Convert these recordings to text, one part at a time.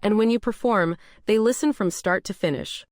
And when you perform, they listen from start to finish.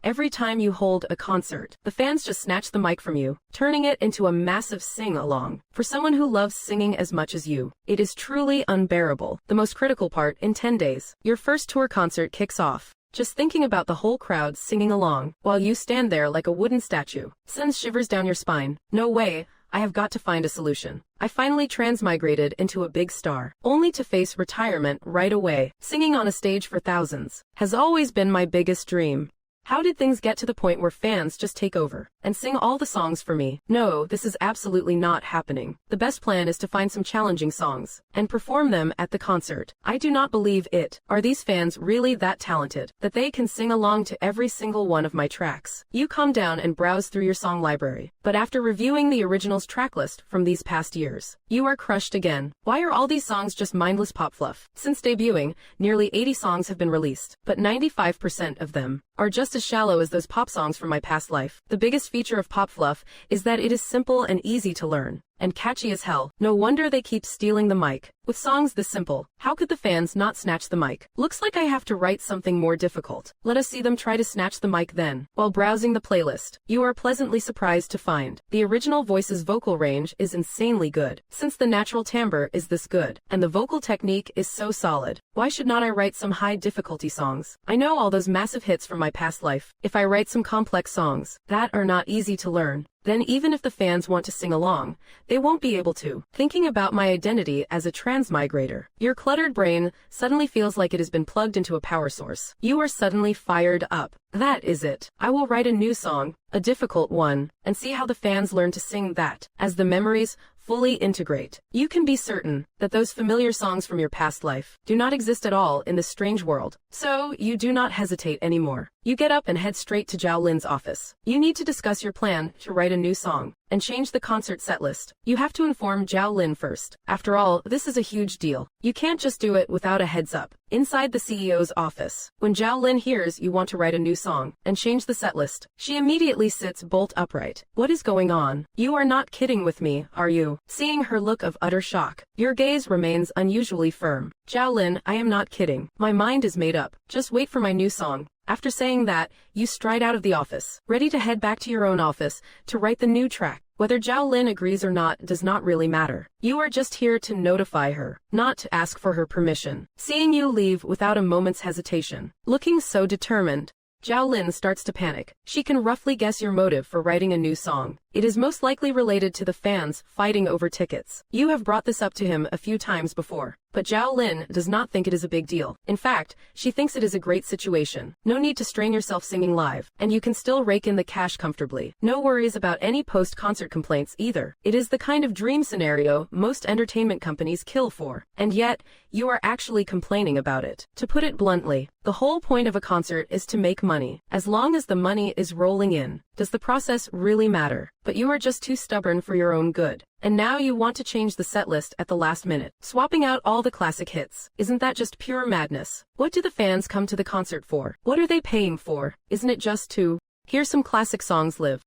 Every time you hold a concert, the fans just snatch the mic from you, turning it into a massive sing-along. For someone who loves singing as much as you, it is truly unbearable. The most critical part, in 10 days, your first tour concert kicks off. Just thinking about the whole crowd singing along, while you stand there like a wooden statue, sends shivers down your spine. No way, I have got to find a solution. I finally transmigrated into a big star, only to face retirement right away. Singing on a stage for thousands has always been my biggest dream. How did things get to the point where fans just take over and sing all the songs for me? No, this is absolutely not happening. The best plan is to find some challenging songs and perform them at the concert. I do not believe it. Are these fans really that talented that they can sing along to every single one of my tracks? You calm down and browse through your song library, but after reviewing the originals tracklist from these past years, you are crushed again. Why are all these songs just mindless pop fluff? Since debuting, nearly 80 songs have been released, but 95% of them are just as shallow as those pop songs from my past life. The biggest feature of pop fluff is that it is simple and easy to learn, and catchy as hell. No wonder they keep stealing the mic. With songs this simple, how could the fans not snatch the mic? Looks like I have to write something more difficult. Let us see them try to snatch the mic then. While browsing the playlist, you are pleasantly surprised to find the original voice's vocal range is insanely good. Since the natural timbre is this good, and the vocal technique is so solid, why should not I write some high difficulty songs? I know all those massive hits from my past life. If I write some complex songs that are not easy to learn, then even if the fans want to sing along, they won't be able to. Thinking about my identity as a transmigrator, your cluttered brain suddenly feels like it has been plugged into a power source. You are suddenly fired up. That is it. I will write a new song, a difficult one, and see how the fans learn to sing that. As the memories fully integrate, you can be certain that those familiar songs from your past life do not exist at all in this strange world. So, you do not hesitate anymore. You get up and head straight to Zhao Lin's office. You need to discuss your plan to write a new song and change the concert setlist. You have to inform Zhao Lin first. After all, this is a huge deal. You can't just do it without a heads up. Inside the CEO's office, when Zhao Lin hears you want to write a new song and change the setlist, she immediately sits bolt upright. What is going on? You are not kidding with me, are you? Seeing her look of utter shock, your gaze remains unusually firm. Zhao Lin, I am not kidding. My mind is made up. Just wait for my new song. After saying that, you stride out of the office, ready to head back to your own office to write the new track. Whether Zhao Lin agrees or not does not really matter. You are just here to notify her, not to ask for her permission. Seeing you leave without a moment's hesitation, looking so determined, Zhao Lin starts to panic. She can roughly guess your motive for writing a new song. It is most likely related to the fans fighting over tickets. You have brought this up to him a few times before, but Zhao Lin does not think it is a big deal. In fact, she thinks it is a great situation. No need to strain yourself singing live, and you can still rake in the cash comfortably. No worries about any post-concert complaints either. It is the kind of dream scenario most entertainment companies kill for, and yet, you are actually complaining about it. To put it bluntly, the whole point of a concert is to make money. As long as the money is rolling in, does the process really matter? But you are just too stubborn for your own good. And now you want to change the setlist at the last minute, swapping out all the classic hits. Isn't that just pure madness? What do the fans come to the concert for? What are they paying for? Isn't it just to hear some classic songs live?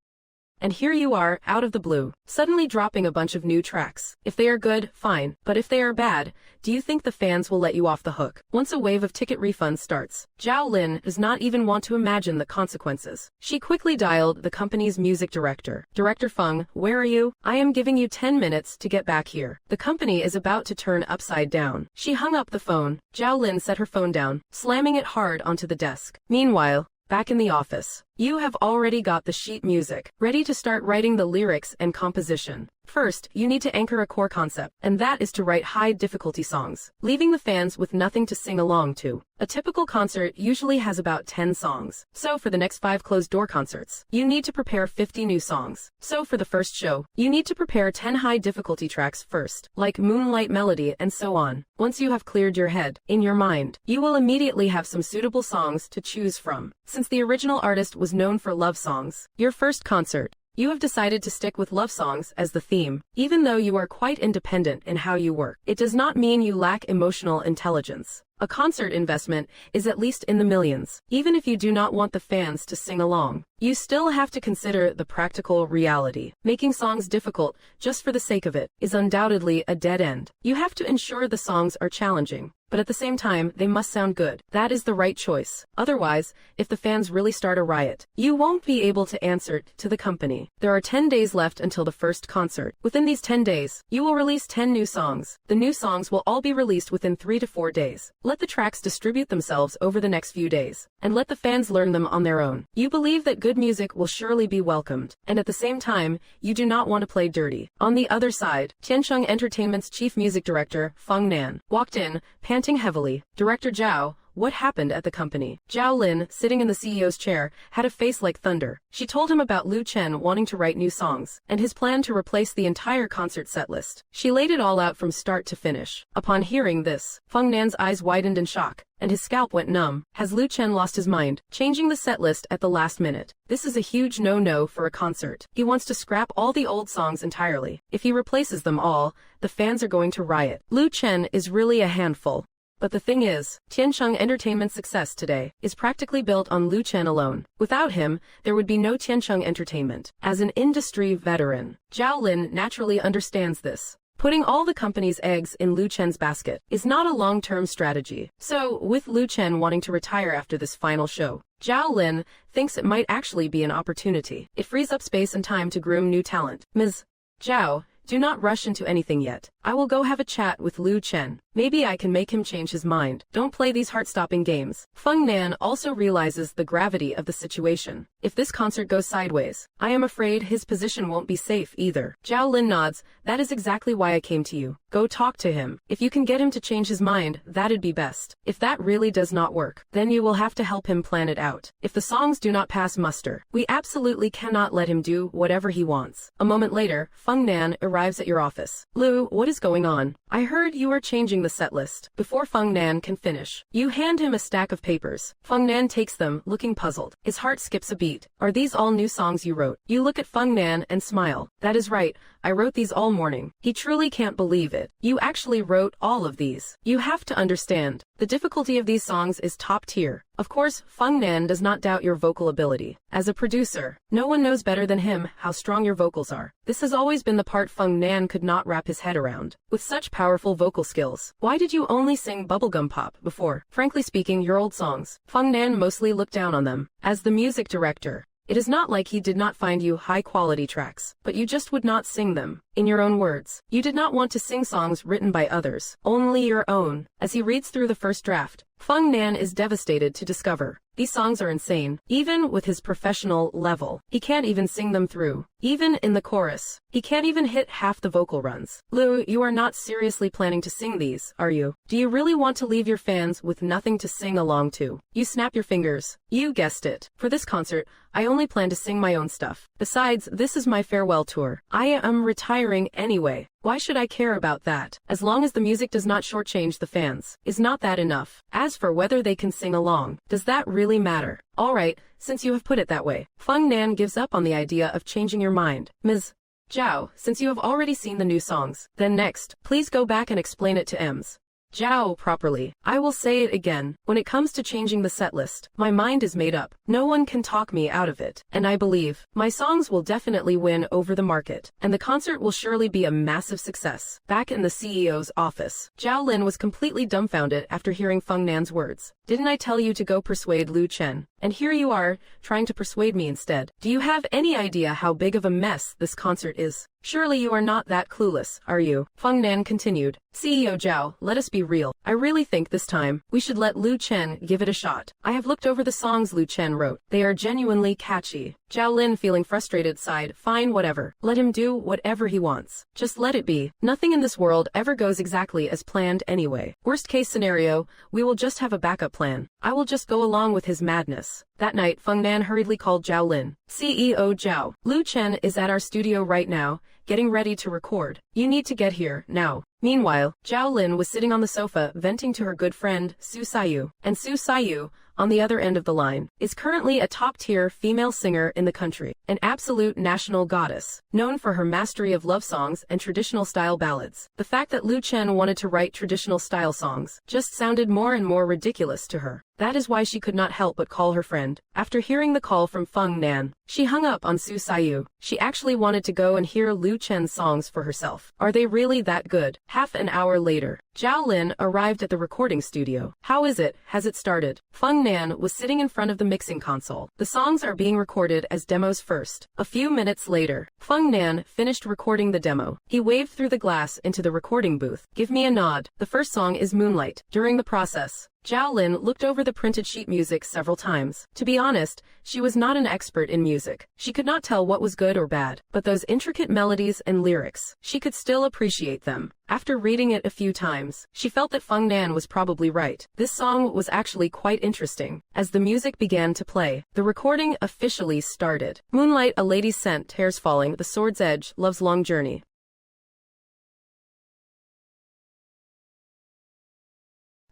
And here you are, out of the blue, suddenly dropping a bunch of new tracks. If they are good, fine, but if they are bad, do you think the fans will let you off the hook? Once a wave of ticket refunds starts, Zhao Lin does not even want to imagine the consequences. She quickly dialed the company's music director. Director Feng, where are you? I am giving you 10 minutes to get back here. The company is about to turn upside down. She hung up the phone. Zhao Lin set her phone down, slamming it hard onto the desk. Meanwhile, back in the office, you have already got the sheet music, ready to start writing the lyrics and composition. First, you need to anchor a core concept, and that is to write high-difficulty songs, leaving the fans with nothing to sing along to. A typical concert usually has about 10 songs. So for the next 5 closed-door concerts, you need to prepare 50 new songs. So for the first show, you need to prepare 10 high-difficulty tracks first, like Moonlight Melody and so on. Once you have cleared your head, in your mind, you will immediately have some suitable songs to choose from. Since the original artist was known for love songs, your first concert, you have decided to stick with love songs as the theme. Even though you are quite independent in how you work, it does not mean you lack emotional intelligence. A concert investment is at least in the millions. Even if you do not want the fans to sing along, you still have to consider the practical reality. Making songs difficult just for the sake of it is undoubtedly a dead end. You have to ensure the songs are challenging, but at the same time, they must sound good. That is the right choice. Otherwise, if the fans really start a riot, you won't be able to answer to the company. There are 10 days left until the first concert. Within these 10 days, you will release 10 new songs. The new songs will all be released within 3 to 4 days. Let the tracks distribute themselves over the next few days, and let the fans learn them on their own. You believe that good music will surely be welcomed, and at the same time, you do not want to play dirty. On the other side, Tiancheng Entertainment's chief music director, Feng Nan, walked in, panting heavily. Director Zhao, what happened at the company? Zhao Lin, sitting in the CEO's chair, had a face like thunder. She told him about Lu Chen wanting to write new songs, and his plan to replace the entire concert setlist. She laid it all out from start to finish. Upon hearing this, Feng Nan's eyes widened in shock, and his scalp went numb. Has Lu Chen lost his mind, changing the setlist at the last minute? This is a huge no-no for a concert. He wants to scrap all the old songs entirely. If he replaces them all, the fans are going to riot. Lu Chen is really a handful. But the thing is, Tiancheng Entertainment's success today is practically built on Lu Chen alone. Without him, there would be no Tiancheng Entertainment. As an industry veteran, Zhao Lin naturally understands this. Putting all the company's eggs in Lu Chen's basket is not a long-term strategy. So, with Lu Chen wanting to retire after this final show, Zhao Lin thinks it might actually be an opportunity. It frees up space and time to groom new talent. Ms. Zhao, do not rush into anything yet. I will go have a chat with Lu Chen. Maybe I can make him change his mind. Don't play these heart-stopping games. Feng Nan also realizes the gravity of the situation. If this concert goes sideways, I am afraid his position won't be safe either. Zhao Lin nods. That is exactly why I came to you. Go talk to him. If you can get him to change his mind, that'd be best. If that really does not work, then you will have to help him plan it out. If the songs do not pass muster, we absolutely cannot let him do whatever he wants. A moment later, Feng Nan arrives at your office. Lu, what is going on? I heard you are changing the set list. Before Feng Nan can finish, you hand him a stack of papers. Feng Nan takes them, looking puzzled. His heart skips a beat. Are these all new songs you wrote? You look at Feng Nan and smile. That is right. I wrote these all morning. He truly can't believe it. You actually wrote all of these. You have to understand. The difficulty of these songs is top tier. Of course, Feng Nan does not doubt your vocal ability. As a producer, no one knows better than him how strong your vocals are. This has always been the part Feng Nan could not wrap his head around. With such powerful vocal skills, why did you only sing bubblegum pop before? Frankly speaking, your old songs, Feng Nan mostly looked down on them. As the music director, it is not like he did not find you high-quality tracks, but you just would not sing them. In your own words, you did not want to sing songs written by others, only your own. As he reads through the first draft, Feng Nan is devastated to discover these songs are insane. Even with his professional level, he can't even sing them through. Even in the chorus, he can't even hit half the vocal runs. Lu, you are not seriously planning to sing these, are you? Do you really want to leave your fans with nothing to sing along to? You snap your fingers. You guessed it. For this concert, I only plan to sing my own stuff. Besides, this is my farewell tour. I am retiring anyway. Why should I care about that? As long as the music does not shortchange the fans, is not that enough? As for whether they can sing along, does that really matter? Alright, since you have put it that way. Feng Nan gives up on the idea of changing your mind. Ms. Zhao, since you have already seen the new songs, then next, please go back and explain it to Ms. Zhao properly. I will say it again. When it comes to changing the set list, my mind is made up. No one can talk me out of it. And I believe my songs will definitely win over the market. And the concert will surely be a massive success. Back in the CEO's office, Zhao Lin was completely dumbfounded after hearing Feng Nan's words. Didn't I tell you to go persuade Lu Chen? And here you are, trying to persuade me instead. Do you have any idea how big of a mess this concert is? Surely you are not that clueless, are you? Feng Nan continued. CEO Zhao, let us be real. I really think this time, we should let Lu Chen give it a shot. I have looked over the songs Lu Chen wrote. They are genuinely catchy. Zhao Lin, feeling frustrated, sighed. Fine, whatever. Let him do whatever he wants. Just let it be. Nothing in this world ever goes exactly as planned anyway. Worst case scenario, we will just have a backup plan. I will just go along with his madness. That night, Feng Nan hurriedly called Zhao Lin. CEO Zhao, Lu Chen is at our studio right now, getting ready to record. You need to get here, now. Meanwhile, Zhao Lin was sitting on the sofa venting to her good friend, Su Sayu. And Su Sayu, on the other end of the line, is currently a top-tier female singer in the country, an absolute national goddess, known for her mastery of love songs and traditional-style ballads. The fact that Lu Chen wanted to write traditional-style songs just sounded more and more ridiculous to her. That is why she could not help but call her friend end. After hearing the call from Feng Nan, she hung up on Su Sayu. She actually wanted to go and hear Lu Chen's songs for herself. Are they really that good? Half an hour later, Zhao Lin arrived at the recording studio. How is it? Has it started? Feng Nan was sitting in front of the mixing console. The songs are being recorded as demos first. A few minutes later, Feng Nan finished recording the demo. He waved through the glass into the recording booth. Give me a nod. The first song is Moonlight. During the process, Zhao Lin looked over the printed sheet music several times. To be honest, she was not an expert in music. She could not tell what was good or bad, but those intricate melodies and lyrics, she could still appreciate them. After reading it a few times, she felt that Feng Nan was probably right. This song was actually quite interesting. As the music began to play, the recording officially started. Moonlight, a lady's scent, hairs falling, the sword's edge, love's long journey.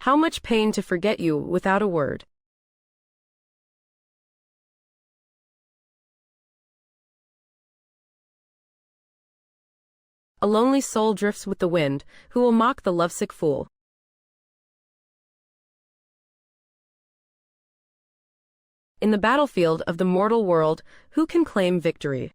How much pain to forget you without a word. A lonely soul drifts with the wind, who will mock the lovesick fool. In the battlefield of the mortal world, who can claim victory?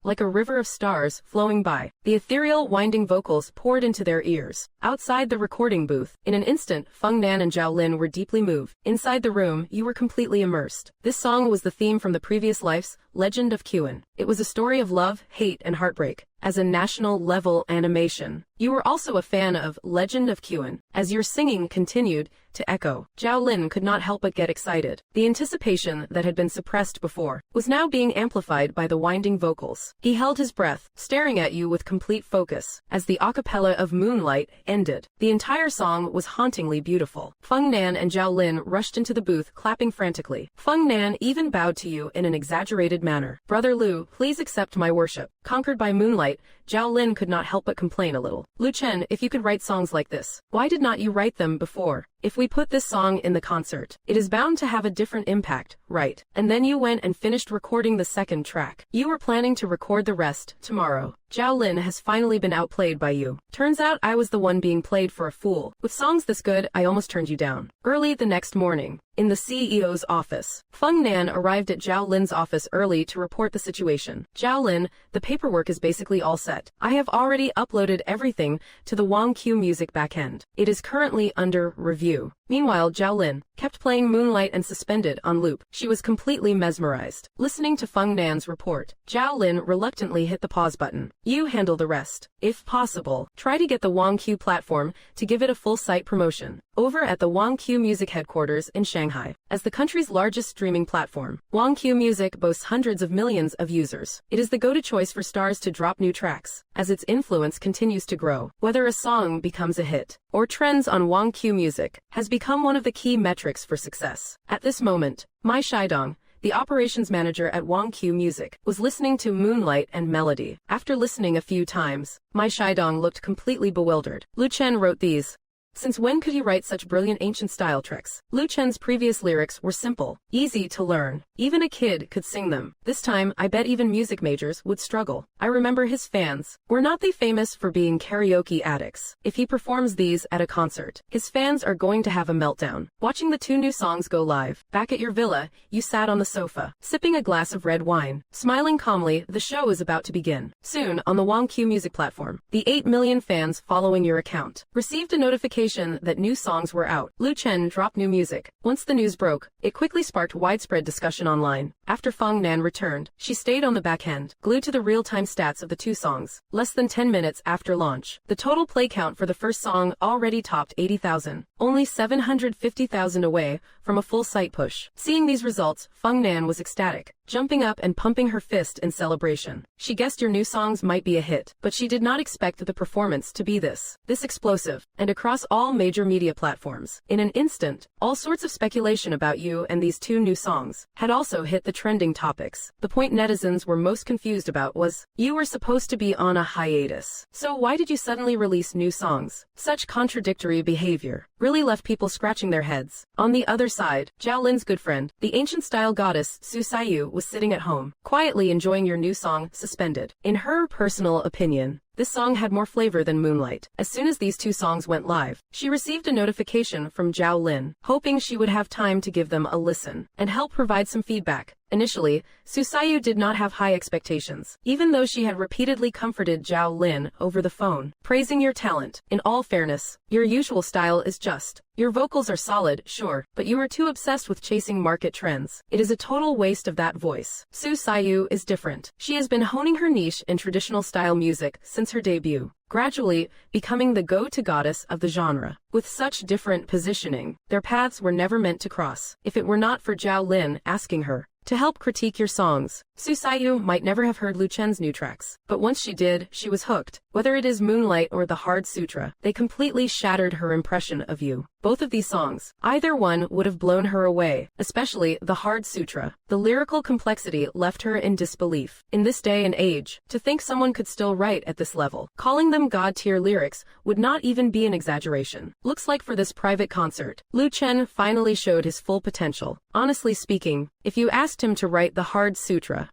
Like a river of stars flowing by, the ethereal winding vocals poured into their ears. Outside the recording booth, in an instant, Feng Nan and Zhao Lin were deeply moved. Inside the room, you were completely immersed. This song was the theme from the previous life's Legend of Qin. It was a story of love, hate, and heartbreak. As a national-level animation, you were also a fan of Legend of Qin. As your singing continued to echo, Zhao Lin could not help but get excited. The anticipation that had been suppressed before was now being amplified by the winding vocals. He held his breath, staring at you with complete focus. As the a cappella of Moonlight ended, the entire song was hauntingly beautiful. Feng Nan and Zhao Lin rushed into the booth, clapping frantically. Feng Nan even bowed to you in an exaggerated manner. Brother Lu, please accept my worship. Conquered by Moonlight, Zhao Lin could not help but complain a little. Lu Chen, if you could write songs like this, why did not you write them before? If we put this song in the concert, it is bound to have a different impact, right? And then you went and finished recording the second track. You were planning to record the rest tomorrow. Zhao Lin has finally been outplayed by you. Turns out I was the one being played for a fool. With songs this good, I almost turned you down. Early the next morning, in the CEO's office, Feng Nan arrived at Zhao Lin's office early to report the situation. Zhao Lin, the paperwork is basically all set. I have already uploaded everything to the WangQ Music backend. It is currently under review. Meanwhile, Zhao Lin kept playing Moonlight and suspended on loop. She was completely mesmerized. Listening to Feng Nan's report, Zhao Lin reluctantly hit the pause button. You handle the rest. If possible, try to get the WangQ platform to give it a full site promotion. Over at the WangQ Music headquarters in Shanghai, as the country's largest streaming platform, WangQ Music boasts hundreds of millions of users. It is the go-to choice for stars to drop new tracks. As its influence continues to grow, whether a song becomes a hit or trends on WangQ Music has become one of the key metrics for success. At this moment, Mai Shidong, the operations manager at WangQ Music, was listening to Moonlight and Melody. After listening a few times, Mai Shidong looked completely bewildered. Lu Chen wrote these. Since when could he write such brilliant ancient-style tracks? Lu Chen's previous lyrics were simple, easy to learn. Even a kid could sing them. This time, I bet even music majors would struggle. I remember his fans. Were not they famous for being karaoke addicts? If he performs these at a concert, his fans are going to have a meltdown. Watching the two new songs go live, back at your villa, you sat on the sofa, sipping a glass of red wine. Smiling calmly, the show is about to begin. Soon, on the WangQ Music platform, the 8 million fans following your account received a notification that new songs were out. Lu Chen dropped new music. Once the news broke, it quickly sparked widespread discussion online. After Feng Nan returned, she stayed on the back end, glued to the real-time stats of the two songs. Less than 10 minutes after launch, the total play count for the first song already topped 80,000, only 750,000 away from a full site push. Seeing these results, Feng Nan was ecstatic, jumping up and pumping her fist in celebration. She guessed your new songs might be a hit, but she did not expect the performance to be this explosive, and across all major media platforms. In an instant, all sorts of speculation about you and these two new songs had also hit the trending topics. The point netizens were most confused about was, you were supposed to be on a hiatus, so why did you suddenly release new songs? Such contradictory behavior really left people scratching their heads. On the other side, Zhao Lin's good friend, the ancient-style goddess Su Saiyu, was sitting at home, quietly enjoying your new song, Suspended. In her personal opinion, this song had more flavor than Moonlight. As soon as these two songs went live, she received a notification from Zhao Lin, hoping she would have time to give them a listen and help provide some feedback. Initially, Su Saiyu did not have high expectations, even though she had repeatedly comforted Zhao Lin over the phone, praising your talent. In all fairness, your usual style is just. Your vocals are solid, sure, but you are too obsessed with chasing market trends. It is a total waste of that voice. Su Saiyu is different. She has been honing her niche in traditional style music since her debut, gradually becoming the go-to goddess of the genre. With such different positioning, their paths were never meant to cross. If it were not for Zhao Lin asking her to help critique your songs, Su Saiyu might never have heard Lu Chen's new tracks. But once she did, she was hooked. Whether it is Moonlight or The Hard Sutra, they completely shattered her impression of you. Both of these songs, either one would have blown her away, especially The Hard Sutra. The lyrical complexity left her in disbelief. In this day and age, to think someone could still write at this level, calling them god-tier lyrics, would not even be an exaggeration. Looks like for this private concert, Lu Chen finally showed his full potential. Honestly speaking, if you asked him to write The Hard Sutra,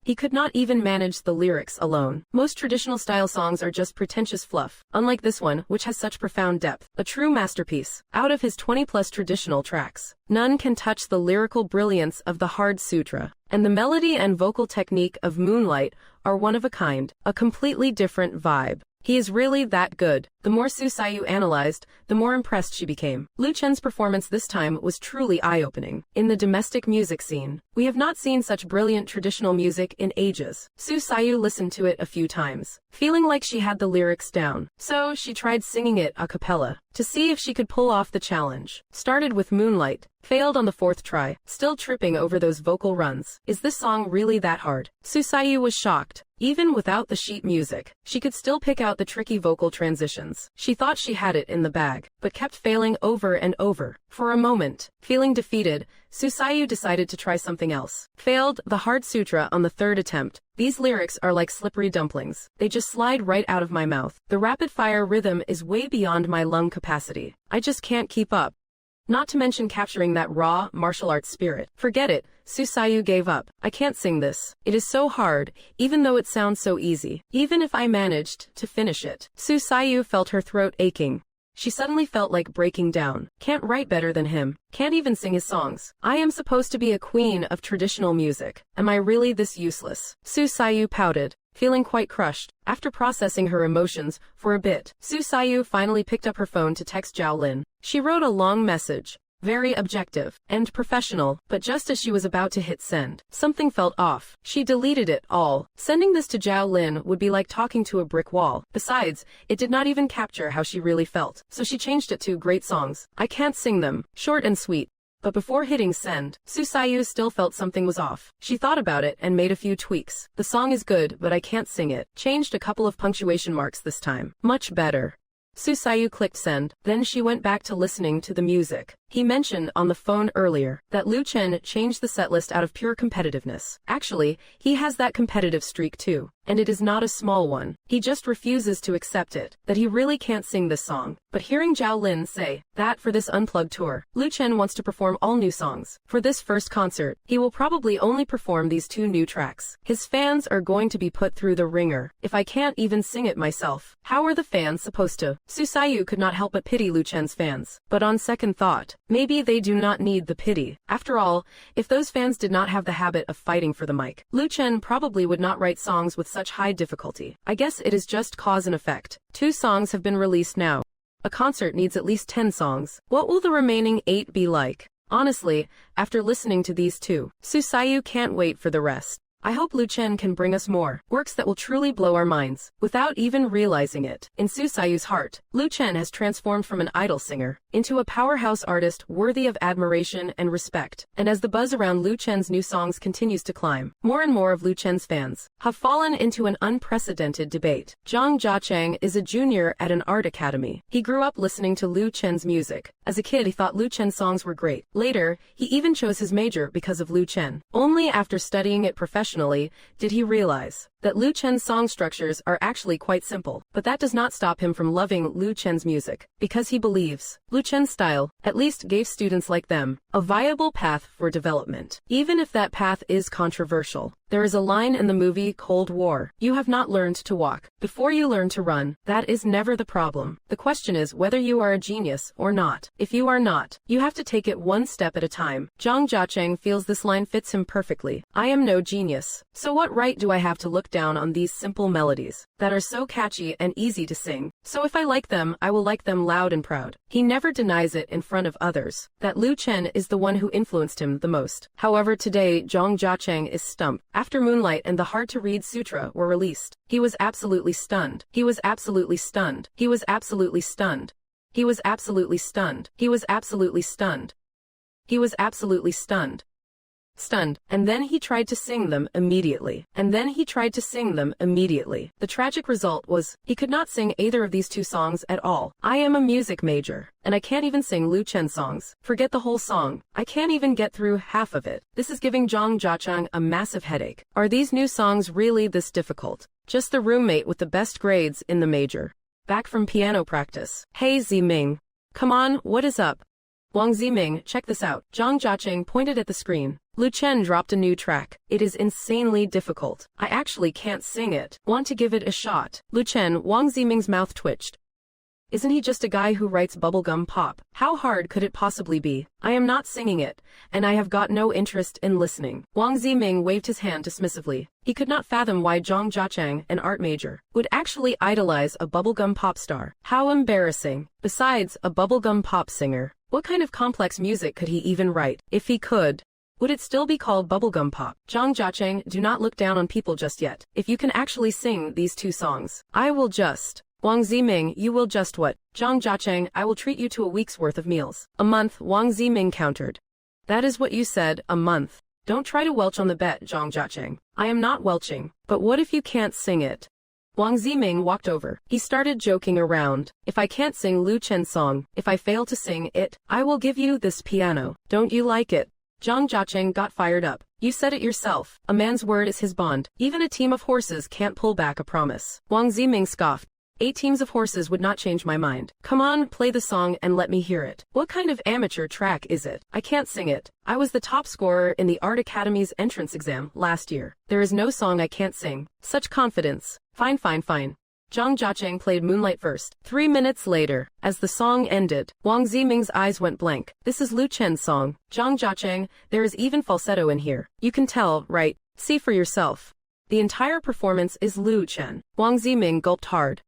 he could not even manage the lyrics alone. Most traditional style songs are just pretentious fluff, unlike this one, which has such profound depth. A true masterpiece. Out of his 20-plus traditional tracks, none can touch the lyrical brilliance of The Hard Sutra, and the melody and vocal technique of Moonlight are one of a kind, a completely different vibe. He is really that good. The more Su Saiyu analyzed, the more impressed she became. Lu Chen's performance this time was truly eye-opening. In the domestic music scene, we have not seen such brilliant traditional music in ages. Su Saiyu listened to it a few times, feeling like she had the lyrics down. So she tried singing it a cappella, to see if she could pull off the challenge. Started with Moonlight, failed on the fourth try, still tripping over those vocal runs. Is this song really that hard? Su Saiyu was shocked. Even without the sheet music, she could still pick out the tricky vocal transitions. She thought she had it in the bag, but kept failing over and over. For a moment, feeling defeated, Su Saiyu decided to try something else. Failed The Hard Sutra on the third attempt. These lyrics are like slippery dumplings. They just slide right out of my mouth. The rapid-fire rhythm is way beyond my lung capacity. I just can't keep up. Not to mention capturing that raw, martial arts spirit. Forget it, Su Saiyu gave up. I can't sing this. It is so hard, even though it sounds so easy. Even if I managed to finish it. Su Saiyu felt her throat aching. She suddenly felt like breaking down. Can't write better than him. Can't even sing his songs. I am supposed to be a queen of traditional music. Am I really this useless? Su Saiyu pouted, feeling quite crushed. After processing her emotions for a bit, Su Saiyu finally picked up her phone to text Zhao Lin. She wrote a long message, very objective and professional, but just as she was about to hit send, something felt off. She deleted it all. Sending this to Zhao Lin would be like talking to a brick wall. Besides, it did not even capture how she really felt. So she changed it to great songs. I can't sing them. Short and sweet. But before hitting send, Su Saiyu still felt something was off. She thought about it and made a few tweaks. The song is good, but I can't sing it. Changed a couple of punctuation marks this time. Much better. Su Saiyu clicked send, then she went back to listening to the music. He mentioned on the phone earlier that Lu Chen changed the setlist out of pure competitiveness. Actually, he has that competitive streak too, and it is not a small one. He just refuses to accept it, that he really can't sing this song. But hearing Zhao Lin say that for this unplugged tour, Lu Chen wants to perform all new songs. For this first concert, he will probably only perform these two new tracks. His fans are going to be put through the ringer. If I can't even sing it myself, how are the fans supposed to? Su Saiyu could not help but pity Lu Chen's fans. But on second thought, maybe they do not need the pity. After all, if those fans did not have the habit of fighting for the mic, Lu Chen probably would not write songs with such high difficulty. I guess it is just cause and effect. 2 songs have been released now. A concert needs at least 10 songs. What will the remaining 8 be like? Honestly, after listening to these two, Susayu can't wait for the rest. I hope Lu Chen can bring us more works that will truly blow our minds, without even realizing it. In Susayu's heart, Lu Chen has transformed from an idol singer into a powerhouse artist worthy of admiration and respect. And as the buzz around Lu Chen's new songs continues to climb, more and more of Lu Chen's fans have fallen into an unprecedented debate. Zhang Jiacheng is a junior at an art academy. He grew up listening to Lu Chen's music. As a kid, he thought Lu Chen's songs were great. Later, he even chose his major because of Lu Chen. Only after studying it professionally did he realize that Lu Chen's song structures are actually quite simple. But that does not stop him from loving Lu Chen's music, because he believes Lu Chen's style at least gave students like them a viable path for development. Even if that path is controversial. There is a line in the movie Cold War: "You have not learned to walk before you learn to run." That is never the problem. The question is whether you are a genius or not. If you are not, you have to take it one step at a time. Zhang Jiacheng feels this line fits him perfectly. I am no genius, so what right do I have to look down on these simple melodies that are so catchy and easy to sing? So if I like them, I will like them loud and proud. He never denies it in front of others that Lu Chen is the one who influenced him the most. However, today Zhang Jiacheng is stumped. After Moonlight and the Hard-to-Read Sutra were released, he was absolutely stunned. He was absolutely stunned. He was absolutely stunned. He was absolutely stunned. He was absolutely stunned. He was absolutely stunned. And then he tried to sing them immediately. The tragic result was, he could not sing either of these two songs at all. I am a music major, and I can't even sing Lu Chen songs. Forget the whole song. I can't even get through half of it. This is giving Zhang Jiacheng a massive headache. Are these new songs really this difficult? Just the roommate with the best grades in the major. Back from piano practice. Hey Ziming. Come on, what is up? Wang Ziming, check this out. Zhang Jiacheng pointed at the screen. Lu Chen dropped a new track. It is insanely difficult. I actually can't sing it. Want to give it a shot? Lu Chen, Wang Ziming's mouth twitched. Isn't he just a guy who writes bubblegum pop? How hard could it possibly be? I am not singing it, and I have got no interest in listening. Wang Ziming waved his hand dismissively. He could not fathom why Zhang Jiacheng, an art major, would actually idolize a bubblegum pop star. How embarrassing. Besides, a bubblegum pop singer. What kind of complex music could he even write? If he could, would it still be called bubblegum pop? Zhang Jiacheng, do not look down on people just yet. If you can actually sing these two songs, I will just... Wang Ziming, you will just what? Zhang Jiacheng, I will treat you to a week's worth of meals. A month, Wang Ziming countered. That is what you said, a month. Don't try to welch on the bet, Zhang Jiacheng. I am not welching. But what if you can't sing it? Wang Ziming walked over. He started joking around. If I can't sing Lu Chen's song, if I fail to sing it, I will give you this piano. Don't you like it? Zhang Jiacheng got fired up. You said it yourself. A man's word is his bond. Even a team of horses can't pull back a promise. Wang Ziming scoffed. 8 teams of horses would not change my mind. Come on, play the song and let me hear it. What kind of amateur track is it? I can't sing it. I was the top scorer in the Art Academy's entrance exam last year. There is no song I can't sing. Such confidence. Fine. Zhang Jiacheng played Moonlight first. 3 minutes later, as the song ended, Wang Ziming's eyes went blank. This is Lu Chen's song. Zhang Jiacheng, there is even falsetto in here. You can tell, right? See for yourself. The entire performance is Lu Chen. Wang Ziming gulped hard.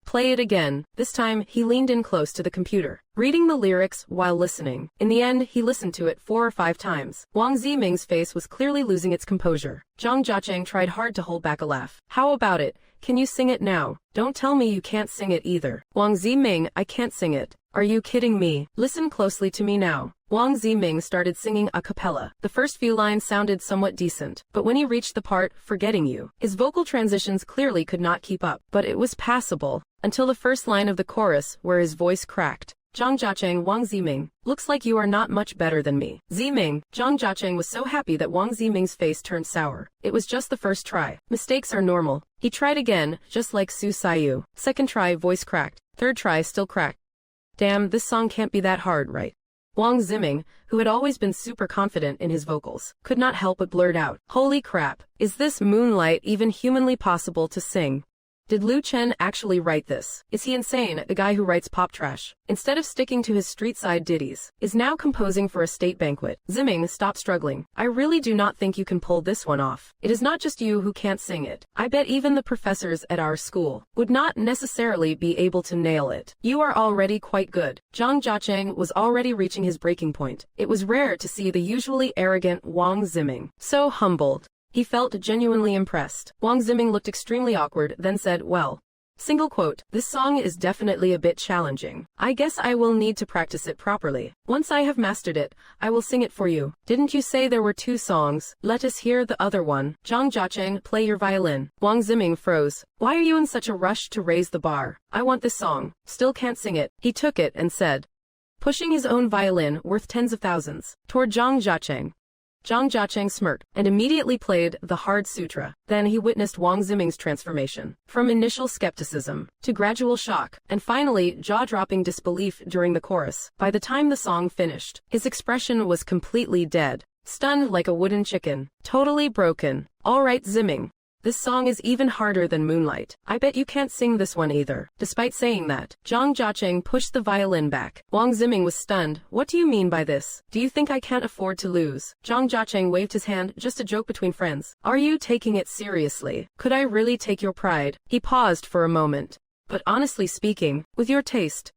Play it again. This time, he leaned in close to the computer, reading the lyrics while listening. In the end, he listened to it 4 or 5 times. Wang Ziming's face was clearly losing its composure. Zhang Jiacheng tried hard to hold back a laugh. How about it? Can you sing it now? Don't tell me you can't sing it either. Wang Ziming, I can't sing it. Are you kidding me? Listen closely to me now. Wang Ziming started singing a cappella. The first few lines sounded somewhat decent, but when he reached the part, forgetting you, his vocal transitions clearly could not keep up. But it was passable, until the first line of the chorus, where his voice cracked. Zhang Jiacheng, Wang Ziming, looks like you are not much better than me. Ziming, Zhang Jiacheng was so happy that Wang Ziming's face turned sour. It was just the first try. Mistakes are normal. He tried again, just like Su Sayu. Second try, voice cracked. Third try, still cracked. Damn, this song can't be that hard, right? Wang Ziming, who had always been super confident in his vocals, could not help but blurt out, "Holy crap, is this Moonlight even humanly possible to sing?" Did Lu Chen actually write this? Is he insane, a guy who writes pop trash? Instead of sticking to his street-side ditties, is now composing for a state banquet. Zimming, stop struggling. I really do not think you can pull this one off. It is not just you who can't sing it. I bet even the professors at our school would not necessarily be able to nail it. You are already quite good. Zhang Jiacheng was already reaching his breaking point. It was rare to see the usually arrogant Wang Zimming so humbled. He felt genuinely impressed. Wang Zimming looked extremely awkward, then said, well, this song is definitely a bit challenging. I guess I will need to practice it properly. Once I have mastered it, I will sing it for you. Didn't you say there were 2 songs? Let us hear the other one. Zhang Jiacheng, play your violin. Wang Zimming froze. Why are you in such a rush to raise the bar? I want this song. Still can't sing it. He took it and said, pushing his own violin, worth tens of thousands, toward Zhang Jiacheng. Zhang Jiacheng smirked and immediately played the Hard Sutra. Then he witnessed Wang Zimming's transformation, from initial skepticism to gradual shock, and finally jaw-dropping disbelief during the chorus. By the time the song finished, his expression was completely dead, stunned like a wooden chicken, totally broken. All right, Zimming. This song is even harder than Moonlight. I bet you can't sing this one either. Despite saying that, Zhang Jiacheng pushed the violin back. Wang Zimming was stunned. What do you mean by this? Do you think I can't afford to lose? Zhang Jiacheng waved his hand, just a joke between friends. Are you taking it seriously? Could I really take your pride? He paused for a moment. But honestly speaking, with your taste,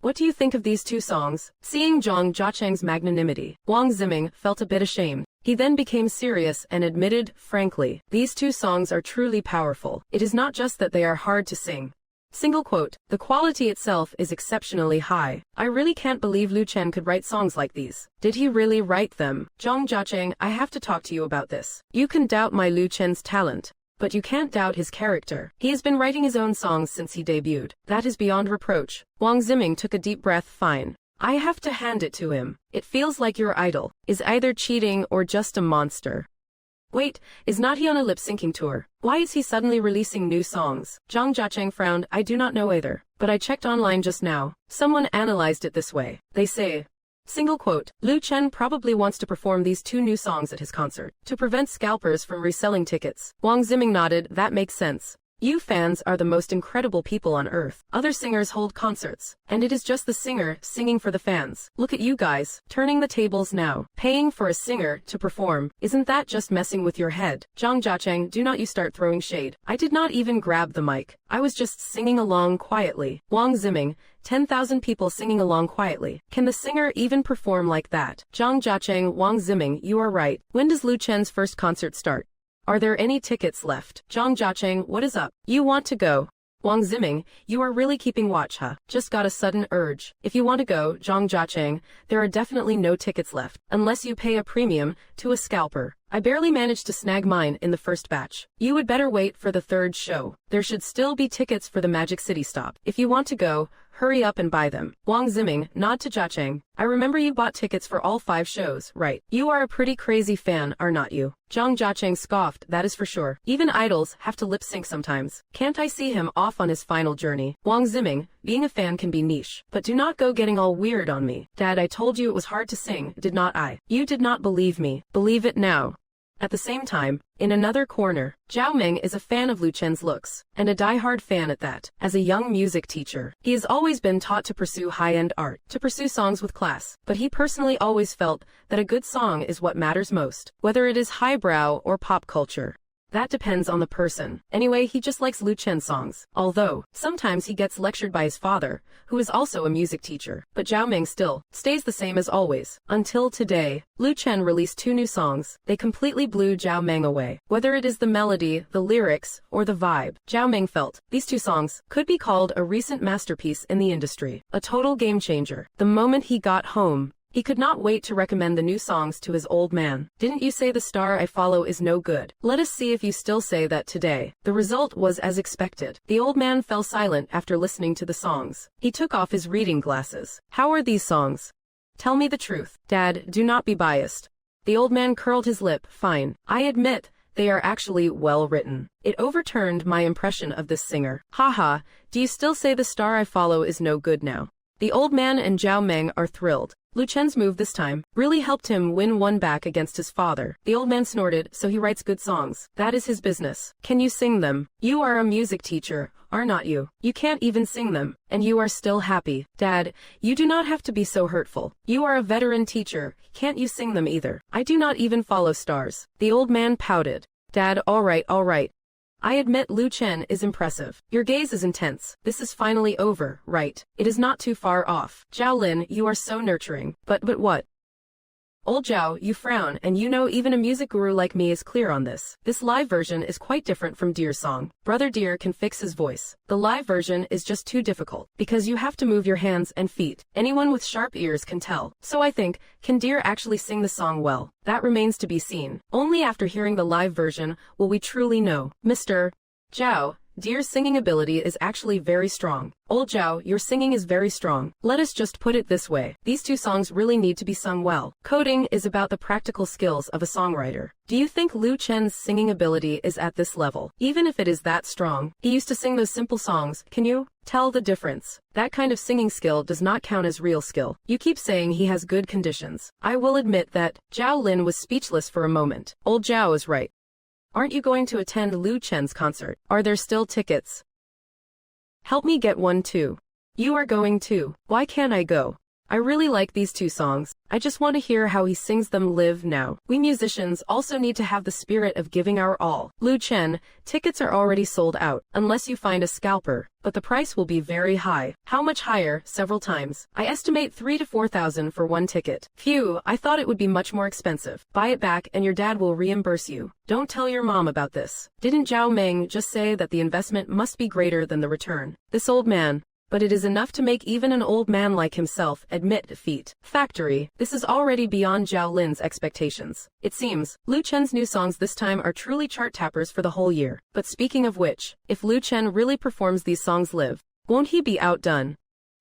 what do you think of these 2 songs? Seeing Zhang Jiacheng's magnanimity, Wang Zimming felt a bit ashamed. He then became serious and admitted, frankly, these 2 songs are truly powerful. It is not just that they are hard to sing. The quality itself is exceptionally high. I really can't believe Lu Chen could write songs like these. Did he really write them? Zhang Jiacheng, I have to talk to you about this. You can doubt my Lu Chen's talent, but you can't doubt his character. He has been writing his own songs since he debuted. That is beyond reproach. Wang Zimming took a deep breath. Fine. I have to hand it to him. It feels like your idol is either cheating or just a monster. Wait, is not he on a lip-syncing tour? Why is he suddenly releasing new songs? Zhang Jiacheng frowned. I do not know either, but I checked online just now. Someone analyzed it this way. They say, Lu Chen probably wants to perform these 2 new songs at his concert, to prevent scalpers from reselling tickets. Wang Zimming nodded. That makes sense. You fans are the most incredible people on earth. Other singers hold concerts, and it is just the singer singing for the fans. Look at you guys, turning the tables now, paying for a singer to perform. Isn't that just messing with your head? Zhang Jiacheng, do not you start throwing shade. I did not even grab the mic. I was just singing along quietly. Wang Zimming, 10,000 people singing along quietly. Can the singer even perform like that? Zhang Jiacheng, Wang Zimming, you are right. When does Lu Chen's first concert start? Are there any tickets left? Zhang Jiacheng, what is up? You want to go? Wang Zimming, you are really keeping watch, huh? Just got a sudden urge. If you want to go, Zhang Jiacheng, there are definitely no tickets left, unless you pay a premium to a scalper. I barely managed to snag mine in the first batch. You would better wait for the 3rd show. There should still be tickets for the Magic City stop. If you want to go, hurry up and buy them. Wang Zimming, nod to Jiacheng. I remember you bought tickets for all 5 shows, right? You are a pretty crazy fan, are not you? Zhang Jiacheng scoffed, that is for sure. Even idols have to lip-sync sometimes. Can't I see him off on his final journey? Wang Zimming, being a fan can be niche, but do not go getting all weird on me. Dad, I told you it was hard to sing, did not I? You did not believe me. Believe it now. At the same time, in another corner, Zhao Meng is a fan of Lu Chen's looks, and a die-hard fan at that. As a young music teacher, he has always been taught to pursue high-end art, to pursue songs with class, but he personally always felt that a good song is what matters most, whether it is highbrow or pop culture. That depends on the person. Anyway, he just likes Lu Chen songs. Although, sometimes he gets lectured by his father, who is also a music teacher. But Zhao Meng still stays the same as always. Until today, Lu Chen released 2 new songs. They completely blew Zhao Meng away. Whether it is the melody, the lyrics, or the vibe, Zhao Meng felt these 2 songs could be called a recent masterpiece in the industry. A total game changer. The moment he got home, he could not wait to recommend the new songs to his old man. Didn't you say the star I follow is no good? Let us see if you still say that today. The result was as expected. The old man fell silent after listening to the songs. He took off his reading glasses. How are these songs? Tell me the truth. Dad, do not be biased. The old man curled his lip. Fine. I admit, they are actually well written. It overturned my impression of this singer. Haha, do you still say the star I follow is no good now? The old man and Zhao Meng are thrilled. Lu Chen's move this time really helped him win one back against his father. The old man snorted, so he writes good songs. That is his business. Can you sing them? You are a music teacher, are not you? You can't even sing them, and you are still happy. Dad, you do not have to be so hurtful. You are a veteran teacher, can't you sing them either? I do not even follow stars. The old man pouted. Dad, all right. I admit Lu Chen is impressive. Your gaze is intense. This is finally over, right? It is not too far off. Zhao Lin, you are so nurturing. But what? Old Zhao, you frown, and you know even a music guru like me is clear on this. This live version is quite different from Deer's song. Brother Deer can fix his voice. The live version is just too difficult, because you have to move your hands and feet. Anyone with sharp ears can tell. So I think, can Deer actually sing the song well? That remains to be seen. Only after hearing the live version will we truly know. Mr. Zhao, Deer's singing ability is actually very strong. Old Zhao, your singing is very strong. Let us just put it this way. These two songs really need to be sung well. Coding is about the practical skills of a songwriter. Do you think Lu Chen's singing ability is at this level? Even if it is that strong, he used to sing those simple songs. Can you tell the difference? That kind of singing skill does not count as real skill. You keep saying he has good conditions. I will admit that Zhao Lin was speechless for a moment. Old Zhao is right. Aren't you going to attend Lu Chen's concert? Are there still tickets? Help me get one too. You are going too. Why can't I go? I really like these two songs. I just want to hear how he sings them live now. We musicians also need to have the spirit of giving our all. Lu Chen, tickets are already sold out, unless you find a scalper, but the price will be very high. How much higher? Several times. I estimate 3,000 to 4,000 for one ticket. Phew, I thought it would be much more expensive. Buy it back and your dad will reimburse you. Don't tell your mom about this. Didn't Zhao Meng just say that the investment must be greater than the return? This old man. But it is enough to make even an old man like himself admit defeat. Factory. This is already beyond Zhao Lin's expectations. It seems, Lu Chen's new songs this time are truly chart tappers for the whole year. But speaking of which, if Lu Chen really performs these songs live, won't he be outdone?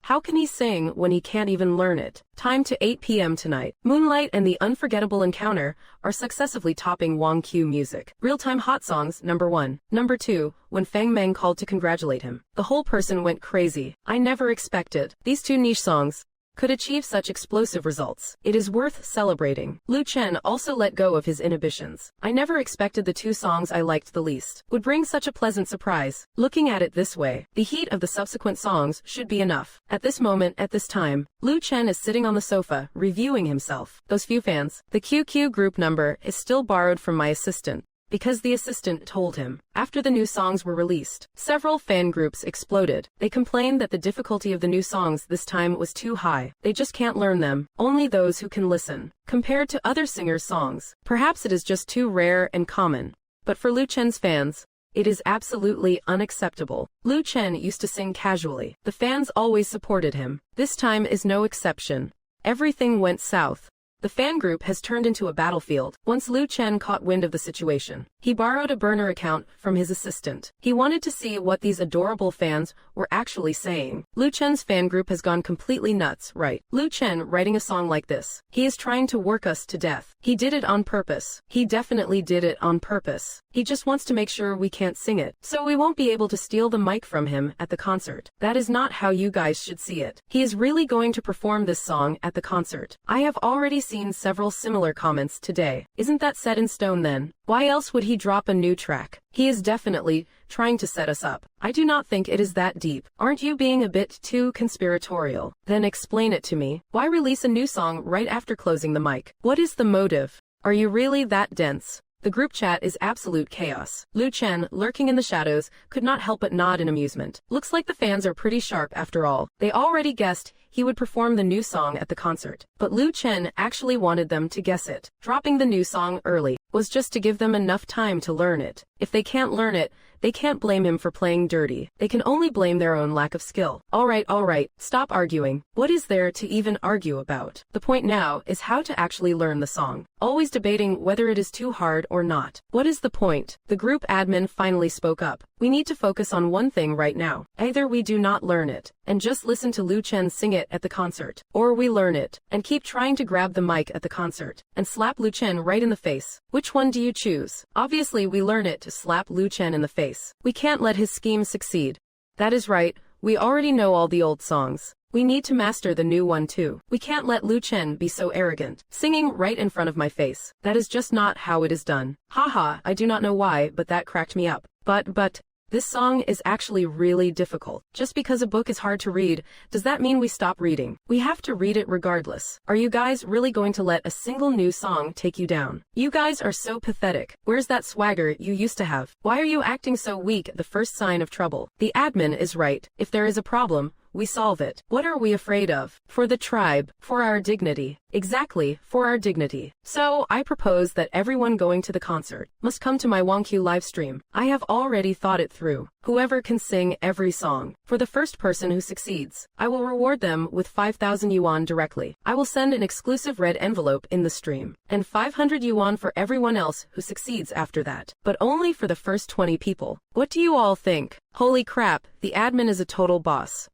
How can he sing when he can't even learn it? Time to 8 p.m. tonight. Moonlight and The Unforgettable Encounter are successively topping Wang Q music. Real-time hot songs, number 1. Number 2, when Fang Meng called to congratulate him. The whole person went crazy. I never expected these two niche songs could achieve such explosive results. It is worth celebrating. Lu Chen also let go of his inhibitions. I never expected the two songs I liked the least would bring such a pleasant surprise. Looking at it this way, the heat of the subsequent songs should be enough. At this moment, at this time, Lu Chen is sitting on the sofa, reviewing himself. Those few fans. The QQ group number is still borrowed from my assistant, because the assistant told him. After the new songs were released, several fan groups exploded. They complained that the difficulty of the new songs this time was too high. They just can't learn them. Only those who can listen. Compared to other singers' songs, perhaps it is just too rare and common. But for Lu Chen's fans, it is absolutely unacceptable. Lu Chen used to sing casually. The fans always supported him. This time is no exception. Everything went south. The fan group has turned into a battlefield. Once Lu Chen caught wind of the situation, he borrowed a burner account from his assistant. He wanted to see what these adorable fans were actually saying. Lu Chen's fan group has gone completely nuts, right? Lu Chen writing a song like this. He is trying to work us to death. He did it on purpose. He definitely did it on purpose. He just wants to make sure we can't sing it, so we won't be able to steal the mic from him at the concert. That is not how you guys should see it. He is really going to perform this song at the concert. I have already seen several similar comments today. Isn't that set in stone then? Why else would he drop a new track? He is definitely trying to set us up. I do not think it is that deep. Aren't you being a bit too conspiratorial? Then explain it to me. Why release a new song right after closing the mic? What is the motive? Are you really that dense? The group chat is absolute chaos. Lu Chen, lurking in the shadows, could not help but nod in amusement. Looks like the fans are pretty sharp after all. They already guessed he would perform the new song at the concert. But Lu Chen actually wanted them to guess it. Dropping the new song early was just to give them enough time to learn it. If they can't learn it, they can't blame him for playing dirty. They can only blame their own lack of skill. All right, stop arguing. What is there to even argue about? The point now is how to actually learn the song. Always debating whether it is too hard or not. What is the point? The group admin finally spoke up. We need to focus on one thing right now. Either we do not learn it, and just listen to Lu Chen sing it at the concert, or we learn it, and keep trying to grab the mic at the concert, and slap Lu Chen right in the face. Which one do you choose? Obviously we learn it to slap Lu Chen in the face. We can't let his scheme succeed. That is right. We already know all the old songs. We need to master the new one too. We can't let Lu Chen be so arrogant, singing right in front of my face. That is just not how it is done. Haha, I do not know why, but that cracked me up. But, this song is actually really difficult. Just because a book is hard to read, does that mean we stop reading? We have to read it regardless. Are you guys really going to let a single new song take you down? You guys are so pathetic. Where's that swagger you used to have? Why are you acting so weak at the first sign of trouble? The admin is right. If there is a problem, we solve it. What are we afraid of? For the tribe, for our dignity. Exactly, for our dignity. So, I propose that everyone going to the concert must come to my Wangq livestream. I have already thought it through. Whoever can sing every song. For the first person who succeeds, I will reward them with 5,000 yuan directly. I will send an exclusive red envelope in the stream, and 500 yuan for everyone else who succeeds after that. But only for the first 20 people. What do you all think? Holy crap, the admin is a total boss.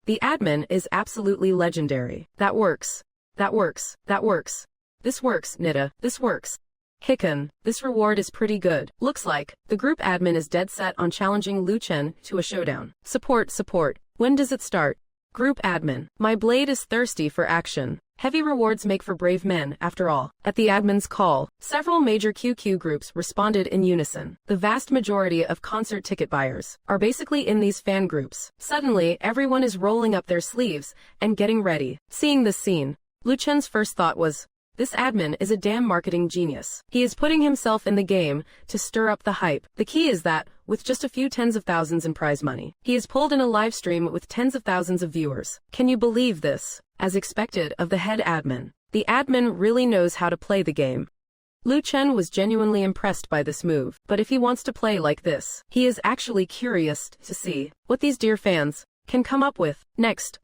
The admin is absolutely legendary. That works. That works. That works. This works, Nita. This works. Hicken, this reward is pretty good. Looks like the group admin is dead set on challenging Lu Chen to a showdown. Support. When does it start? Group admin, my blade is thirsty for action. Heavy rewards make for brave men, after all. At the admin's call, several major QQ groups responded in unison. The vast majority of concert ticket buyers are basically in these fan groups. Suddenly, everyone is rolling up their sleeves and getting ready. Seeing this scene, Lu Chen's first thought was, this admin is a damn marketing genius. He is putting himself in the game to stir up the hype. The key is that, with just a few tens of thousands in prize money, he is pulled in a live stream with tens of thousands of viewers. Can you believe this? As expected of the head admin, the admin really knows how to play the game. Lu Chen was genuinely impressed by this move, but if he wants to play like this, he is actually curious to see what these dear fans can come up with next.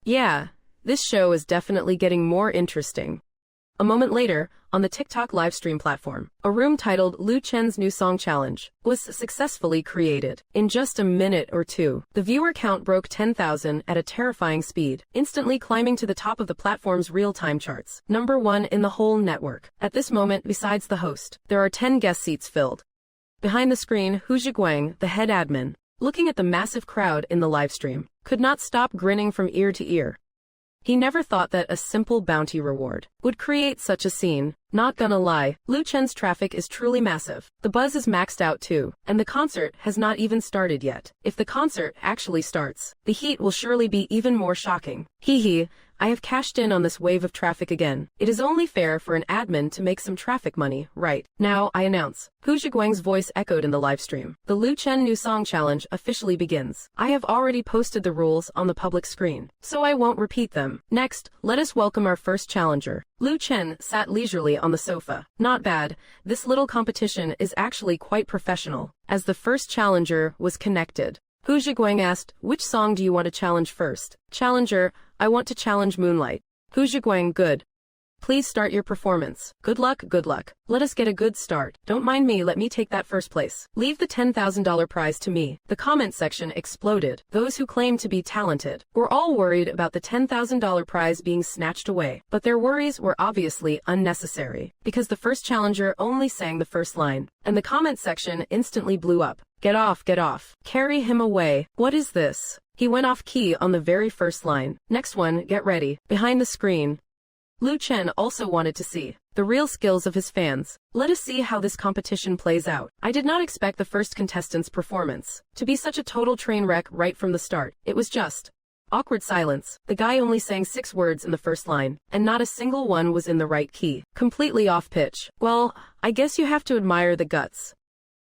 Yeah, this show is definitely getting more interesting. A moment later, on the TikTok livestream platform, a room titled Lu Chen's New Song Challenge was successfully created. In just a minute or two, the viewer count broke 10,000 at a terrifying speed, instantly climbing to the top of the platform's real-time charts, #1 in the whole network. At this moment, besides the host, there are 10 guest seats filled. Behind the screen, Hu Zhiguang, the head admin, looking at the massive crowd in the livestream, could not stop grinning from ear to ear. He never thought that a simple bounty reward would create such a scene. Not gonna lie, Lu Chen's traffic is truly massive. The buzz is maxed out too, and the concert has not even started yet. If the concert actually starts, the heat will surely be even more shocking. Hee, I have cashed in on this wave of traffic again. It is only fair for an admin to make some traffic money, right? Now, I announce. Hu Zhiguang's voice echoed in the livestream. The Lu Chen New Song Challenge officially begins. I have already posted the rules on the public screen, so I won't repeat them. Next, let us welcome our first challenger. Lu Chen sat leisurely on the sofa. Not bad. This little competition is actually quite professional. As the first challenger was connected, Hu Zhiguang asked, which song do you want to challenge first? Challenger, I want to challenge Moonlight. Hu Zhiguang, good. Please start your performance. Good luck. Let us get a good start. Don't mind me, let me take that first place. Leave the $10,000 prize to me. The comment section exploded. Those who claimed to be talented were all worried about the $10,000 prize being snatched away. But their worries were obviously unnecessary, because the first challenger only sang the first line, and the comment section instantly blew up. Get off. Carry him away. What is this? He went off key on the very first line. Next one, get ready. Behind the screen, Lu Chen also wanted to see the real skills of his fans. Let us see how this competition plays out. I did not expect the first contestant's performance to be such a total train wreck right from the start. It was just awkward silence. The guy only sang 6 words in the first line, and not a single one was in the right key. Completely off pitch. Well, I guess you have to admire the guts.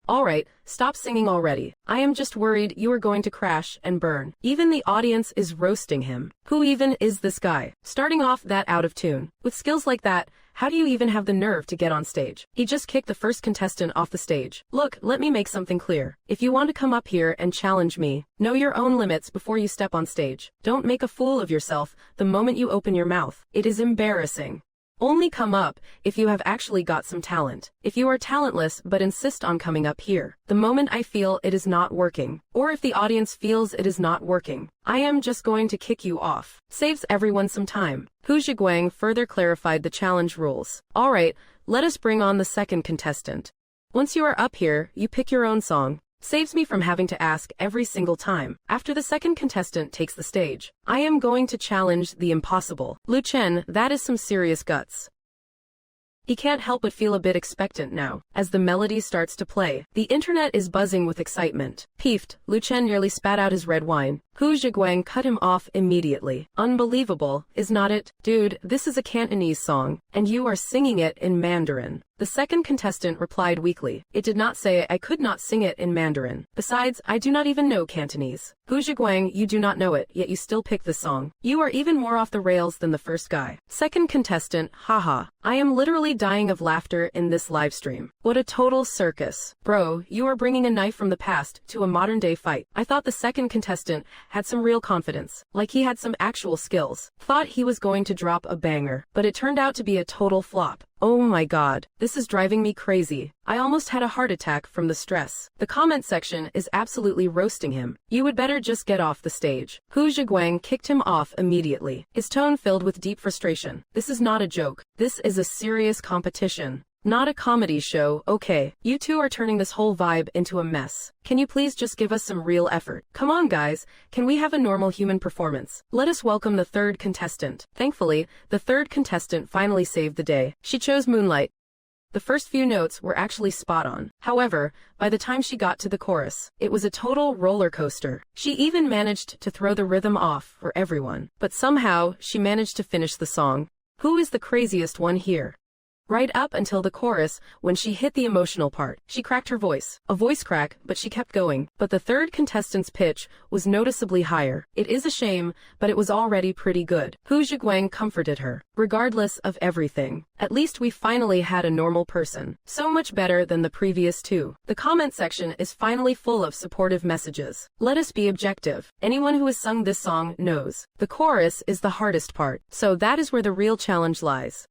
Alright, stop singing already. I am just worried you are going to crash and burn. Even the audience is roasting him. Who even is this guy? Starting off that out of tune. With skills like that, how do you even have the nerve to get on stage? He just kicked the first contestant off the stage. Look, let me make something clear. If you want to come up here and challenge me, know your own limits before you step on stage. Don't make a fool of yourself the moment you open your mouth. It is embarrassing. Only come up if you have actually got some talent. If you are talentless but insist on coming up here, the moment I feel it is not working, or if the audience feels it is not working, I am just going to kick you off. Saves everyone some time. Hu Zhiguang further clarified the challenge rules. Alright, let us bring on the second contestant. Once you are up here, you pick your own song. Saves me from having to ask every single time. After the second contestant takes the stage, I am going to challenge the impossible. Lu Chen, that is some serious guts. He can't help but feel a bit expectant now. As the melody starts to play, the internet is buzzing with excitement. Peeved, Lu Chen nearly spat out his red wine. Hu Zhiguang cut him off immediately. Unbelievable, is not it? Dude, this is a Cantonese song, and you are singing it in Mandarin. The second contestant replied weakly. It did not say I could not sing it in Mandarin. Besides, I do not even know Cantonese. Hu Zhiguang, you do not know it, yet you still pick the song. You are even more off the rails than the first guy. Second contestant, haha. I am literally dying of laughter in this live stream. What a total circus. Bro, you are bringing a knife from the past to a modern day fight. I thought the second contestant had some real confidence, like he had some actual skills. Thought he was going to drop a banger, but it turned out to be a total flop. Oh my god, this is driving me crazy. I almost had a heart attack from the stress. The comment section is absolutely roasting him. You would better just get off the stage. Hu Zhiguang kicked him off immediately, his tone filled with deep frustration. This is not a joke. This is a serious competition. Not a comedy show, okay. You two are turning this whole vibe into a mess. Can you please just give us some real effort? Come on guys, can we have a normal human performance? Let us welcome the third contestant. Thankfully, the third contestant finally saved the day. She chose Moonlight. The first few notes were actually spot on. However, by the time she got to the chorus, it was a total roller coaster. She even managed to throw the rhythm off for everyone. But somehow, she managed to finish the song. Who is the craziest one here? Right up until the chorus, when she hit the emotional part, she cracked her voice. A voice crack, but she kept going. But the third contestant's pitch was noticeably higher. It is a shame, but it was already pretty good. Hu Zhiguang comforted her. Regardless of everything, at least we finally had a normal person. So much better than the previous two. The comment section is finally full of supportive messages. Let us be objective. Anyone who has sung this song knows. The chorus is the hardest part. So that is where the real challenge lies.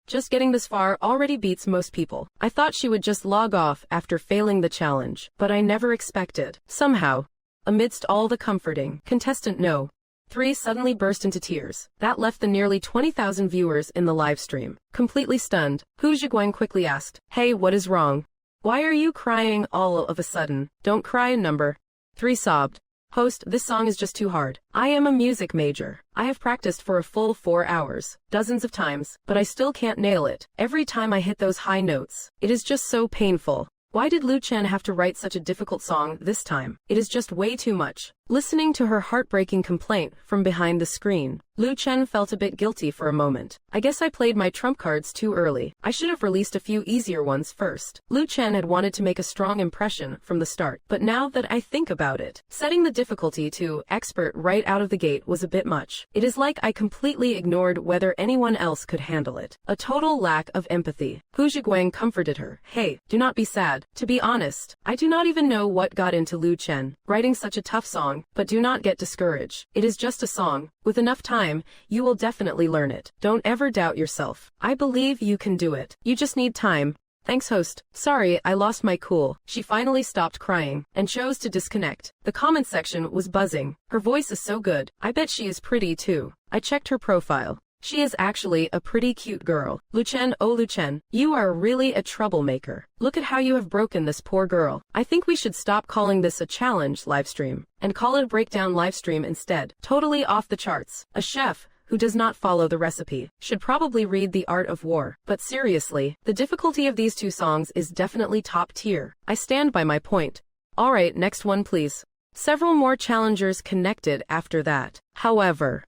Just getting this far already beats most people. I thought she would just log off after failing the challenge, but I never expected. Somehow, amidst all the comforting, contestant No. 3 suddenly burst into tears. That left the nearly 20,000 viewers in the live stream completely stunned. Hu Zhiguang quickly asked, "Hey, what is wrong? Why are you crying all of a sudden?" "Don't cry, number 3 sobbed. "Host, this song is just too hard. I am a music major. I have practiced for a full 4 hours, dozens of times, but I still can't nail it. Every time I hit those high notes, it is just so painful. Why did Lu Chen have to write such a difficult song this time? It is just way too much." Listening to her heartbreaking complaint from behind the screen, Lu Chen felt a bit guilty for a moment. I guess I played my trump cards too early. I should have released a few easier ones first. Lu Chen had wanted to make a strong impression from the start, but now that I think about it, setting the difficulty to expert right out of the gate was a bit much. It is like I completely ignored whether anyone else could handle it. A total lack of empathy. Hu Zhiguang comforted her. Hey, do not be sad. To be honest, I do not even know what got into Lu Chen writing such a tough song, but do not get discouraged. It is just a song. With enough time, you will definitely learn it. Don't ever doubt yourself. I believe you can do it. You just need time. Thanks, host. Sorry, I lost my cool. She finally stopped crying and chose to disconnect. The comment section was buzzing. Her voice is so good. I bet she is pretty too. I checked her profile. She is actually a pretty cute girl. Lu Chen, oh Lu Chen, you are really a troublemaker. Look at how you have broken this poor girl. I think we should stop calling this a challenge livestream and call it a breakdown livestream instead. Totally off the charts. A chef who does not follow the recipe should probably read The Art of War. But seriously, the difficulty of these two songs is definitely top tier. I stand by my point. Alright, next one please. Several more challengers connected after that. However,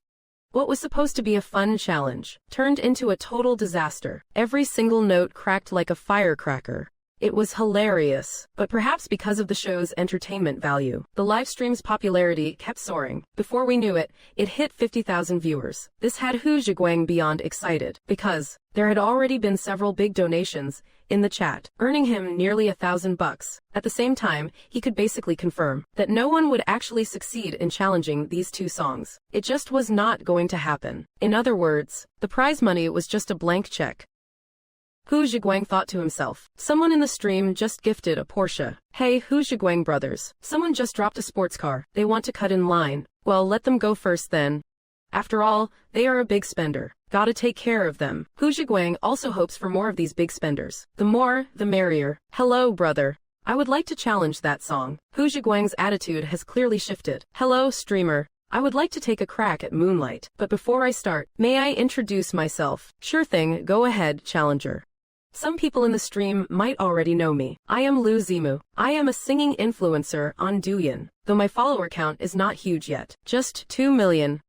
what was supposed to be a fun challenge turned into a total disaster. Every single note cracked like a firecracker. It was hilarious, but perhaps because of the show's entertainment value, the livestream's popularity kept soaring. Before we knew it, it hit 50,000 viewers. This had Hu Zhiguang beyond excited, because there had already been several big donations in the chat, earning him nearly $1,000. At the same time, he could basically confirm that no one would actually succeed in challenging these two songs. It just was not going to happen. In other words, the prize money was just a blank check. Hu Zhiguang thought to himself. Someone in the stream just gifted a Porsche. Hey Hu Zhiguang brothers, someone just dropped a sports car. They want to cut in line. Well, let them go first then. After all, they are a big spender. Gotta take care of them. Hu Zhiguang also hopes for more of these big spenders. The more, the merrier. Hello, brother. I would like to challenge that song. Hu Zhiguang's attitude has clearly shifted. Hello, streamer. I would like to take a crack at Moonlight, but before I start, may I introduce myself? Sure thing, go ahead, challenger. Some people in the stream might already know me. I am Lu Zimu. I am a singing influencer on Douyin, though my follower count is not huge yet. Just 2 million.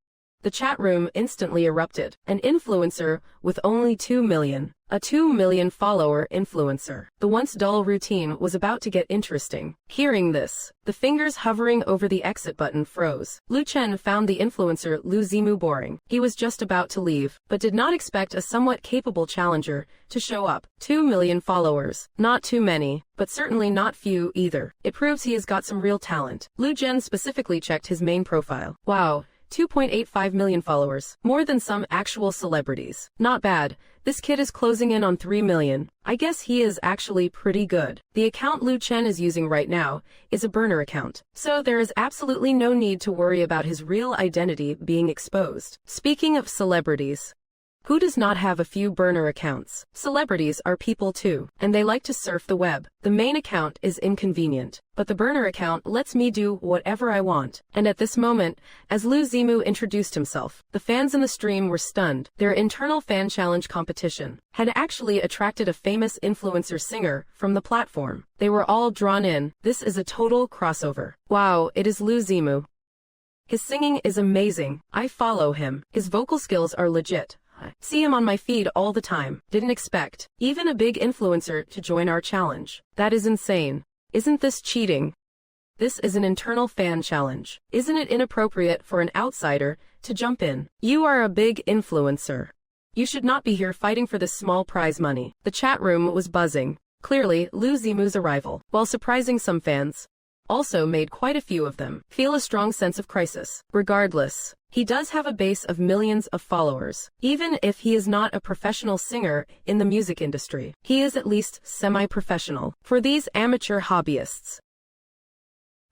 The chat room instantly erupted. An influencer with only 2 million. A 2 million follower influencer. The once dull routine was about to get interesting. Hearing this, the fingers hovering over the exit button froze. Lu Chen found the influencer Lu Zimu boring. He was just about to leave, but did not expect a somewhat capable challenger to show up. 2 million followers. Not too many, but certainly not few either. It proves he has got some real talent. Lu Chen specifically checked his main profile. Wow. 2.85 million followers. More than some actual celebrities. Not bad. This kid is closing in on 3 million. I guess he is actually pretty good. The account Lu Chen is using right now is a burner account, so there is absolutely no need to worry about his real identity being exposed. Speaking of celebrities, who does not have a few burner accounts? Celebrities are people too, and they like to surf the web. The main account is inconvenient, but the burner account lets me do whatever I want. And at this moment, as Lu Zimu introduced himself, the fans in the stream were stunned. Their internal fan challenge competition had actually attracted a famous influencer singer from the platform. They were all drawn in. This is a total crossover. Wow, it is Lu Zimu. His singing is amazing. I follow him. His vocal skills are legit. See him on my feed all the time. Didn't expect even a big influencer to join our challenge. That is insane. Isn't this cheating? This is an internal fan challenge. Isn't it inappropriate for an outsider to jump in? You are a big influencer. You should not be here fighting for this small prize money. The chat room was buzzing. Clearly, Lu Zimu's arrival, while surprising some fans, also made quite a few of them feel a strong sense of crisis. Regardless, he does have a base of millions of followers. Even if he is not a professional singer in the music industry, he is at least semi-professional. For these amateur hobbyists,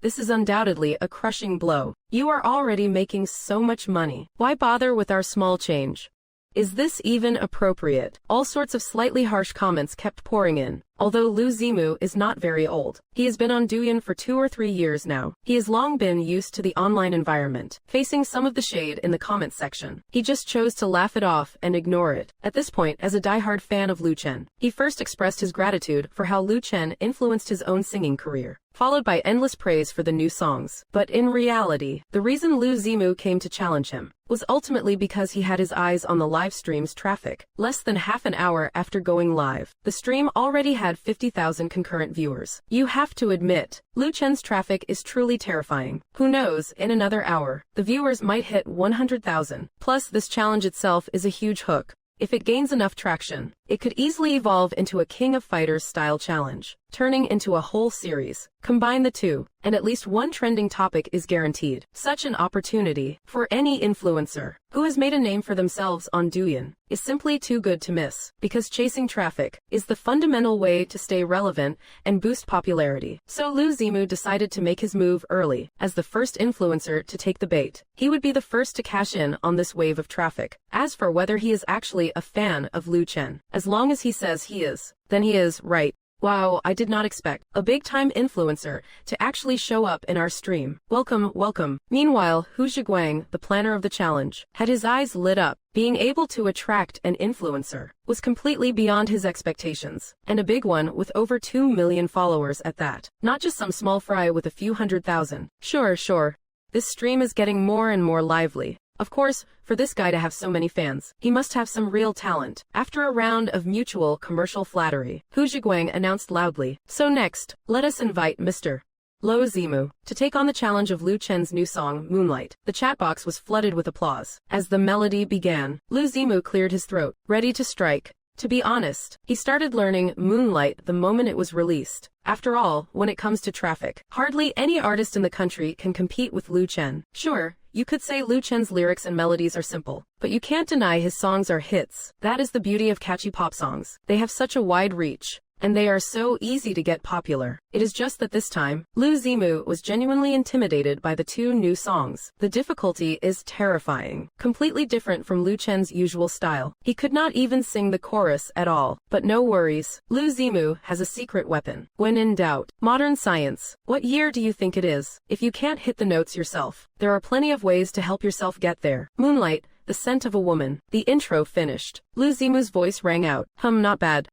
this is undoubtedly a crushing blow. You are already making so much money. Why bother with our small change? Is this even appropriate? All sorts of slightly harsh comments kept pouring in. Although Lu Zimu is not very old, he has been on Douyin for 2 or 3 years now. He has long been used to the online environment, facing some of the shade in the comments section. He just chose to laugh it off and ignore it. At this point, as a diehard fan of Lu Chen, he first expressed his gratitude for how Lu Chen influenced his own singing career, followed by endless praise for the new songs. But in reality, the reason Lu Zimu came to challenge him was ultimately because he had his eyes on the live stream's traffic. Less than half an hour after going live, the stream already had 50,000 concurrent viewers. You have to admit, Lu Chen's traffic is truly terrifying. Who knows, in another hour, the viewers might hit 100,000. Plus, this challenge itself is a huge hook. If it gains enough traction, it could easily evolve into a King of Fighters style challenge, turning into a whole series. Combine the two, and at least one trending topic is guaranteed. Such an opportunity, for any influencer who has made a name for themselves on Douyin, is simply too good to miss, because chasing traffic is the fundamental way to stay relevant and boost popularity. So Lu Zimu decided to make his move early. As the first influencer to take the bait, he would be the first to cash in on this wave of traffic. As for whether he is actually a fan of Lu Chen, as long as he says he is, then he is, right? Wow, I did not expect a big-time influencer to actually show up in our stream. Welcome, welcome. Meanwhile, Hu Zhiguang, the planner of the challenge, had his eyes lit up. Being able to attract an influencer was completely beyond his expectations, and a big one with over 2 million followers at that. Not just some small fry with a few 100,000. Sure. This stream is getting more and more lively. Of course, for this guy to have so many fans, he must have some real talent. After a round of mutual commercial flattery, Hu Zhiguang announced loudly, "So next, let us invite Mr. Lu Zimu to take on the challenge of Lu Chen's new song, Moonlight." The chat box was flooded with applause. As the melody began, Lu Zimu cleared his throat, ready to strike. To be honest, he started learning Moonlight the moment it was released. After all, when it comes to traffic, hardly any artist in the country can compete with Lu Chen. Sure, you could say Lu Chen's lyrics and melodies are simple, but you can't deny his songs are hits. That is the beauty of catchy pop songs. They have such a wide reach. and they are so easy to get popular. It is just that this time, Lu Zimu was genuinely intimidated by the two new songs. The difficulty is terrifying, completely different from Lu Chen's usual style. He could not even sing the chorus at all. But no worries, Lu Zimu has a secret weapon. When in doubt, modern science. What year do you think it is? If you can't hit the notes yourself, there are plenty of ways to help yourself get there. Moonlight, the scent of a woman. The intro finished. Lu Zimu's voice rang out. Not bad.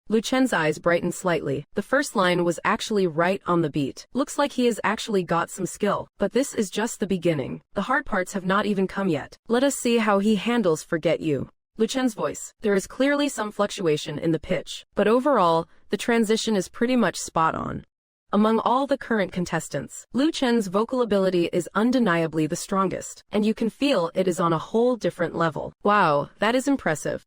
Lu Chen's eyes brightened slightly. The first line was actually right on the beat. Looks like he has actually got some skill. But this is just the beginning. The hard parts have not even come yet. Let us see how he handles Forget You. Lu Chen's voice. There is clearly some fluctuation in the pitch, but overall, the transition is pretty much spot on. Among all the current contestants, Lu Chen's vocal ability is undeniably the strongest, and you can feel it is on a whole different level. Wow, that is impressive.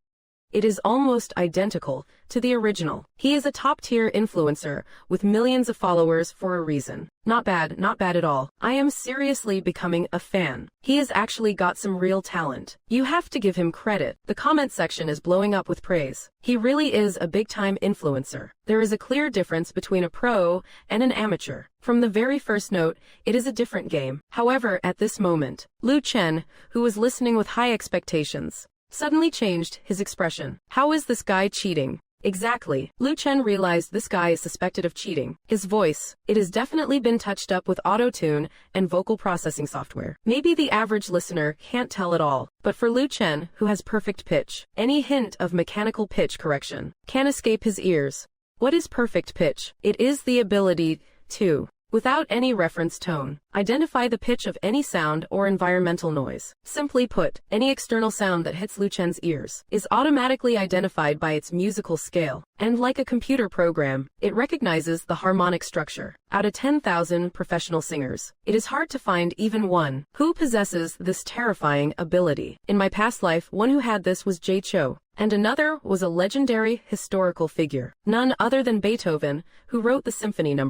It is almost identical to the original. He is a top-tier influencer with millions of followers for a reason. Not bad at all. I am seriously becoming a fan. He has actually got some real talent. You have to give him credit. The comment section is blowing up with praise. He really is a big-time influencer. There is a clear difference between a pro and an amateur. From the very first note, it is a different game. However, at this moment, Lu Chen, who was listening with high expectations, suddenly changed his expression. How is this guy cheating? Exactly. Lu Chen realized this guy is suspected of cheating. His voice, it has definitely been touched up with auto-tune and vocal processing software. Maybe the average listener can't tell at all. But for Lu Chen, who has perfect pitch, any hint of mechanical pitch correction can escape his ears. What is perfect pitch? It is the ability to, without any reference tone, identify the pitch of any sound or environmental noise. Simply put, any external sound that hits Lu Chen's ears is automatically identified by its musical scale, and like a computer program, it recognizes the harmonic structure. Out of 10,000 professional singers, it is hard to find even one who possesses this terrifying ability. In my past life, one who had this was Jay Cho, and another was a legendary historical figure, none other than Beethoven, who wrote the Symphony No.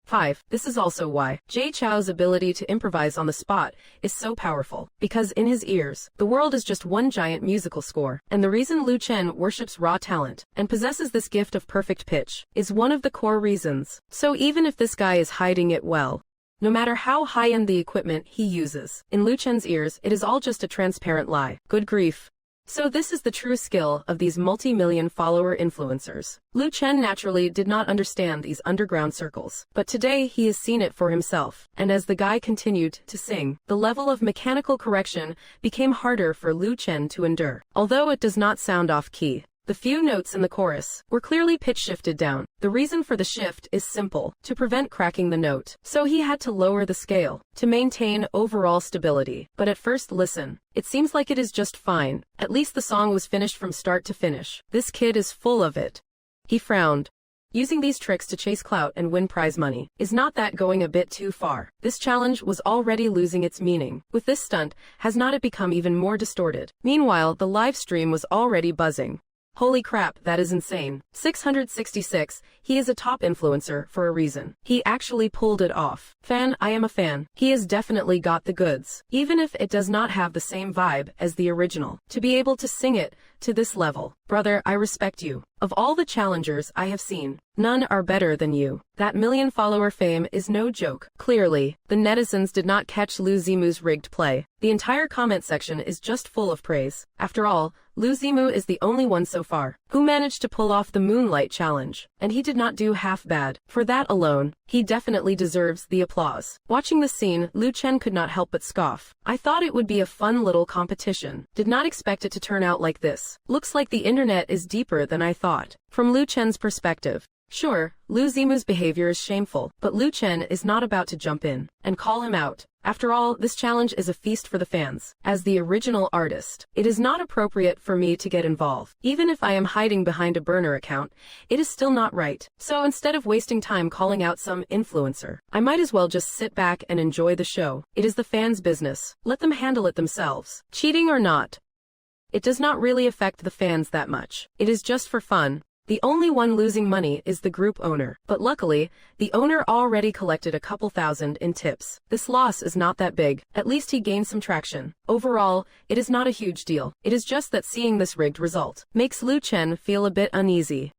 5. This is also why Jay Chou's ability to improvise on the spot is so powerful, because in his ears, the world is just one giant musical score. And the reason Lu Chen worships raw talent and possesses this gift of perfect pitch is one of the core reasons. So even if this guy is hiding it well, no matter how high-end the equipment he uses, in Lu Chen's ears, it is all just a transparent lie. Good grief. So this is the true skill of these multi-million follower influencers. Lu Chen naturally did not understand these underground circles, but today he has seen it for himself. And as the guy continued to sing, the level of mechanical correction became harder for Lu Chen to endure. Although it does not sound off-key, the few notes in the chorus were clearly pitch shifted down. The reason for the shift is simple: to prevent cracking the note. So he had to lower the scale to maintain overall stability. But at first listen, it seems like it is just fine. At least the song was finished from start to finish. This kid is full of it. He frowned. Using these tricks to chase clout and win prize money, is not that going a bit too far? This challenge was already losing its meaning. With this stunt, has not it become even more distorted? Meanwhile, the live stream was already buzzing. Holy crap, that is insane. 666, he is a top influencer for a reason. He actually pulled it off. Fan, I am a fan. He has definitely got the goods. Even if it does not have the same vibe as the original. To be able to sing it to this level. Brother, I respect you. Of all the challengers I have seen, none are better than you. That million-follower fame is no joke. Clearly, the netizens did not catch Lu Zimu's rigged play. The entire comment section is just full of praise. After all, Lu Zimu is the only one so far who managed to pull off the Moonlight Challenge, and he did not do half bad. For that alone, he definitely deserves the applause. Watching the scene, Lu Chen could not help but scoff. I thought it would be a fun little competition. Did not expect it to turn out like this. Looks like the internet is deeper than I thought. From Lu Chen's perspective, sure, Lu Zimu's behavior is shameful, but Lu Chen is not about to jump in and call him out. After all, this challenge is a feast for the fans. As the original artist, it is not appropriate for me to get involved. Even if I am hiding behind a burner account, it is still not right. So instead of wasting time calling out some influencer, I might as well just sit back and enjoy the show. It is the fans' business. Let them handle it themselves. Cheating or not, it does not really affect the fans that much. It is just for fun. The only one losing money is the group owner. But luckily, the owner already collected a couple thousand in tips. This loss is not that big. At least he gained some traction. Overall, it is not a huge deal. It is just that seeing this rigged result makes Lu Chen feel a bit uneasy.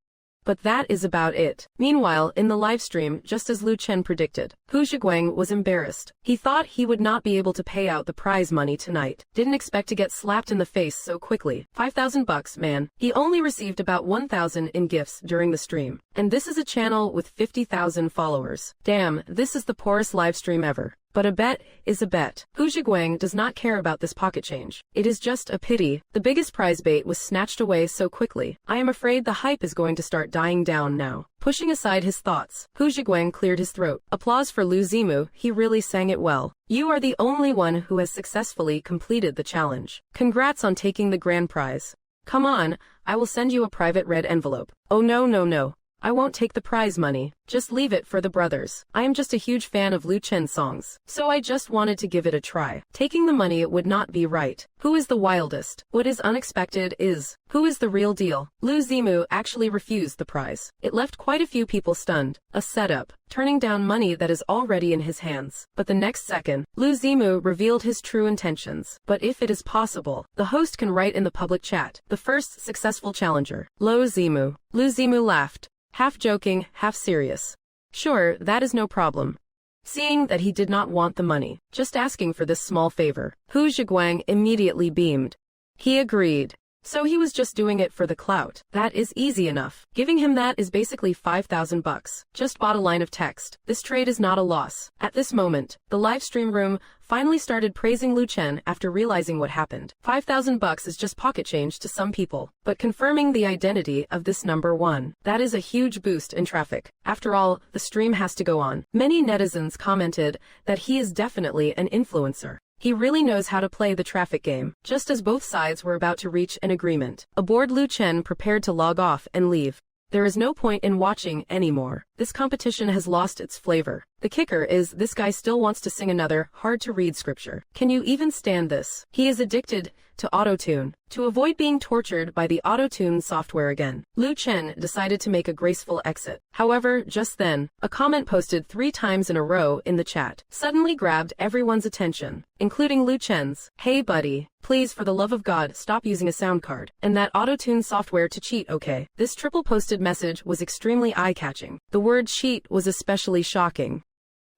But that is about it. Meanwhile, in the livestream, just as Lu Chen predicted, Hu Zhiguang was embarrassed. He thought he would not be able to pay out the prize money tonight. Didn't expect to get slapped in the face so quickly. $5,000, man. He only received about 1,000 in gifts during the stream. And this is a channel with 50,000 followers. Damn, this is the poorest livestream ever. But a bet is a bet. Hu Zhiguang does not care about this pocket change. It is just a pity. The biggest prize bait was snatched away so quickly. I am afraid the hype is going to start dying down now. Pushing aside his thoughts, Hu Zhiguang cleared his throat. Applause for Lu Zimu, he really sang it well. You are the only one who has successfully completed the challenge. Congrats on taking the grand prize. Come on, I will send you a private red envelope. Oh no. I won't take the prize money. Just leave it for the brothers. I am just a huge fan of Lu Chen's songs, so I just wanted to give it a try. Taking the money would not be right. Who is the wildest? What is unexpected is, who is the real deal? Lu Zimu actually refused the prize. It left quite a few people stunned. A setup, turning down money that is already in his hands. But the next second, Lu Zimu revealed his true intentions. But if it is possible, the host can write in the public chat, the first successful challenger, Lu Zimu. Lu Zimu laughed. Half joking, half serious. Sure, that is no problem. Seeing that he did not want the money, just asking for this small favor, Hu Zhiguang immediately beamed. He agreed. So he was just doing it for the clout. That is easy enough. Giving him that is basically $5,000. Just bought a line of text. This trade is not a loss. At this moment, the live stream room finally started praising Lu Chen after realizing what happened. $5,000 is just pocket change to some people, but confirming the identity of this number one, that is a huge boost in traffic. After all, the stream has to go on. Many netizens commented that he is definitely an influencer. He really knows how to play the traffic game. Just as both sides were about to reach an agreement, aboard Lu Chen prepared to log off and leave. There is no point in watching anymore. This competition has lost its flavor. The kicker is this guy still wants to sing another hard-to-read scripture. Can you even stand this? He is addicted to auto-tune. To avoid being tortured by the auto-tune software again, Lu Chen decided to make a graceful exit. However, just then, a comment posted 3 times in a row in the chat suddenly grabbed everyone's attention, including Lu Chen's. Hey buddy, please for the love of God stop using a sound card and that auto-tune software to cheat, okay? This triple posted message was extremely eye-catching. The word cheat was especially shocking.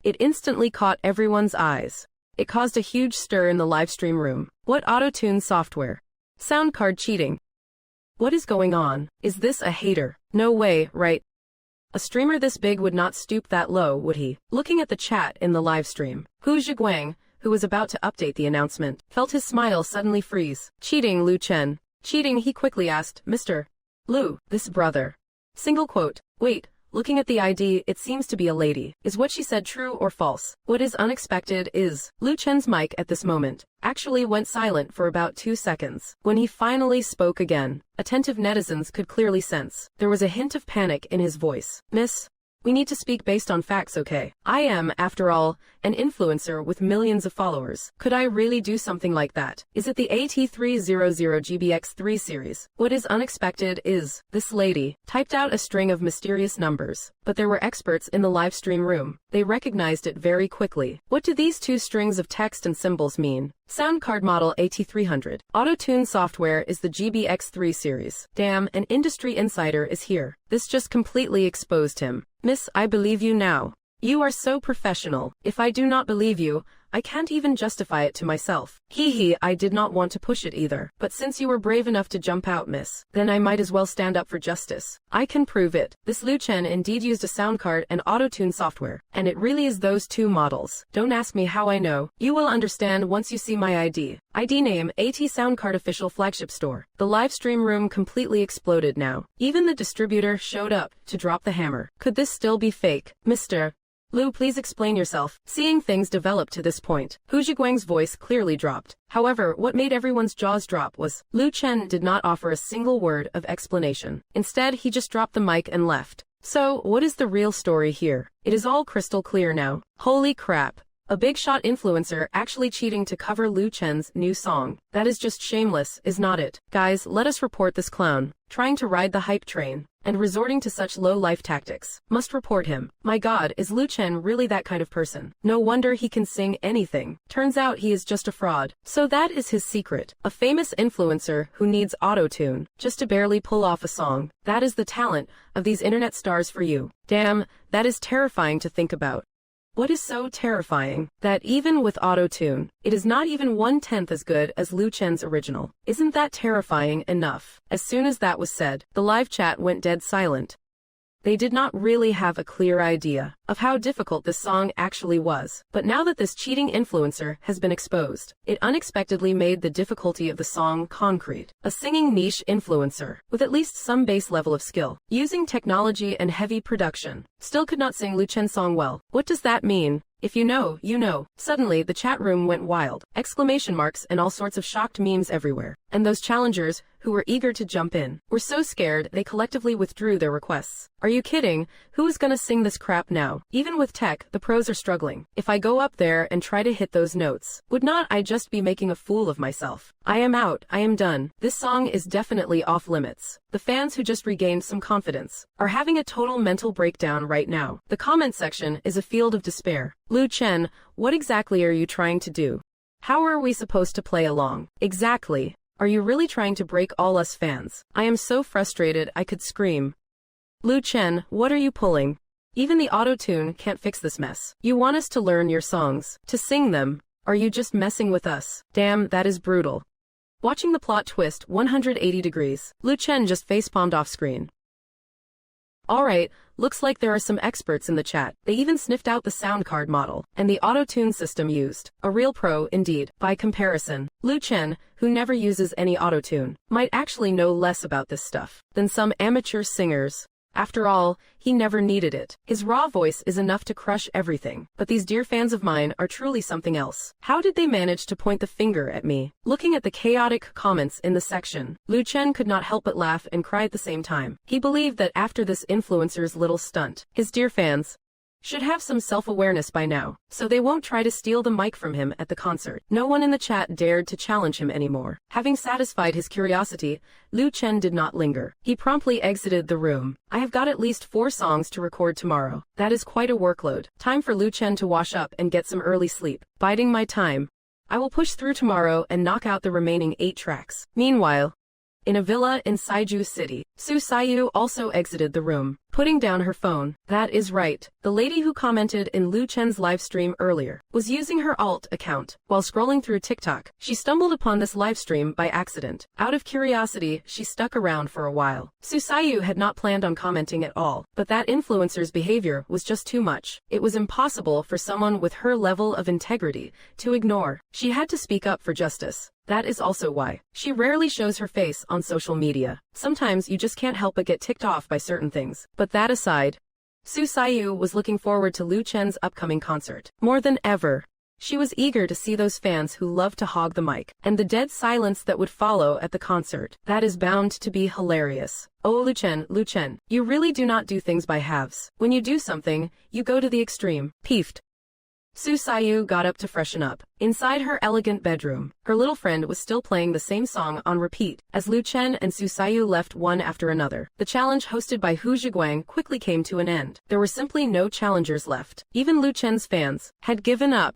It instantly caught everyone's eyes. It caused a huge stir in the livestream room. What auto-tune software? Sound card cheating. What is going on? Is this a hater? No way, right? A streamer this big would not stoop that low, would he? Looking at the chat in the livestream, Hu Zhiguang, who was about to update the announcement, felt his smile suddenly freeze. Cheating, Lu Chen. Cheating, he quickly asked, Mr. Lu, this brother. Single quote. Wait. Looking at the ID, it seems to be a lady. Is what she said true or false? What is unexpected is, Lu Chen's mic at this moment actually went silent for about 2 seconds. When he finally spoke again, attentive netizens could clearly sense there was a hint of panic in his voice. Miss, we need to speak based on facts, okay? I am, after all, an influencer with millions of followers. Could I really do something like that? Is it the AT300GBX3 series? What is unexpected is, this lady typed out a string of mysterious numbers, but there were experts in the live stream room. They recognized it very quickly. What do these 2 strings of text and symbols mean? Sound card model AT300. Auto-tune software is the GBX3 series. Damn, an industry insider is here. This just completely exposed him. Miss, I believe you now. You are so professional. If I do not believe you, I can't even justify it to myself. Hee, I did not want to push it either. But since you were brave enough to jump out, miss, then I might as well stand up for justice. I can prove it. This Lu Chen indeed used a sound card and auto-tune software. And it really is those 2 models. Don't ask me how I know. You will understand once you see my ID. ID name, AT Soundcard Official Flagship Store. The live stream room completely exploded now. Even the distributor showed up to drop the hammer. Could this still be fake? Mr. Lu, please explain yourself. Seeing things develop to this point, Hu Zhiguang's voice clearly dropped. However, what made everyone's jaws drop was, Lu Chen did not offer a single word of explanation. Instead, he just dropped the mic and left. So, what is the real story here? It is all crystal clear now. Holy crap. A big shot influencer actually cheating to cover Lu Chen's new song. That is just shameless, is not it? Guys, let us report this clown, trying to ride the hype train, and resorting to such low-life tactics. Must report him. My god, is Lu Chen really that kind of person? No wonder he can sing anything. Turns out he is just a fraud. So that is his secret. A famous influencer who needs auto-tune, just to barely pull off a song. That is the talent of these internet stars for you. Damn, that is terrifying to think about. What is so terrifying? That even with auto-tune, it is not even 1/10 as good as Lu Chen's original. Isn't that terrifying enough? As soon as that was said, the live chat went dead silent. They did not really have a clear idea of how difficult this song actually was. But now that this cheating influencer has been exposed, it unexpectedly made the difficulty of the song concrete. A singing niche influencer, with at least some base level of skill, using technology and heavy production, still could not sing Lu Chen's song well. What does that mean? If you know, you know. Suddenly, the chat room went wild. Exclamation marks and all sorts of shocked memes everywhere. And those challengers, who were eager to jump in, were so scared they collectively withdrew their requests. Are you kidding? Who is gonna sing this crap now? Even with tech, the pros are struggling. If I go up there and try to hit those notes, would not I just be making a fool of myself? I am out. I am done. This song is definitely off limits. The fans who just regained some confidence are having a total mental breakdown right now. The comment section is a field of despair. Lu Chen, what exactly are you trying to do? How are we supposed to play along? Exactly. Are you really trying to break all us fans? I am so frustrated I could scream. Lu Chen, what are you pulling? Even the auto-tune can't fix this mess. You want us to learn your songs, to sing them. Are you just messing with us? Damn, that is brutal. Watching the plot twist 180 degrees, Lu Chen just facepalmed off screen. Alright, looks like there are some experts in the chat. They even sniffed out the sound card model and the auto-tune system used. A real pro indeed. By comparison, Lu Chen, who never uses any auto-tune, might actually know less about this stuff than some amateur singers. After all, he never needed it. His raw voice is enough to crush everything. But these dear fans of mine are truly something else. How did they manage to point the finger at me? Looking at the chaotic comments in the section, Lu Chen could not help but laugh and cry at the same time. He believed that after this influencer's little stunt, his dear fans should have some self-awareness by now, so they won't try to steal the mic from him at the concert. No one in the chat dared to challenge him anymore. Having satisfied his curiosity, Lu Chen did not linger. He promptly exited the room. I have got at least 4 songs to record tomorrow. That is quite a workload. Time for Lu Chen to wash up and get some early sleep. Biding my time. I will push through tomorrow and knock out the remaining 8 tracks. Meanwhile, in a villa in Saiju City, Su Sayu also exited the room, putting down her phone. That is right. The lady who commented in Lu Chen's livestream earlier was using her alt account. While scrolling through TikTok, she stumbled upon this livestream by accident. Out of curiosity, she stuck around for a while. Su Sayu had not planned on commenting at all, but that influencer's behavior was just too much. It was impossible for someone with her level of integrity to ignore. She had to speak up for justice. That is also why she rarely shows her face on social media. Sometimes you just can't help but get ticked off by certain things. But that aside, Su Sayu was looking forward to Lu Chen's upcoming concert more than ever. She was eager to see those fans who love to hog the mic, and the dead silence that would follow at the concert. That is bound to be hilarious. Oh Lu Chen, you really do not do things by halves. When you do something, you go to the extreme. Peeved. Su Sayu got up to freshen up. Inside her elegant bedroom, her little friend was still playing the same song on repeat, as Lu Chen and Su Sayu left one after another. The challenge hosted by Hu Zhiguang quickly came to an end. There were simply no challengers left. Even Lu Chen's fans had given up.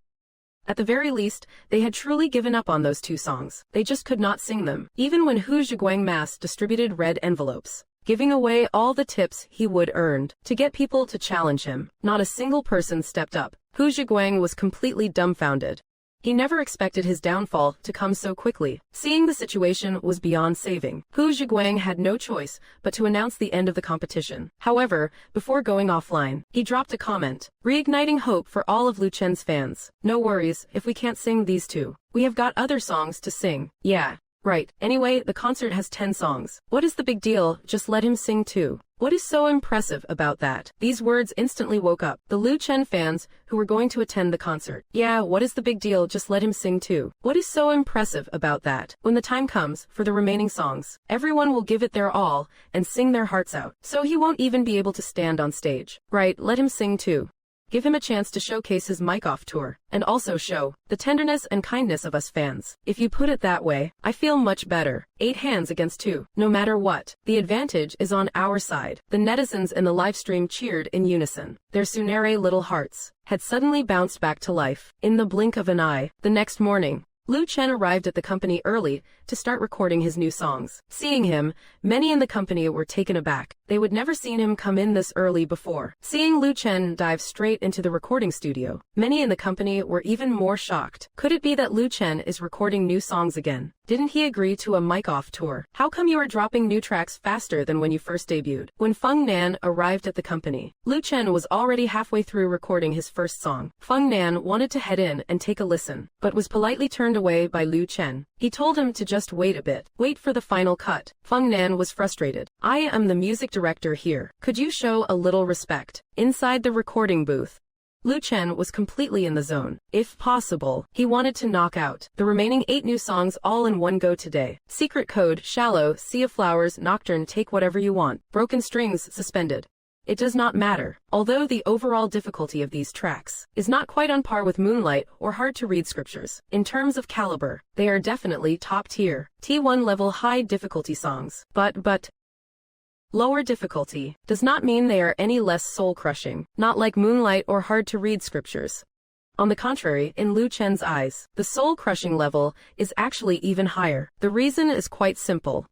At the very least, they had truly given up on those 2 songs. They just could not sing them. Even when Hu Zhiguang mass distributed red envelopes, giving away all the tips he would earned to get people to challenge him, not a single person stepped up. Hu Zhiguang was completely dumbfounded. He never expected his downfall to come so quickly. Seeing the situation was beyond saving, Hu Zhiguang had no choice but to announce the end of the competition. However, before going offline, he dropped a comment, reigniting hope for all of Lu Chen's fans. No worries if we can't sing these 2. We have got other songs to sing. Yeah. Right. Anyway, the concert has 10 songs. What is the big deal? Just let him sing 2. What is so impressive about that? These words instantly woke up the Lu Chen fans who were going to attend the concert. Yeah, what is the big deal? Just let him sing 2. What is so impressive about that? When the time comes for the remaining songs, everyone will give it their all and sing their hearts out. So he won't even be able to stand on stage. Right, let him sing 2. give him a chance to showcase his mic off tour, and also show the tenderness and kindness of us fans. If you put it that way, I feel much better. 8 hands against 2. No matter what, the advantage is on our side. The netizens in the livestream cheered in unison. Their Sunere little hearts had suddenly bounced back to life. In the blink of an eye, the next morning, Lu Chen arrived at the company early to start recording his new songs. Seeing him, many in the company were taken aback. They would never seen him come in this early before. Seeing Lu Chen dive straight into the recording studio, many in the company were even more shocked. Could it be that Lu Chen is recording new songs again? Didn't he agree to a mic-off tour? How come you are dropping new tracks faster than when you first debuted? When Feng Nan arrived at the company, Lu Chen was already halfway through recording his first song. Feng Nan wanted to head in and take a listen, but was politely turned away by Lu Chen. He told him to just wait a bit. Wait for the final cut. Feng Nan was frustrated. I am the music director here. Could you show a little respect? Inside the recording booth, Lu Chen was completely in the zone. If possible, he wanted to knock out the remaining 8 new songs all in one go today. Secret Code, Shallow, Sea of Flowers, Nocturne, Take Whatever You Want, Broken Strings, Suspended. It does not matter. Although the overall difficulty of these tracks is not quite on par with Moonlight or Hard to Read Scriptures, in terms of caliber, they are definitely top tier, T1 level high difficulty songs. But lower difficulty does not mean they are any less soul-crushing, not like Moonlight or Hard to Read Scriptures. On the contrary, in Lu Chen's eyes, the soul-crushing level is actually even higher. The reason is quite simple.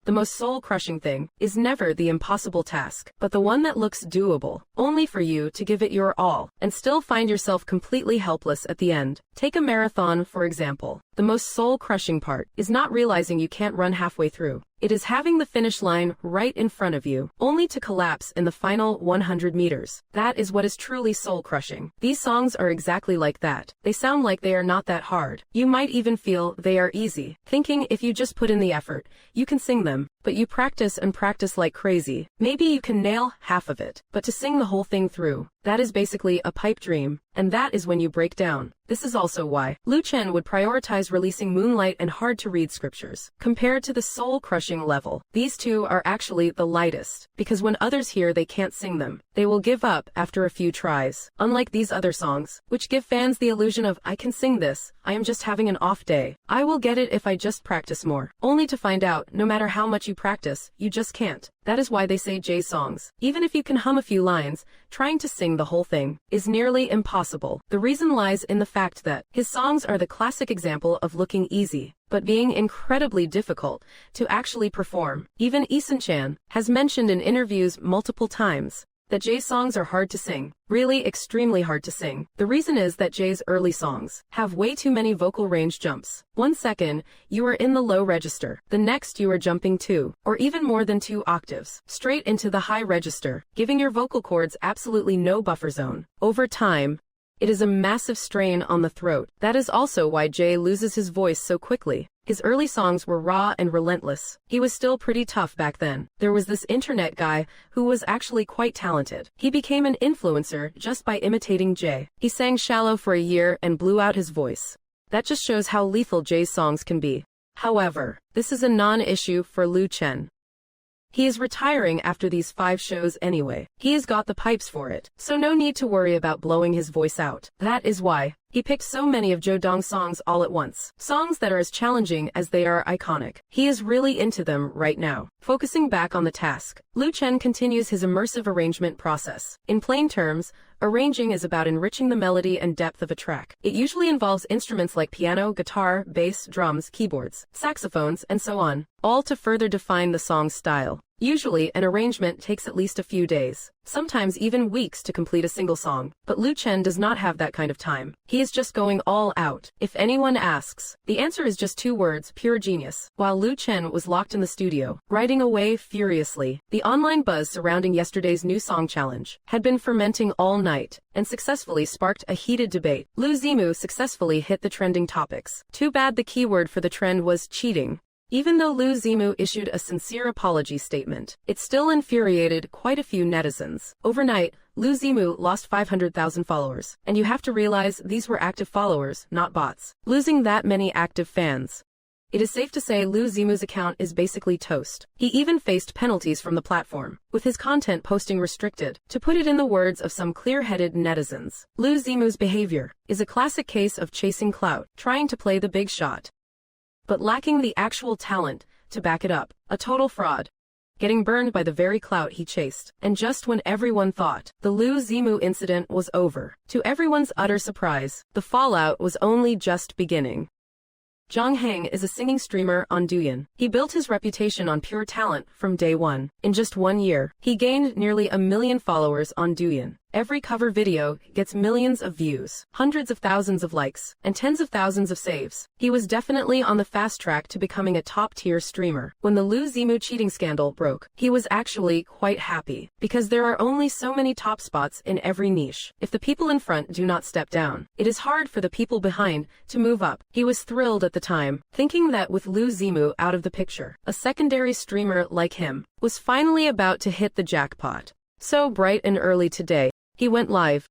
The most soul-crushing thing is never the impossible task, but the one that looks doable, only for you to give it your all, and still find yourself completely helpless at the end. Take a marathon, for example. The most soul-crushing part is not realizing you can't run halfway through. It is having the finish line right in front of you, only to collapse in the final 100 meters. That is what is truly soul-crushing. These songs are exactly like that. They sound like they are not that hard. You might even feel they are easy, thinking if you just put in the effort, you can sing them. But you practice and practice like crazy. Maybe you can nail half of it, but to sing the whole thing through, that is basically a pipe dream, and that is when you break down. This is also why Lu Chen would prioritize releasing Moonlight and Hard to Read Scriptures. Compared to the soul-crushing level, these two are actually the lightest, because when others hear they can't sing them, they will give up after a few tries. Unlike these other songs, which give fans the illusion of, I can sing this, I am just having an off day. I will get it if I just practice more. Only to find out, no matter how much you practice, you just can't. That is why they say J songs. Even if you can hum a few lines, trying to sing the whole thing is nearly impossible. The reason lies in the fact that his songs are the classic example of looking easy, but being incredibly difficult to actually perform. Even Eason Chan has mentioned in interviews multiple times that Jay's songs are hard to sing, really extremely hard to sing. The reason is that Jay's early songs have way too many vocal range jumps. 1 second, you are in the low register. The next you are jumping 2, or even more than 2 octaves, straight into the high register, giving your vocal cords absolutely no buffer zone. Over time, it is a massive strain on the throat. That is also why Jay loses his voice so quickly. His early songs were raw and relentless. He was still pretty tough back then. There was this internet guy who was actually quite talented. He became an influencer just by imitating Jay. He sang Shallow for a year and blew out his voice. That just shows how lethal Jay's songs can be. However, this is a non-issue for Lu Chen. He is retiring after these 5 shows anyway. He has got the pipes for it, so no need to worry about blowing his voice out. That is why he picked so many of Jo Dong's songs all at once. Songs that are as challenging as they are iconic. He is really into them right now. Focusing back on the task, Lu Chen continues his immersive arrangement process. In plain terms, arranging is about enriching the melody and depth of a track. It usually involves instruments like piano, guitar, bass, drums, keyboards, saxophones, and so on, all to further define the song's style. Usually, an arrangement takes at least a few days, sometimes even weeks to complete a single song. But Lu Chen does not have that kind of time. He is just going all out. If anyone asks, the answer is just 2 words, pure genius. While Lu Chen was locked in the studio, writing away furiously, the online buzz surrounding yesterday's new song challenge had been fermenting all night, and successfully sparked a heated debate. Lu Zimu successfully hit the trending topics. Too bad the keyword for the trend was cheating. Even though Lu Zimu issued a sincere apology statement, it still infuriated quite a few netizens. Overnight, Lu Zimu lost 500,000 followers, and you have to realize these were active followers, not bots. Losing that many active fans it is safe to say Lu Zimu's account is basically toast. He even faced penalties from the platform, with his content posting restricted. To put it in the words of some clear-headed netizens, Lu Zimu's behavior is a classic case of chasing clout, trying to play the big shot, but lacking the actual talent to back it up. A total fraud, getting burned by the very clout he chased. And just when everyone thought the Lu Zimu incident was over, to everyone's utter surprise, the fallout was only just beginning. Zhang Heng is a singing streamer on Douyin. He built his reputation on pure talent from day one. In just 1 year, he gained nearly 1 million followers on Douyin. Every cover video gets millions of views, hundreds of thousands of likes, and tens of thousands of saves. He was definitely on the fast track to becoming a top-tier streamer. When the Lu Zimu cheating scandal broke, he was actually quite happy, because there are only so many top spots in every niche. If the people in front do not step down, it is hard for the people behind to move up. He was thrilled at the time, thinking that with Lu Zimu out of the picture, a secondary streamer like him was finally about to hit the jackpot. So bright and early today, he went live,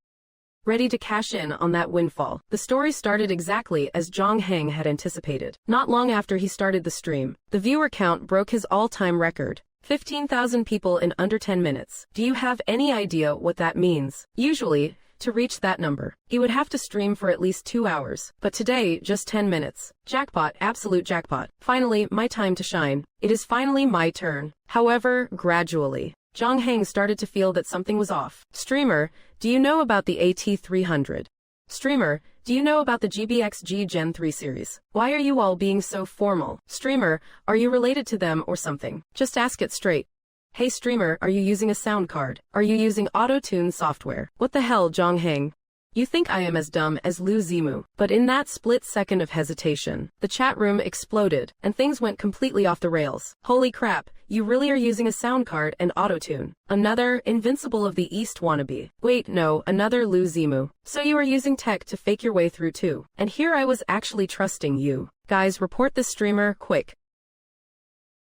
ready to cash in on that windfall. The story started exactly as Zhang Heng had anticipated. Not long after he started the stream, the viewer count broke his all-time record. 15,000 people in under 10 minutes. Do you have any idea what that means? Usually, to reach that number, he would have to stream for at least 2 hours. But today, just 10 minutes. Jackpot, absolute jackpot. Finally, my time to shine. It is finally my turn. However, gradually, Zhang Heng started to feel that something was off. Streamer, do you know about the AT300? Streamer, do you know about the GBXG Gen 3 series? Why are you all being so formal? Streamer, are you related to them or something? Just ask it straight. Hey streamer, are you using a sound card? Are you using auto-tune software? What the hell, Zhang Heng? You think I am as dumb as Lu Zimu. But in that split second of hesitation, the chat room exploded, and things went completely off the rails. Holy crap, you really are using a sound card and auto-tune. Another Invincible of the East wannabe. Wait, no, another Lu Zimu. So you are using tech to fake your way through too. And here I was actually trusting you. Guys, report this streamer, quick.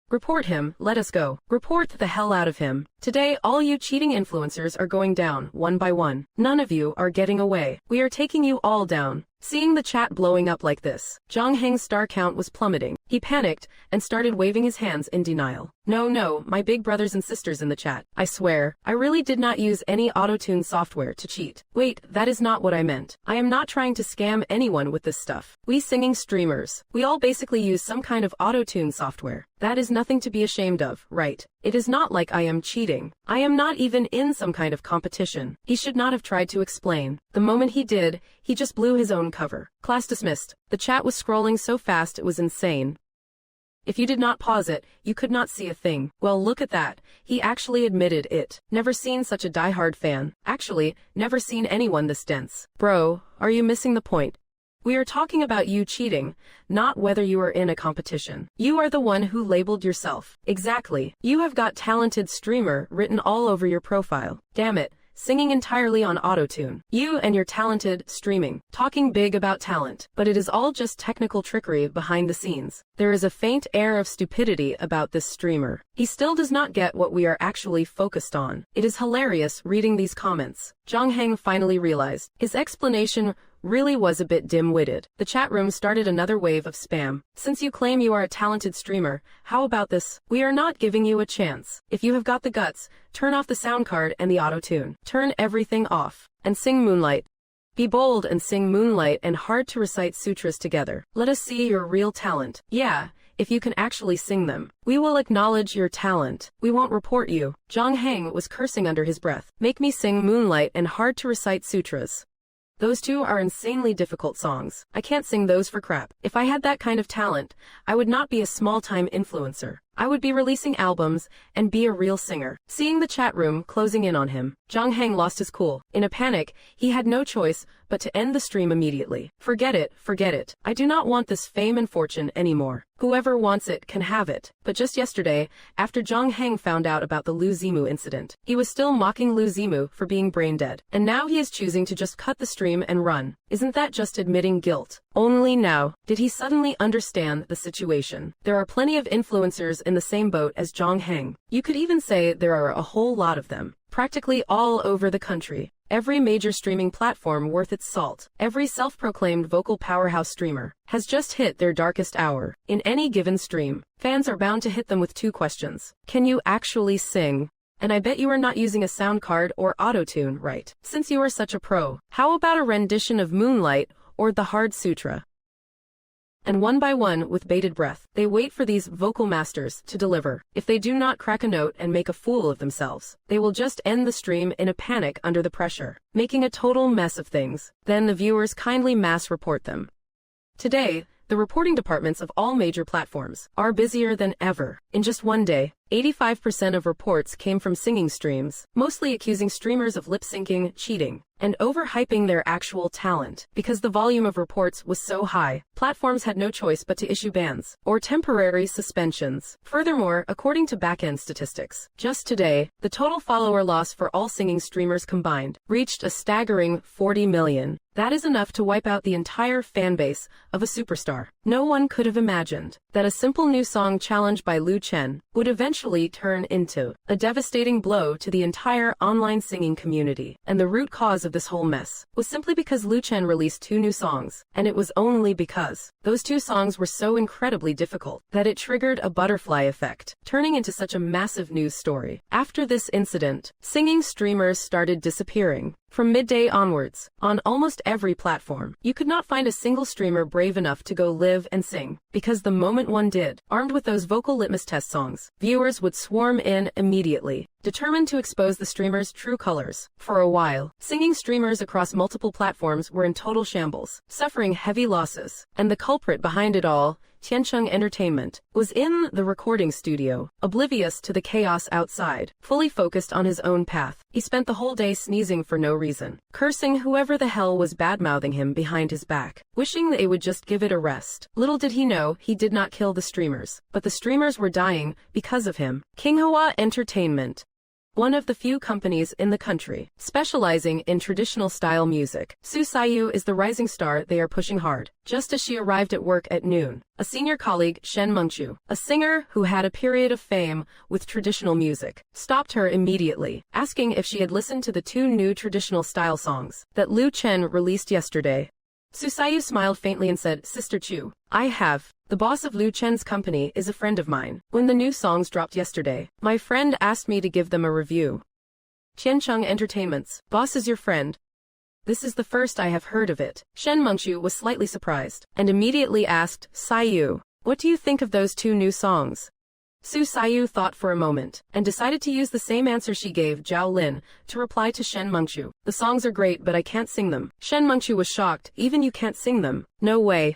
Report him, let us go. Report the hell out of him. Today all you cheating influencers are going down, one by one. None of you are getting away. We are taking you all down. Seeing the chat blowing up like this, Zhang Heng's star count was plummeting. He panicked and started waving his hands in denial. No, my big brothers and sisters in the chat. I swear, I really did not use any auto-tune software to cheat. Wait, that is not what I meant. I am not trying to scam anyone with this stuff. We singing streamers, we all basically use some kind of auto-tune software. That is nothing to be ashamed of, right? It is not like I am cheating. I am not even in some kind of competition. He should not have tried to explain. The moment he did, he just blew his own cover. Class dismissed. The chat was scrolling so fast it was insane. If you did not pause it, you could not see a thing. Well, look at that. He actually admitted it. Never seen such a diehard fan. Actually, never seen anyone this dense. Bro, are you missing the point? We are talking about you cheating, not whether you are in a competition. You are the one who labeled yourself. Exactly. You have got talented streamer written all over your profile. Damn it. Singing entirely on autotune. You and your talented streaming, talking big about talent, but it is all just technical trickery behind the scenes. There is a faint air of stupidity about this streamer. He still does not get what we are actually focused on. It is hilarious reading these comments. Zhang Heng finally realized his explanation really was a bit dim-witted. The chat room started another wave of spam. Since you claim you are a talented streamer, how about this? We are not giving you a chance. If you have got the guts, turn off the sound card and the auto-tune. Turn everything off. And sing Moonlight. Be bold and sing Moonlight and Hard to Recite Sutras together. Let us see your real talent. Yeah, if you can actually sing them. We will acknowledge your talent. We won't report you. Zhang Heng was cursing under his breath. Make me sing Moonlight and Hard to Recite Sutras. Those two are insanely difficult songs. I can't sing those for crap. If I had that kind of talent, I would not be a small-time influencer. I would be releasing albums and be a real singer. Seeing the chat room closing in on him, Zhang Heng lost his cool. In a panic, he had no choice but to end the stream immediately. Forget it. I do not want this fame and fortune anymore. Whoever wants it can have it. But just yesterday, after Zhang Heng found out about the Lu Zimu incident, he was still mocking Lu Zimu for being brain dead. And now he is choosing to just cut the stream and run. Isn't that just admitting guilt? Only now did he suddenly understand the situation. There are plenty of influencers in the same boat as Zhang Heng. You could even say there are a whole lot of them. practically all over the country. Every major streaming platform worth its salt, every self-proclaimed vocal powerhouse streamer, has just hit their darkest hour. In any given stream, fans are bound to hit them with two questions. Can you actually sing? And I bet you are not using a sound card or auto-tune, right? Since you are such a pro, how about a rendition of Moonlight or the Hard Sutra? And one by one, with bated breath, they wait for these vocal masters to deliver. If they do not crack a note and make a fool of themselves, they will just end the stream in a panic under the pressure, making a total mess of things. Then the viewers kindly mass report them. Today, the reporting departments of all major platforms are busier than ever. In just one day, 85% of reports came from singing streams, mostly accusing streamers of lip-syncing, cheating, and overhyping their actual talent. Because the volume of reports was so high, platforms had no choice but to issue bans or temporary suspensions. Furthermore, according to back-end statistics, just today, the total follower loss for all singing streamers combined reached a staggering 40 million. That is enough to wipe out the entire fan base of a superstar. No one could have imagined that a simple new song challenged by Lu Chen would eventually turn into a devastating blow to the entire online singing community. And the root cause of this whole mess was simply because Lu Chen released two new songs, and it was only because those two songs were so incredibly difficult that it triggered a butterfly effect, turning into such a massive news story. After this incident, singing streamers started disappearing. From midday onwards, on almost every platform, you could not find a single streamer brave enough to go live and sing, because the moment one did, armed with those vocal litmus test songs, viewers would swarm in immediately, determined to expose the streamer's true colors. For a while, singing streamers across multiple platforms were in total shambles, suffering heavy losses, and the culprit behind it all, Tiancheng Entertainment, was in the recording studio, oblivious to the chaos outside, fully focused on his own path. He spent the whole day sneezing for no reason, cursing whoever the hell was badmouthing him behind his back, wishing they would just give it a rest. Little did he know, he did not kill the streamers, but the streamers were dying because of him. Donghua Entertainment, one of the few companies in the country specializing in traditional style music. Su Saiyu is the rising star they are pushing hard. Just as she arrived at work at noon, a senior colleague, Shen Mengchu, a singer who had a period of fame with traditional music, stopped her immediately, asking if she had listened to the two new traditional style songs that Lu Chen released yesterday. Su Saiyu smiled faintly and said, "Sister Chu, I have. The boss of Lu Chen's company is a friend of mine. When the new songs dropped yesterday, my friend asked me to give them a review." Tiancheng Entertainment's boss is your friend? This is the first I have heard of it. Shen Mengchu was slightly surprised, and immediately asked, "Saiyu, what do you think of those two new songs?" Su Saiyu thought for a moment, and decided to use the same answer she gave Zhao Lin to reply to Shen Mengchu. "The songs are great, but I can't sing them." Shen Mengchu was shocked. "Even you can't sing them? No way.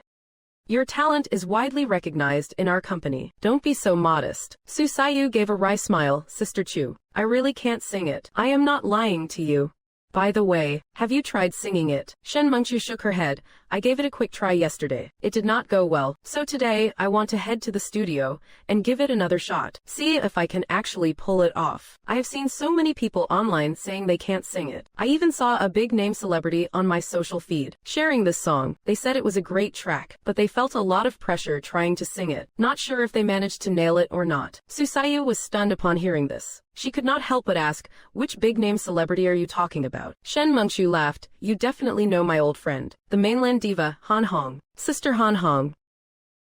Your talent is widely recognized in our company. Don't be so modest." Su Saiyu gave a wry smile. "Sister Chu, I really can't sing it. I am not lying to you. By the way, have you tried singing it?" Shen Mengchu shook her head. "I gave it a quick try yesterday. It did not go well. So today, I want to head to the studio and give it another shot. See if I can actually pull it off. I have seen so many people online saying they can't sing it. I even saw a big-name celebrity on my social feed sharing this song. They said it was a great track, but they felt a lot of pressure trying to sing it. Not sure if they managed to nail it or not." Su Saiyu was stunned upon hearing this. She could not help but ask, "Which big-name celebrity are you talking about?" Shen Mengchu laughed. "You definitely know my old friend, the mainland diva, Han Hong. Sister Han Hong.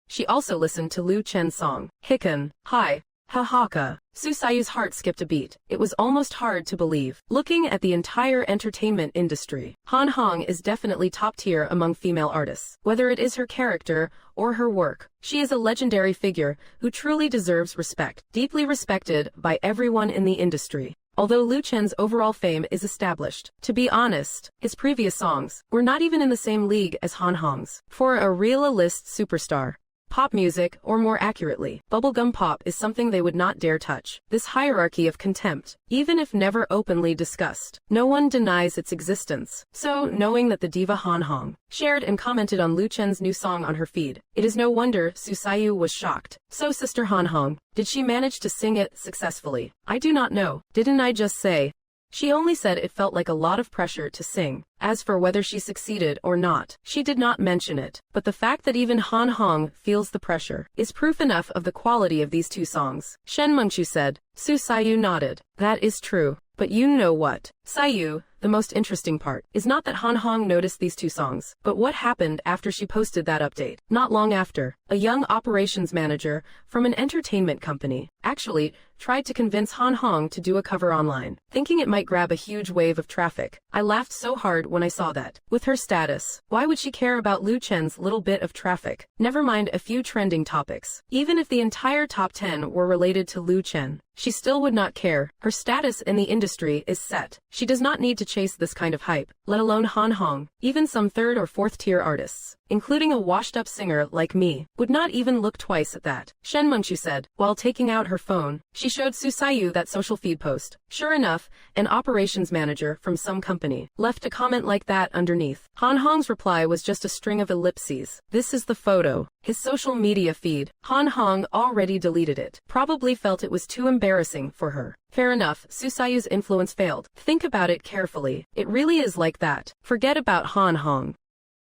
She also listened to Lu Chen's song, Hikan. Hi. Ha-ha-ka." Su Saiyu's heart skipped a beat. It was almost hard to believe. Looking at the entire entertainment industry, Han Hong is definitely top tier among female artists. Whether it is her character or her work, she is a legendary figure who truly deserves respect, deeply respected by everyone in the industry. Although Lu Chen's overall fame is established, to be honest, his previous songs were not even in the same league as Han Hong's. For a realist superstar, pop music, or more accurately, bubblegum pop, is something they would not dare touch. This hierarchy of contempt, even if never openly discussed, no one denies its existence. So, knowing that the diva Han Hong shared and commented on Lu Chen's new song on her feed, it is no wonder Su Saiyu was shocked. "So Sister Han Hong, did she manage to sing it successfully?" "I do not know. Didn't I just say?" She only said it felt like a lot of pressure to sing. As for whether she succeeded or not, she did not mention it. But the fact that even Han Hong feels the pressure is proof enough of the quality of these two songs. Shen Mengchu said. Su Saiyu nodded. "That is true. But you know what? Sayu, the most interesting part is not that Han Hong noticed these two songs, but what happened after she posted that update. Not long after, a young operations manager from an entertainment company actually tried to convince Han Hong to do a cover online, thinking it might grab a huge wave of traffic. I laughed so hard when I saw that. With her status, why would she care about Lu Chen's little bit of traffic? Never mind a few trending topics. Even if the entire top 10 were related to Lu Chen, she still would not care. Her status in the industry is set. She does not need to chase this kind of hype, let alone Han Hong. Even some third or fourth tier artists, including a washed-up singer like me, would not even look twice at that. Shen Mengqiu said, while taking out her phone. She showed Su Sayu that social feed post. Sure enough, an operations manager from some company left a comment like that underneath. Han Hong's reply was just a string of ellipses. This is the photo. His social media feed. Han Hong already deleted it. Probably felt it was too embarrassing for her. Fair enough, Su Sayu's influence failed. Think about it carefully. It really is like that. Forget about Han Hong.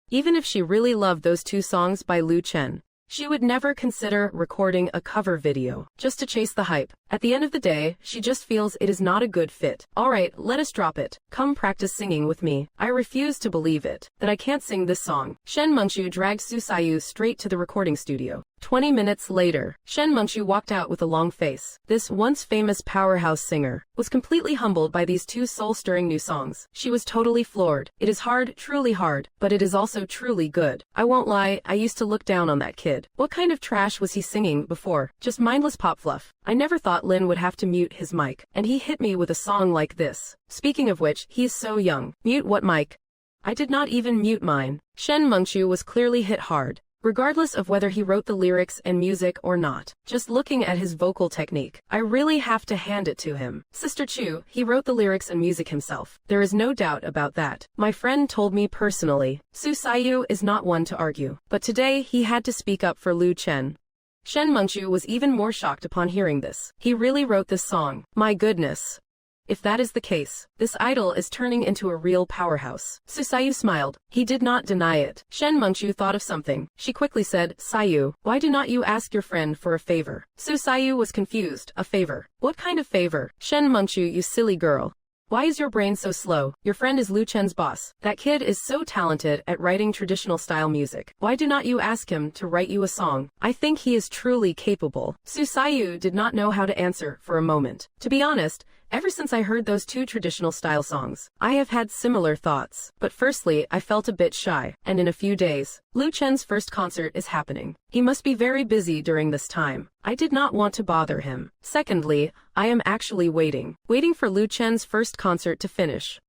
Even if she really loved those two songs by Lu Chen, she would never consider recording a cover video just to chase the hype. At the end of the day, she just feels it is not a good fit. Alright, let us drop it. Come practice singing with me. I refuse to believe it, that I can't sing this song. Shen Mengqiu dragged Su Sayu straight to the recording studio. 20 minutes later, Shen Mengqiu walked out with a long face. This once famous powerhouse singer was completely humbled by these two soul-stirring new songs. She was totally floored. It is hard, truly hard, but it is also truly good. I won't lie, I used to look down on that kid. What kind of trash was he singing before? Just mindless pop fluff. I never thought Lin would have to mute his mic, and he hit me with a song like this. Speaking of which, he is so young. Mute what mic? I did not even mute mine. Shen Mengqiu was clearly hit hard, regardless of whether he wrote the lyrics and music or not. Just looking at his vocal technique, I really have to hand it to him. Sister Chu, he wrote the lyrics and music himself. There is no doubt about that. My friend told me personally. Su Sayu is not one to argue, but today he had to speak up for Lu Chen. Shen Mengqiu was even more shocked upon hearing this. He really wrote this song. My goodness. If that is the case, this idol is turning into a real powerhouse. Su Sayu smiled. He did not deny it. Shen Mengqiu thought of something. She quickly said, Sayu, why do not you ask your friend for a favor? Su Sayu was confused. A favor? What kind of favor? Shen Mengqiu, you silly girl. Why is your brain so slow? Your friend is Lu Chen's boss. That kid is so talented at writing traditional style music. Why do not you ask him to write you a song? I think he is truly capable. Su Sayu did not know how to answer for a moment. To be honest, ever since I heard those two traditional style songs, I have had similar thoughts. But firstly, I felt a bit shy, and in a few days, Lu Chen's first concert is happening. He must be very busy during this time. I did not want to bother him. Secondly, I am actually waiting for Lu Chen's first concert to finish,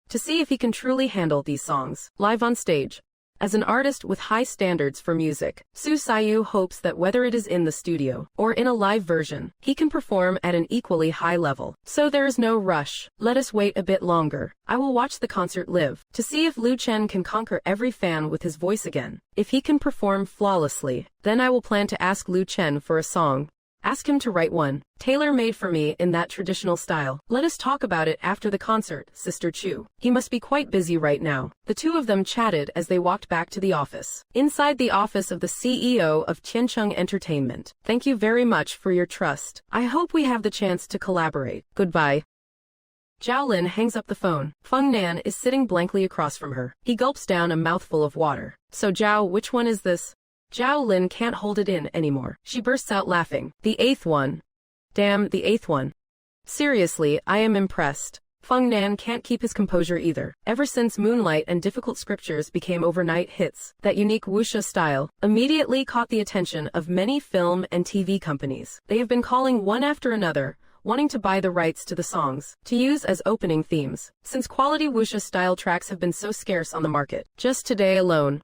to see if he can truly handle these songs live on stage. As an artist with high standards for music, Su Sayu hopes that whether it is in the studio or in a live version, he can perform at an equally high level. So there is no rush. Let us wait a bit longer. I will watch the concert live to see if Lu Chen can conquer every fan with his voice again. If he can perform flawlessly, then I will plan to ask Lu Chen for a song. Ask him to write one, tailor-made for me in that traditional style. Let us talk about it after the concert, Sister Chu. He must be quite busy right now. The two of them chatted as they walked back to the office. Inside the office of the CEO of Qiancheng Entertainment. Thank you very much for your trust. I hope we have the chance to collaborate. Goodbye. Zhao Lin hangs up the phone. Feng Nan is sitting blankly across from her. He gulps down a mouthful of water. So Zhao, which one is this? Zhao Lin can't hold it in anymore. She bursts out laughing. The eighth one. Damn, the eighth one. Seriously, I am impressed. Feng Nan can't keep his composure either. Ever since Moonlight and Difficult Scriptures became overnight hits, that unique wuxia style immediately caught the attention of many film and TV companies. They have been calling one after another, wanting to buy the rights to the songs, to use as opening themes, since quality wuxia style tracks have been so scarce on the market. Just today alone,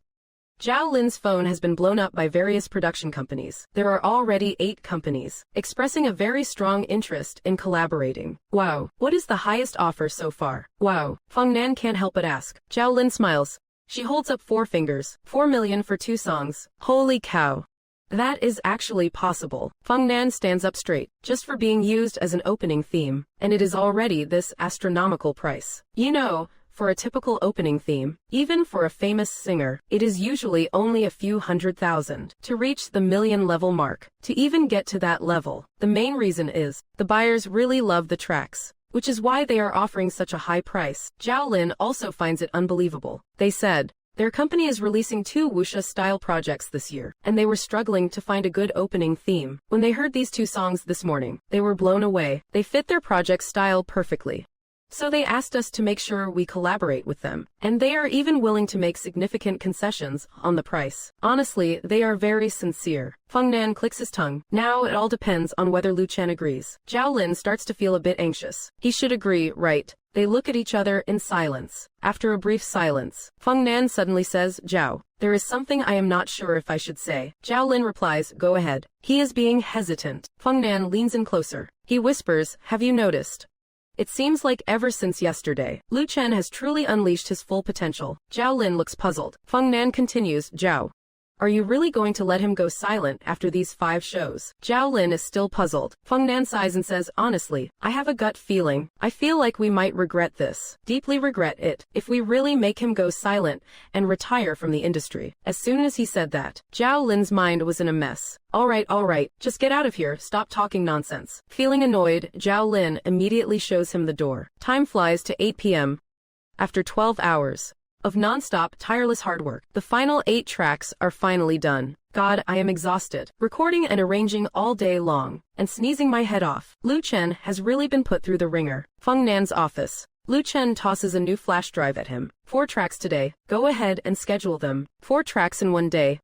Zhao Lin's phone has been blown up by various production companies. There are already 8 companies expressing a very strong interest in collaborating. Wow, what is the highest offer so far? Wow, Feng Nan can't help but ask. Zhao Lin smiles. She holds up 4 fingers. 4 million for 2 songs. Holy cow. That is actually possible. Feng Nan stands up straight, just for being used as an opening theme, and it is already this astronomical price. You know, for a typical opening theme, even for a famous singer, it is usually only a few 100,000 to reach the million level mark. To even get to that level, the main reason is, the buyers really love the tracks. which is why they are offering such a high price. Zhao Lin also finds it unbelievable. They said their company is releasing 2 wuxia-style projects this year, and they were struggling to find a good opening theme. When they heard these 2 songs this morning, they were blown away. They fit their project style perfectly. So they asked us to make sure we collaborate with them, and they are even willing to make significant concessions on the price. Honestly, they are very sincere. Feng Nan clicks his tongue. Now it all depends on whether Lu Chen agrees. Zhao Lin starts to feel a bit anxious. He should agree, right? They look at each other in silence. After a brief silence, Feng Nan suddenly says, Zhao, there is something I am not sure if I should say. Zhao Lin replies, go ahead. He is being hesitant. Feng Nan leans in closer. He whispers, have you noticed? It seems like ever since yesterday, Lu Chen has truly unleashed his full potential. Zhao Lin looks puzzled. Feng Nan continues, Zhao, are you really going to let him go silent after these 5 shows? Zhao Lin is still puzzled. Feng Nan sighs and says, honestly, I have a gut feeling. I feel like we might regret this. Deeply regret it, if we really make him go silent and retire from the industry. As soon as he said that, Zhao Lin's mind was in a mess. All right, just get out of here, stop talking nonsense. Feeling annoyed, Zhao Lin immediately shows him the door. Time flies to 8 p.m. After 12 hours of non-stop, tireless hard work, the final 8 tracks are finally done. God, I am exhausted. Recording and arranging all day long, and sneezing my head off. Lu Chen has really been put through the ringer. Feng Nan's office. Lu Chen tosses a new flash drive at him. 4 tracks today. Go ahead and schedule them. 4 tracks in one day.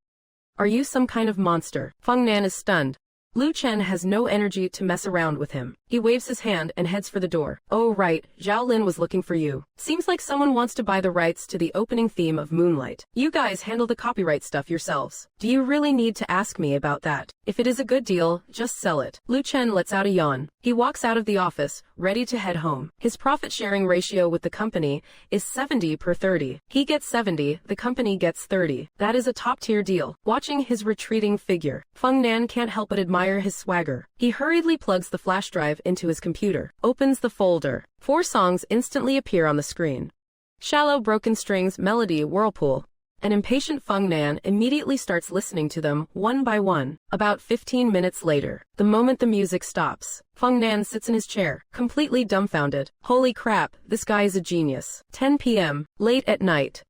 Are you some kind of monster? Feng Nan is stunned. Lu Chen has no energy to mess around with him. He waves his hand and heads for the door. Oh right, Zhao Lin was looking for you. Seems like someone wants to buy the rights to the opening theme of Moonlight. You guys handle the copyright stuff yourselves. Do you really need to ask me about that? If it is a good deal, just sell it. Lu Chen lets out a yawn. He walks out of the office, ready to head home. His profit-sharing ratio with the company is 70/30. He gets 70, the company gets 30. That is a top-tier deal. Watching his retreating figure, Feng Nan can't help but admire his swagger. He hurriedly plugs the flash drive into his computer, opens the folder. 4 songs instantly appear on the screen. Shallow Broken Strings, Melody, Whirlpool. An impatient Feng Nan immediately starts listening to them, one by one. About 15 minutes later, the moment the music stops, Feng Nan sits in his chair, completely dumbfounded. Holy crap, this guy is a genius. 10 p.m., late at night.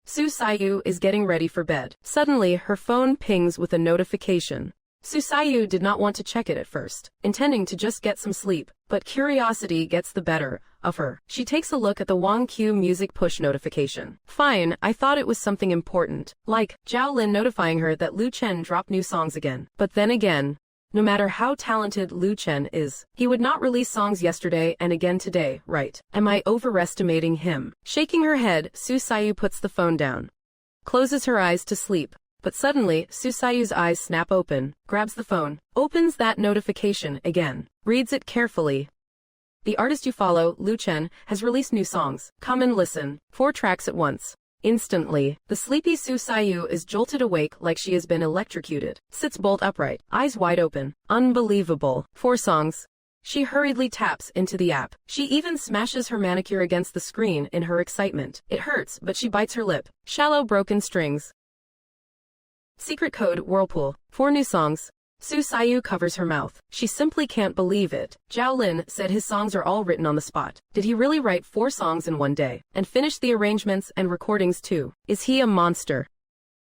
Su Sayu is getting ready for bed. Suddenly, her phone pings with a notification. Su Sayu did not want to check it at first, intending to just get some sleep, but curiosity gets the better of her. She takes a look at the Wang Q music push notification. Fine, I thought it was something important, like Zhao Lin notifying her that Lu Chen dropped new songs again. But then again, no matter how talented Lu Chen is, he would not release songs yesterday and again today, right? Am I overestimating him? Shaking her head, Su Sayu puts the phone down, closes her eyes to sleep. But suddenly, Su Sayu's eyes snap open, grabs the phone, opens that notification again, reads it carefully. The artist you follow, Lu Chen, has released new songs. Come and listen. 4 tracks at once. Instantly, the sleepy Su Sayu is jolted awake like she has been electrocuted. Sits bolt upright, eyes wide open. Unbelievable. 4 songs. She hurriedly taps into the app. She even smashes her manicure against the screen in her excitement. It hurts, but she bites her lip. Shallow Broken Strings. Secret Code, Whirlpool. 4 new songs. Su Sayu covers her mouth. She simply can't believe it. Zhao Lin said his songs are all written on the spot. Did he really write 4 songs in one day? And finish the arrangements and recordings too? Is he a monster?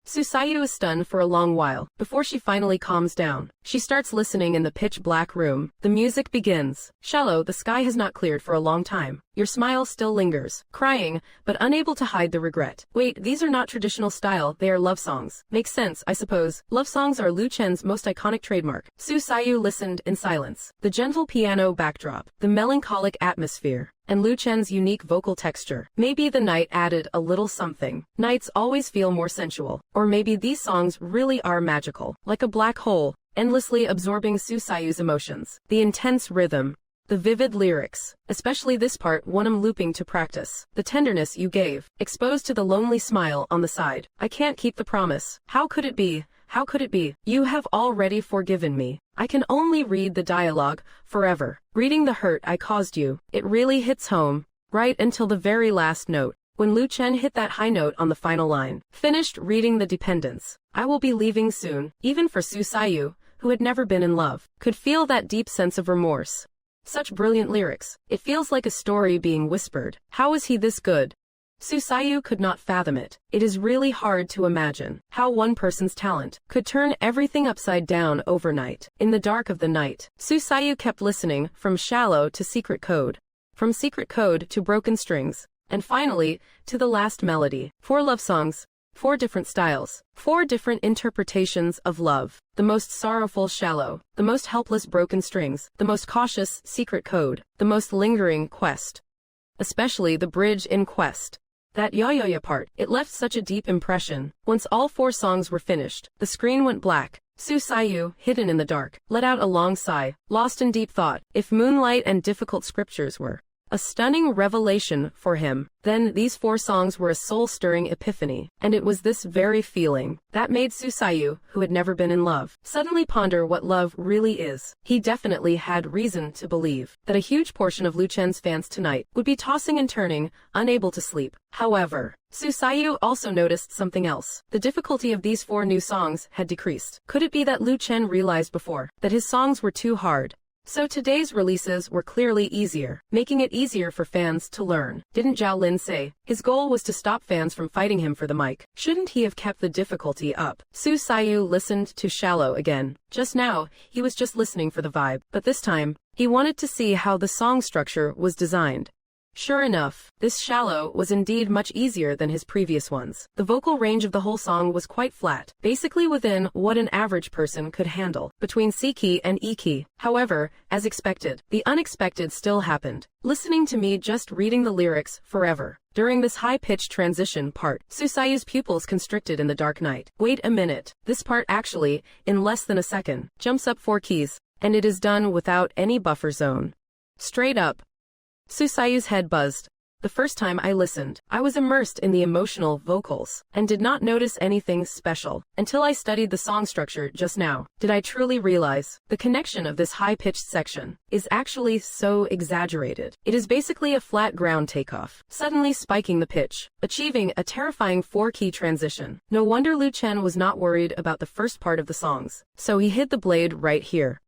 Su Sayu is stunned for a long while, before she finally calms down. She starts listening in the pitch-black room. The music begins. Shallow, the sky has not cleared for a long time. Your smile still lingers. Crying, but unable to hide the regret. Wait, these are not traditional style, they are love songs. Makes sense, I suppose. Love songs are Lu Chen's most iconic trademark. Su Sayu listened in silence. The gentle piano backdrop, the melancholic atmosphere, and Lu Chen's unique vocal texture. Maybe the night added a little something. Nights always feel more sensual. Or maybe these songs really are magical, like a black hole, endlessly absorbing Su Sayu's emotions. The intense rhythm, the vivid lyrics, especially this part one I'm looping to practice. The tenderness you gave, exposed to the lonely smile on the side. I can't keep the promise. How could it be? How could it be? You have already forgiven me. I can only read the dialogue forever. Reading the hurt I caused you. It really hits home, right until the very last note. When Lu Chen hit that high note on the final line. Finished reading the dependence. I will be leaving soon. Even for Su Sayu, who had never been in love, could feel that deep sense of remorse. Such brilliant lyrics. It feels like a story being whispered. How is he this good? Susayu could not fathom it. It is really hard to imagine how one person's talent could turn everything upside down overnight. In the dark of the night, Susayu kept listening from Shallow to Secret Code, from Secret Code to Broken Strings, and finally, to the last melody. 4 love songs, 4 different styles, 4 different interpretations of love. The most sorrowful Shallow, the most helpless Broken Strings, the most cautious Secret Code, the most lingering Quest. Especially the bridge in Quest. That ya part, it left such a deep impression. Once all 4 songs were finished, the screen went black. Susayu, hidden in the dark, let out a long sigh, lost in deep thought. If moonlight and difficult scriptures were a stunning revelation for him, then these 4 songs were a soul-stirring epiphany, and it was this very feeling that made Susayu, who had never been in love, suddenly ponder what love really is. He definitely had reason to believe that a huge portion of Lu Chen's fans tonight would be tossing and turning, unable to sleep. However, Susayu also noticed something else. The difficulty of these 4 new songs had decreased. Could it be that Lu Chen realized before that his songs were too hard? So today's releases were clearly easier, making it easier for fans to learn. Didn't Zhao Lin say his goal was to stop fans from fighting him for the mic? Shouldn't he have kept the difficulty up? Susayu listened to Shallow again. Just now, he was just listening for the vibe, but this time, he wanted to see how the song structure was designed. Sure enough, this Shallow was indeed much easier than his previous ones. The vocal range of the whole song was quite flat, basically within what an average person could handle, between C key and E key. However, as expected, the unexpected still happened. Listening to me just reading the lyrics forever. During this high-pitched transition part, Susayu's pupils constricted in the dark night. Wait a minute, this part actually, in less than a second, jumps up 4 keys, and it is done without any buffer zone. Straight up. Susayu's head buzzed. The first time I listened, I was immersed in the emotional vocals, and did not notice anything special. Until I studied the song structure just now, did I truly realize the connection of this high-pitched section is actually so exaggerated. It is basically a flat ground takeoff, suddenly spiking the pitch, achieving a terrifying 4-key transition. No wonder Lu Chen was not worried about the first part of the songs, so he hid the blade right here.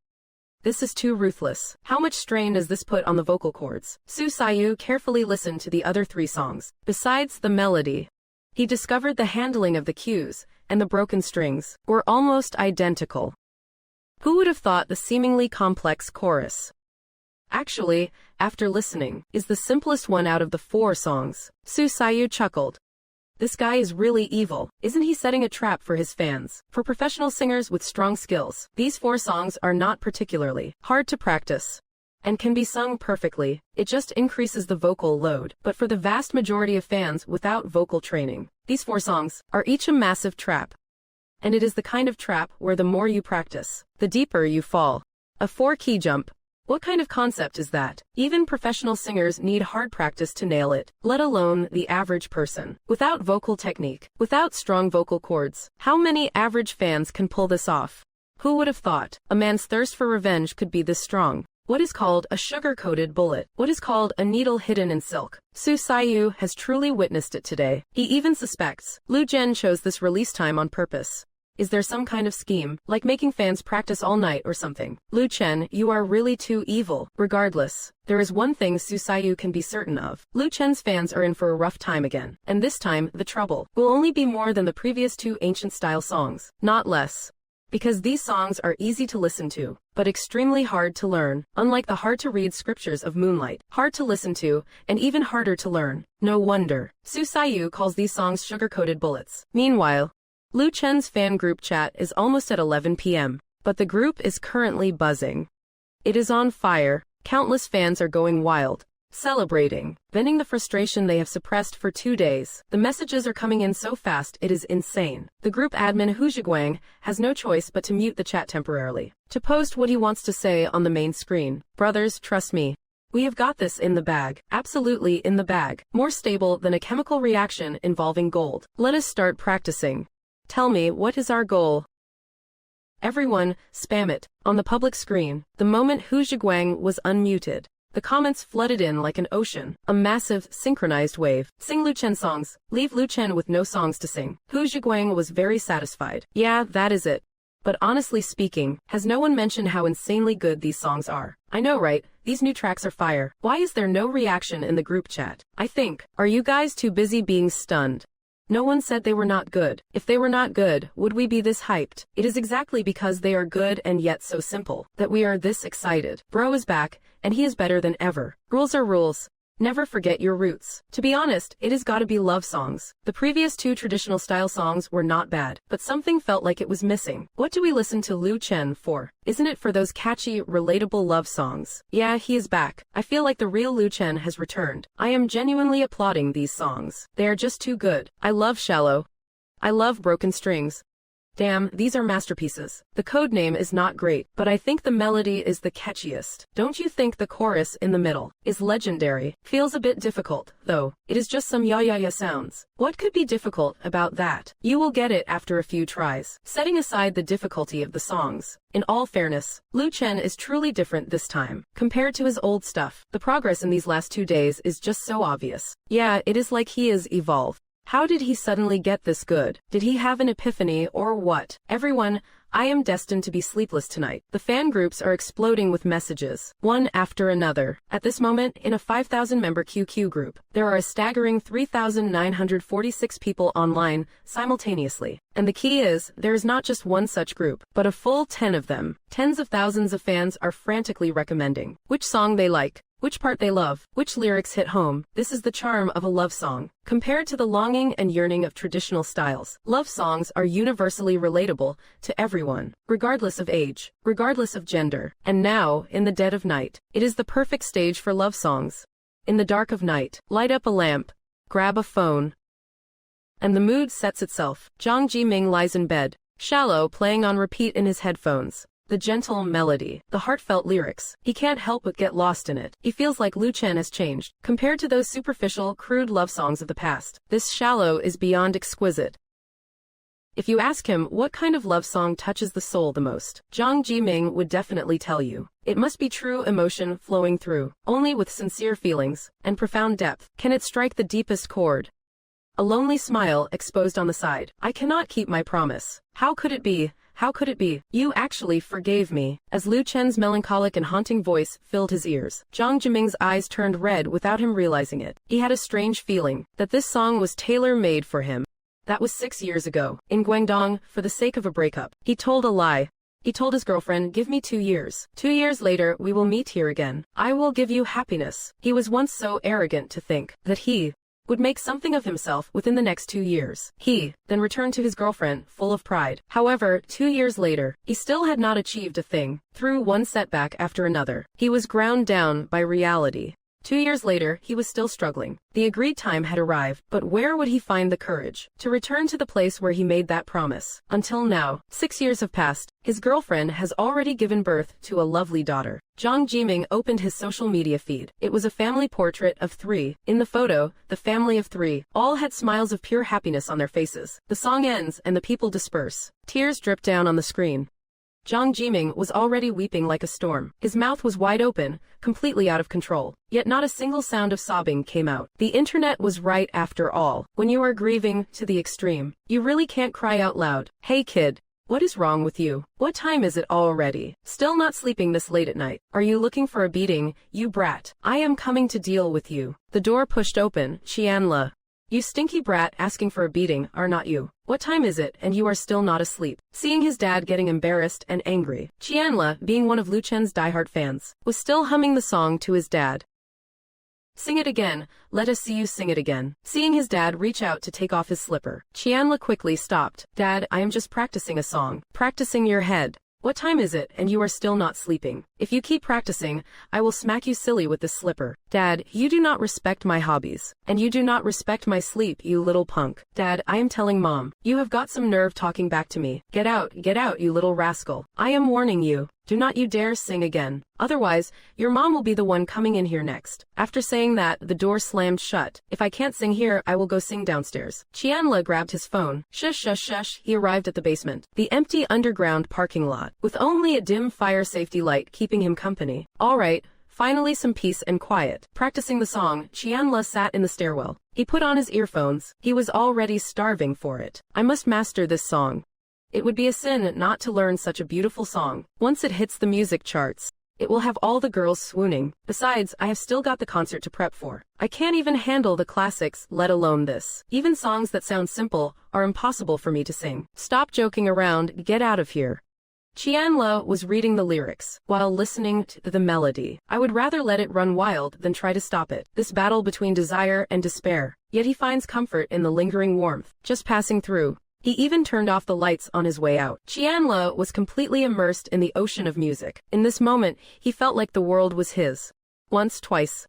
This is too ruthless. How much strain does this put on the vocal cords? Susayu carefully listened to the other 3 songs. Besides the melody, he discovered the handling of the cues and the broken strings were almost identical. Who would have thought the seemingly complex chorus, actually, after listening, is the simplest one out of the 4 songs? Susayu chuckled. This guy is really evil. Isn't he setting a trap for his fans? For professional singers with strong skills, these 4 songs are not particularly hard to practice and can be sung perfectly. It just increases the vocal load. But for the vast majority of fans without vocal training, these 4 songs are each a massive trap. And it is the kind of trap where the more you practice, the deeper you fall. A 4-key jump. What kind of concept is that? Even professional singers need hard practice to nail it, let alone the average person. Without vocal technique, without strong vocal cords, how many average fans can pull this off? Who would have thought a man's thirst for revenge could be this strong? What is called a sugar-coated bullet? What is called a needle hidden in silk? Susayu has truly witnessed it today. He even suspects Lu Chen chose this release time on purpose. Is there some kind of scheme, like making fans practice all night or something? Lu Chen, you are really too evil. Regardless, there is one thing Susayu can be certain of. Lu Chen's fans are in for a rough time again. And this time, the trouble will only be more than the previous 2 ancient-style songs, not less. Because these songs are easy to listen to, but extremely hard to learn, unlike the hard-to-read scriptures of Moonlight. Hard to listen to, and even harder to learn. No wonder Susayu calls these songs sugar-coated bullets. Meanwhile, Lu Chen's fan group chat is almost at 11 p.m., but the group is currently buzzing. It is on fire. Countless fans are going wild, celebrating, venting the frustration they have suppressed for 2 days. The messages are coming in so fast it is insane. The group admin Hu Zhiguang has no choice but to mute the chat temporarily, to post what he wants to say on the main screen. Brothers, trust me. We have got this in the bag. Absolutely in the bag. More stable than a chemical reaction involving gold. Let us start practicing. Tell me, what is our goal? Everyone, spam it. On the public screen, the moment Hu Zhiguang was unmuted, the comments flooded in like an ocean, a massive, synchronized wave. Sing Lu Chen songs. Leave Lu Chen with no songs to sing. Hu Zhiguang was very satisfied. Yeah, that is it. But honestly speaking, has no one mentioned how insanely good these songs are? I know, right? These new tracks are fire. Why is there no reaction in the group chat? I think, are you guys too busy being stunned? No one said they were not good. If they were not good, would we be this hyped? It is exactly because they are good and yet so simple that we are this excited. Bro is back, and he is better than ever. Rules are rules. Never forget your roots. To be honest, it has gotta be love songs. The previous two traditional style songs were not bad, but something felt like it was missing. What do we listen to Liu Chen for? Isn't it for those catchy, relatable love songs? Yeah, he is back. I feel like the real Liu Chen has returned. I am genuinely applauding these songs. They are just too good. I love Shallow. I love Broken Strings. Damn, these are masterpieces. The code name is not great, but I think the melody is the catchiest. Don't you think the chorus in the middle is legendary? Feels a bit difficult, though. It is just some ya sounds. What could be difficult about that? You will get it after a few tries. Setting aside the difficulty of the songs, in all fairness, Liu Chen is truly different this time. Compared to his old stuff, the progress in these last 2 days is just so obvious. Yeah, it is like he is evolved. How did he suddenly get this good? Did he have an epiphany or what? Everyone, I am destined to be sleepless tonight. The fan groups are exploding with messages, one after another. At this moment, in a 5,000-member QQ group, there are a staggering 3,946 people online simultaneously. And the key is, there is not just one such group, but a full 10 of them. Tens of thousands of fans are frantically recommending which song they like, which part they love, which lyrics hit home. This is the charm of a love song. Compared to the longing and yearning of traditional styles, love songs are universally relatable to everyone, regardless of age, regardless of gender. And now, in the dead of night, it is the perfect stage for love songs. In the dark of night, light up a lamp, grab a phone, and the mood sets itself. Zhang Jiming lies in bed, Shallow playing on repeat in his headphones. The gentle melody, the heartfelt lyrics, he can't help but get lost in it. He feels like Liu Chen has changed. Compared to those superficial, crude love songs of the past, this Shallow is beyond exquisite. If you ask him what kind of love song touches the soul the most, Zhang Jiming would definitely tell you. It must be true emotion flowing through. Only with sincere feelings and profound depth can it strike the deepest chord. A lonely smile exposed on the side. I cannot keep my promise. How could it be? How could it be? You actually forgave me. As Liu Chen's melancholic and haunting voice filled his ears, Zhang Jiming's eyes turned red without him realizing it. He had a strange feeling that this song was tailor-made for him. That was 6 years ago. In Guangdong, for the sake of a breakup, he told a lie. He told his girlfriend, give me 2 years. 2 years later, we will meet here again. I will give you happiness. He was once so arrogant to think that he would make something of himself within the next 2 years. He then returned to his girlfriend, full of pride. However, 2 years later, he still had not achieved a thing. Through one setback after another, he was ground down by reality. 2 years later, he was still struggling. The agreed time had arrived, but where would he find the courage to return to the place where he made that promise? Until now, 6 years have passed. His girlfriend has already given birth to a lovely daughter. Zhang Jiming opened his social media feed. It was a family portrait of 3. In the photo, the family of 3 all had smiles of pure happiness on their faces. The song ends and the people disperse. Tears drip down on the screen. Zhang Jiming was already weeping like a storm. His mouth was wide open, completely out of control. Yet not a single sound of sobbing came out. The internet was right after all. When you are grieving to the extreme, you really can't cry out loud. Hey kid, what is wrong with you? What time is it already? Still not sleeping this late at night? Are you looking for a beating, you brat? I am coming to deal with you. The door pushed open. Qianle. You stinky brat, asking for a beating, are not you? What time is it and you are still not asleep? Seeing his dad getting embarrassed and angry, Qianle, being one of Liu Chen's diehard fans, was still humming the song to his dad. Sing it again, let us see you sing it again. Seeing his dad reach out to take off his slipper, Qianle quickly stopped. Dad, I am just practicing a song. Practicing your head. What time is it and you are still not sleeping? If you keep practicing, I will smack you silly with this slipper. Dad, you do not respect my hobbies. And you do not respect my sleep, you little punk. Dad, I am telling Mom. You have got some nerve talking back to me. Get out, you little rascal. I am warning you. Do not you dare sing again. Otherwise, your mom will be the one coming in here next. After saying that, the door slammed shut. If I can't sing here, I will go sing downstairs. Qianle grabbed his phone. Shush, shush, shush. He arrived at the basement. The empty underground parking lot, with only a dim fire safety light keeping him company. All right. Finally some peace and quiet. Practicing the song, Qianle sat in the stairwell. He put on his earphones. He was already starving for it. I must master this song. It would be a sin not to learn such a beautiful song. Once it hits the music charts, it will have all the girls swooning. Besides, I have still got the concert to prep for. I can't even handle the classics, let alone this. Even songs that sound simple are impossible for me to sing. Stop joking around, get out of here. Qianle was reading the lyrics while listening to the melody. I would rather let it run wild than try to stop it. This battle between desire and despair. Yet he finds comfort in the lingering warmth, just passing through. He even turned off the lights on his way out. Qianle was completely immersed in the ocean of music. In this moment, he felt like the world was his. Once, twice,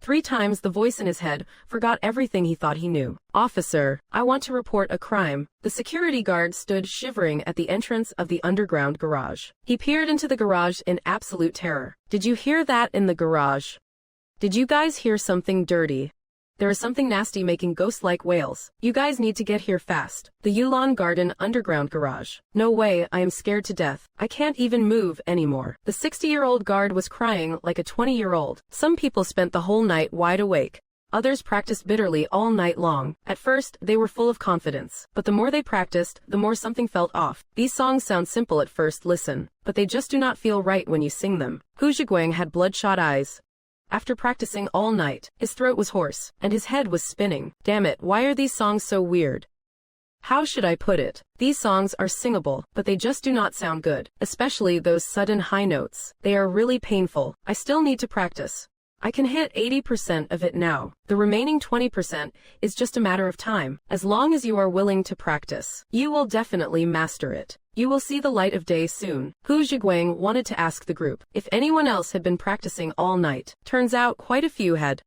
3 times the voice in his head forgot everything he thought he knew. "Officer, I want to report a crime." The security guard stood shivering at the entrance of the underground garage. He peered into the garage in absolute terror. "Did you hear that in the garage? Did you guys hear something dirty? There is something nasty making ghost-like wails. You guys need to get here fast." The Yulon Garden underground garage. "No way, I am scared to death. I can't even move anymore." The 60-year-old guard was crying like a 20-year-old. Some people spent the whole night wide awake. Others practiced bitterly all night long. At first, they were full of confidence. But the more they practiced, the more something felt off. These songs sound simple at first listen, but they just do not feel right when you sing them. Hu Zhiguang had bloodshot eyes. After practicing all night, his throat was hoarse, and his head was spinning. Damn it, why are these songs so weird? How should I put it? These songs are singable, but they just do not sound good, especially those sudden high notes. They are really painful. I still need to practice. I can hit 80% of it now. The remaining 20% is just a matter of time. As long as you are willing to practice, you will definitely master it. You will see the light of day soon. Hu Zhiguang wanted to ask the group if anyone else had been practicing all night. Turns out quite a few had.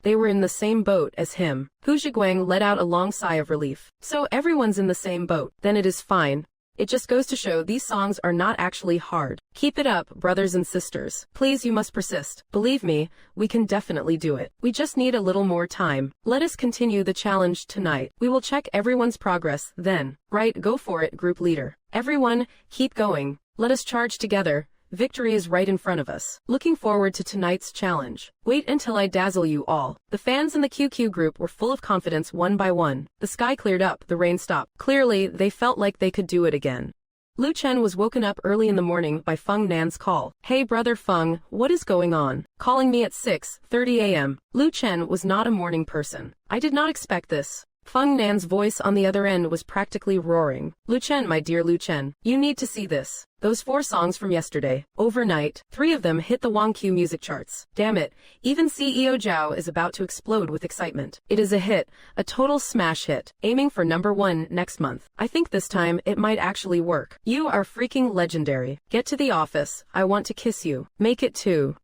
They were in the same boat as him. Hu Zhiguang let out a long sigh of relief. So everyone's in the same boat. Then it is fine. It just goes to show these songs are not actually hard. Keep it up, brothers and sisters. Please, you must persist. Believe me, we can definitely do it. We just need a little more time. Let us continue the challenge tonight. We will check everyone's progress then. Right, go for it, group leader. Everyone, keep going. Let us charge together. Victory is right in front of us. Looking forward to tonight's challenge. Wait until I dazzle you all. The fans in the QQ group were full of confidence one by one. The sky cleared up, the rain stopped. Clearly, they felt like they could do it again. Lu Chen was woken up early in the morning by Feng Nan's call. "Hey brother Feng, what is going on? Calling me at 6:30 a.m. Lu Chen was not a morning person. I did not expect this. Feng Nan's voice on the other end was practically roaring. "Lu Chen, my dear Lu Chen, you need to see this. Those 4 songs from yesterday, overnight, 3 of them hit the WangQ music charts. Damn it, even CEO Zhao is about to explode with excitement. It is a hit, a total smash hit, aiming for #1 next month. I think this time it might actually work. You are freaking legendary. Get to the office, I want to kiss you. Make it 2.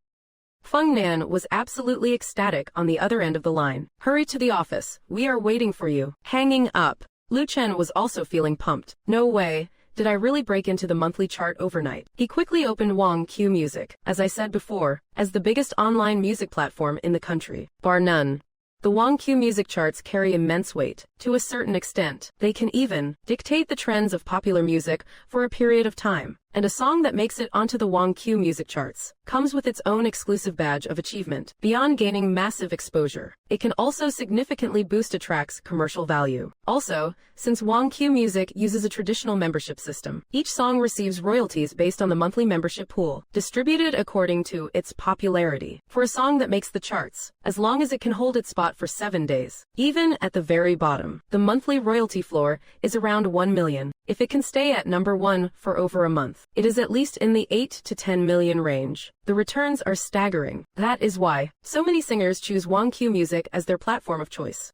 Feng Nan was absolutely ecstatic on the other end of the line. "Hurry to the office, we are waiting for you." Hanging up. Lu Chen was also feeling pumped. No way, did I really break into the monthly chart overnight? He quickly opened WangQ Music, as I said before, as the biggest online music platform in the country, bar none. The WangQ music charts carry immense weight. To a certain extent, they can even dictate the trends of popular music for a period of time. And a song that makes it onto the WangQ music charts comes with its own exclusive badge of achievement. Beyond gaining massive exposure, it can also significantly boost a track's commercial value. Also, since WangQ Music uses a traditional membership system, each song receives royalties based on the monthly membership pool, distributed according to its popularity. For a song that makes the charts, as long as it can hold its spot for 7 days, even at the very bottom, the monthly royalty floor is around 1 million. If it can stay at #1 for over a month, it is at least in the 8 to 10 million range. The returns are staggering. That is why so many singers choose WangQ Music as their platform of choice.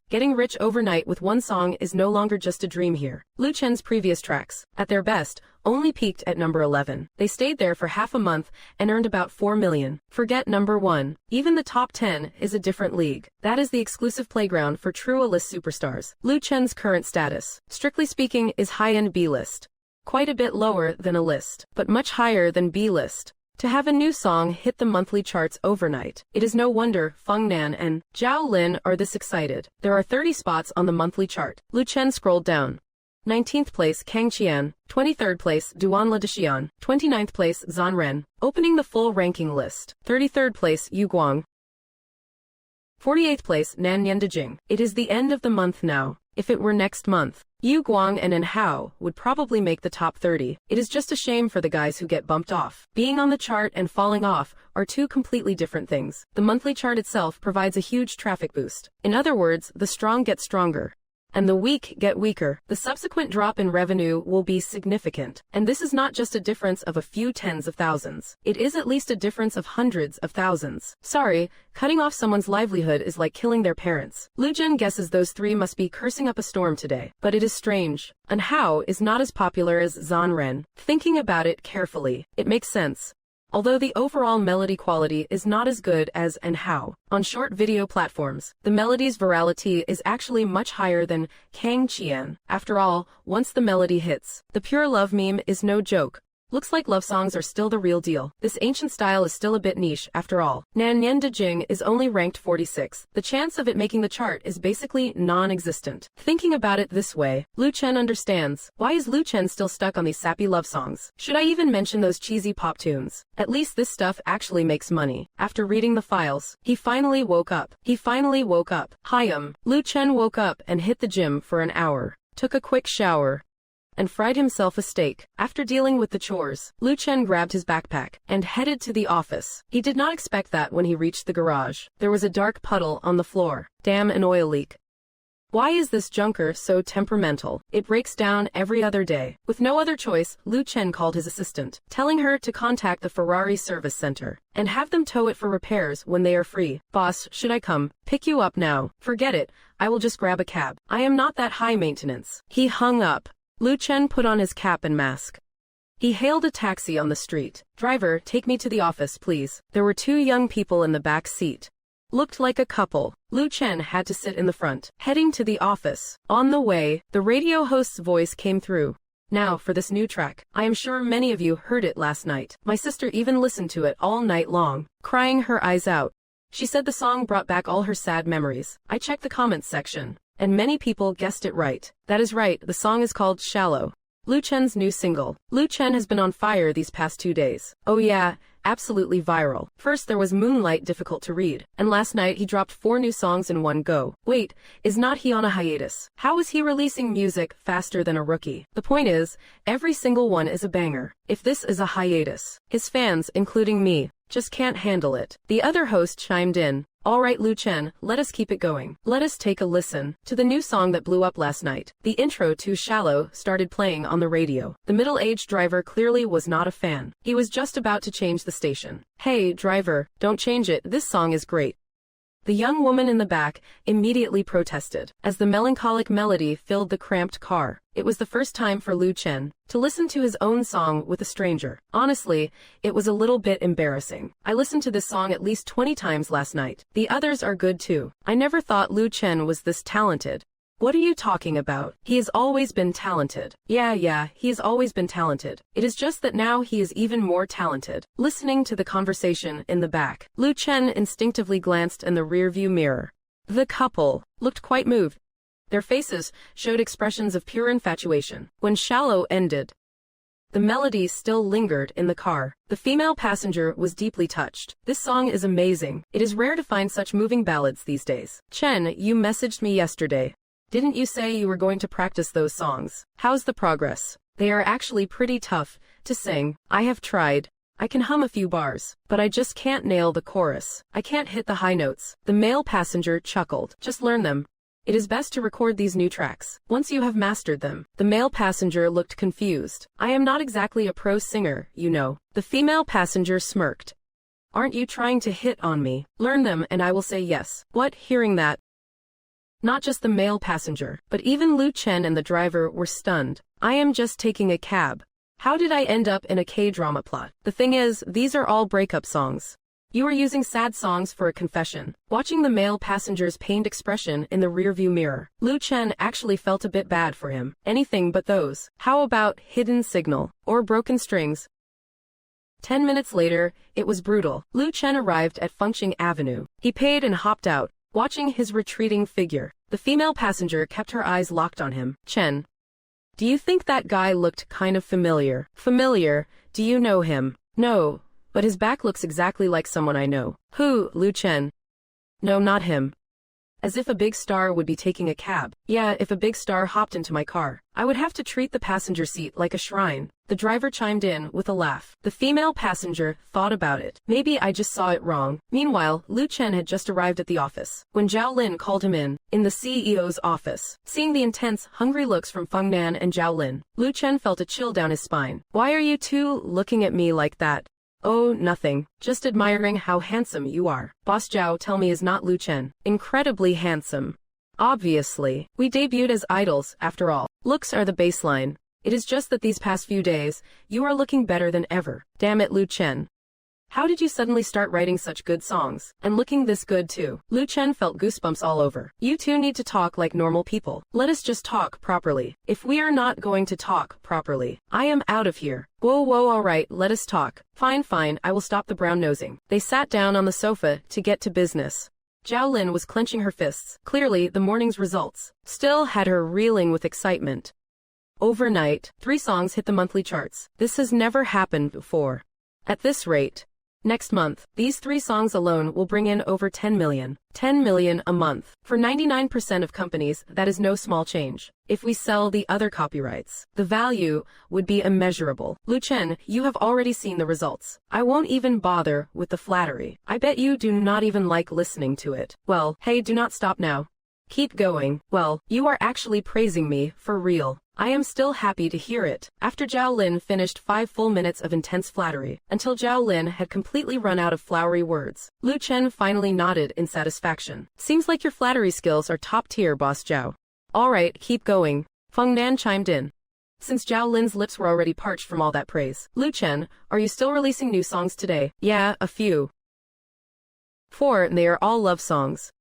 Getting rich overnight with one song is no longer just a dream here. Lu Chen's previous tracks, at their best, only peaked at #11. They stayed there for half a month and earned about 4 million. Forget #1. Even the top 10 is a different league. That is the exclusive playground for true A-list superstars. Lu Chen's current status, strictly speaking, is high-end B-list. Quite a bit lower than A-list, but much higher than B-list. To have a new song hit the monthly charts overnight, it is no wonder Feng Nan and Zhao Lin are this excited. There are 30 spots on the monthly chart. Lu Chen scrolled down. 19th place Kang Qian, 23rd place Duanla Dexian, 29th place Zhan Ren, opening the full ranking list. 33rd place Yu Guang, 48th place Nan Yan Dejing. It is the end of the month now. If it were next month, Yu Guang and En Hao would probably make the top 30. It is just a shame for the guys who get bumped off. Being on the chart and falling off are two completely different things. The monthly chart itself provides a huge traffic boost. In other words, the strong get stronger and the weak get weaker. The subsequent drop in revenue will be significant. And this is not just a difference of a few tens of thousands. It is at least a difference of hundreds of thousands. Sorry, cutting off someone's livelihood is like killing their parents. Lu Jun guesses those three must be cursing up a storm today. But it is strange. And Hao is not as popular as Zan Ren. Thinking about it carefully, it makes sense. Although the overall melody quality is not as good as En Hao. On short video platforms, the melody's virality is actually much higher than Kang Qian. After all, once the melody hits, the pure love meme is no joke. Looks like love songs are still the real deal. This ancient style is still a bit niche, after all. Nan Nian De Jing is only ranked 46. The chance of it making the chart is basically non-existent. Thinking about it this way, Lu Chen understands. Why is Lu Chen still stuck on these sappy love songs? Should I even mention those cheesy pop tunes? At least this stuff actually makes money. After reading the files, he finally woke up. Hayam. Lu Chen woke up and hit the gym for an hour. Took a quick shower and fried himself a steak. After dealing with the chores, Lu Chen grabbed his backpack and headed to the office. He did not expect that when he reached the garage. There was a dark puddle on the floor. Damn, an oil leak. Why is this junker so temperamental? It breaks down every other day. With no other choice, Lu Chen called his assistant, telling her to contact the Ferrari service center and have them tow it for repairs when they are free. Boss, should I come pick you up now? Forget it. I will just grab a cab. I am not that high maintenance. He hung up. Lu Chen put on his cap and mask. He hailed a taxi on the street. Driver, take me to the office, please. There were two young people in the back seat. Looked like a couple. Lu Chen had to sit in the front. Heading to the office. On the way, the radio host's voice came through. Now for this new track. I am sure many of you heard it last night. My sister even listened to it all night long, crying her eyes out. She said the song brought back all her sad memories. I checked the comments section, and many people guessed it right. That is right, the song is called Shallow. Lu Chen's new single. Lu Chen has been on fire these past 2 days. Oh yeah, absolutely viral. First there was Moonlight, difficult to read, and last night he dropped 4 new songs in one go. Wait, is not he on a hiatus? How is he releasing music faster than a rookie? The point is, every single one is a banger. If this is a hiatus, his fans, including me, just can't handle it. The other host chimed in. All right, Lu Chen, let us keep it going. Let us take a listen to the new song that blew up last night. The intro to Shallow started playing on the radio. The middle-aged driver clearly was not a fan. He was just about to change the station. Hey, driver, don't change it. This song is great. The young woman in the back immediately protested as the melancholic melody filled the cramped car. It was the first time for Lu Chen to listen to his own song with a stranger. Honestly, it was a little bit embarrassing. I listened to this song at least 20 times last night. The others are good too. I never thought Lu Chen was this talented. What are you talking about? He has always been talented. Yeah, he has always been talented. It is just that now he is even more talented. Listening to the conversation in the back, Lu Chen instinctively glanced in the rearview mirror. The couple looked quite moved. Their faces showed expressions of pure infatuation. When Shallow ended, the melody still lingered in the car. The female passenger was deeply touched. This song is amazing. It is rare to find such moving ballads these days. Chen, you messaged me yesterday. Didn't you say you were going to practice those songs? How's the progress? They are actually pretty tough to sing. I have tried. I can hum a few bars, but I just can't nail the chorus. I can't hit the high notes. The male passenger chuckled. Just learn them. It is best to record these new tracks. Once you have mastered them. The male passenger looked confused. I am not exactly a pro singer, you know. The female passenger smirked. Aren't you trying to hit on me? Learn them and I will say yes. What? Hearing that, not just the male passenger, but even Lu Chen and the driver were stunned. I am just taking a cab. How did I end up in a K-drama plot? The thing is, these are all breakup songs. You are using sad songs for a confession. Watching the male passenger's pained expression in the rearview mirror, Lu Chen actually felt a bit bad for him. Anything but those. How about Hidden Signal or Broken Strings? 10 minutes later, it was brutal. Lu Chen arrived at Fengqing Avenue. He paid and hopped out. Watching his retreating figure, the female passenger kept her eyes locked on him. Chen, do you think that guy looked kind of familiar? Familiar? Do you know him? No, but his back looks exactly like someone I know. Who? Lu Chen. No, not him. As if a big star would be taking a cab. Yeah, if a big star hopped into my car, I would have to treat the passenger seat like a shrine. The driver chimed in with a laugh. The female passenger thought about it. Maybe I just saw it wrong. Meanwhile, Lu Chen had just arrived at the office when Zhao Lin called him in the CEO's office. Seeing the intense, hungry looks from Feng Nan and Zhao Lin, Lu Chen felt a chill down his spine. Why are you two looking at me like that? Oh, nothing. Just admiring how handsome you are. Boss Zhao, tell me, is not Lu Chen incredibly handsome? Obviously. We debuted as idols, after all. Looks are the baseline. It is just that these past few days, you are looking better than ever. Damn it, Lu Chen. How did you suddenly start writing such good songs? And looking this good too? Lu Chen felt goosebumps all over. You two need to talk like normal people. Let us just talk properly. If we are not going to talk properly, I am out of here. Whoa, alright, let us talk. Fine, I will stop the brown nosing. They sat down on the sofa to get to business. Zhao Lin was clenching her fists. Clearly, the morning's results still had her reeling with excitement. Overnight, 3 songs hit the monthly charts. This has never happened before. At this rate, next month, these 3 songs alone will bring in over 10 million. 10 million a month. For 99% of companies, that is no small change. If we sell the other copyrights, the value would be immeasurable. Lu Chen, you have already seen the results. I won't even bother with the flattery. I bet you do not even like listening to it. Well, hey, do not stop now. Keep going. Well, you are actually praising me, for real. I am still happy to hear it. After Zhao Lin finished 5 full minutes of intense flattery, until Zhao Lin had completely run out of flowery words, Lu Chen finally nodded in satisfaction. Seems like your flattery skills are top tier, Boss Zhao. Alright, keep going. Feng Nan chimed in. Since Zhao Lin's lips were already parched from all that praise. Lu Chen, are you still releasing new songs today? Yeah, a few. 4, and they are all love songs.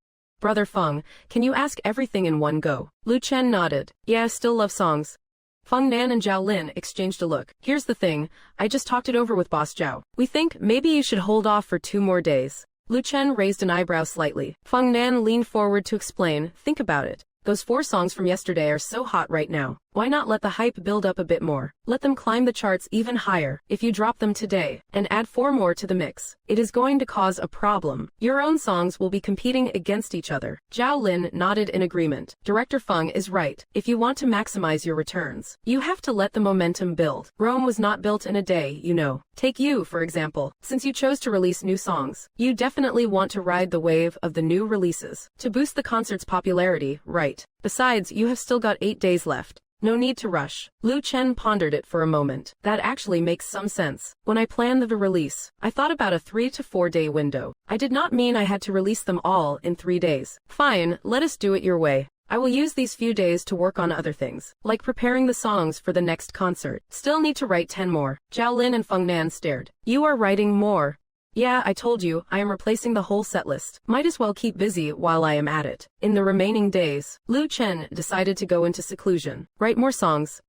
Brother Feng, can you ask everything in one go? Lu Chen nodded. Yeah, still love songs. Feng Nan and Zhao Lin exchanged a look. Here's the thing, I just talked it over with Boss Zhao. We think maybe you should hold off for 2 more days. Lu Chen raised an eyebrow slightly. Feng Nan leaned forward to explain. Think about it. Those 4 songs from yesterday are so hot right now. Why not let the hype build up a bit more? Let them climb the charts even higher. If you drop them today, and add 4 more to the mix, it is going to cause a problem. Your own songs will be competing against each other. Zhao Lin nodded in agreement. Director Feng is right. If you want to maximize your returns, you have to let the momentum build. Rome was not built in a day, you know. Take you, for example. Since you chose to release new songs, you definitely want to ride the wave of the new releases. To boost the concert's popularity, right? Besides, you have still got 8 days left. No need to rush. Lu Chen pondered it for a moment. That actually makes some sense. When I planned the release, I thought about a 3 to 4 day window. I did not mean I had to release them all in 3 days. Fine, let us do it your way. I will use these few days to work on other things, like preparing the songs for the next concert. Still need to write 10 more. Zhao Lin and Feng Nan stared. You are writing more? Yeah, I told you, I am replacing the whole set list. Might as well keep busy while I am at it. In the remaining days, Lu Chen decided to go into seclusion. Write more songs.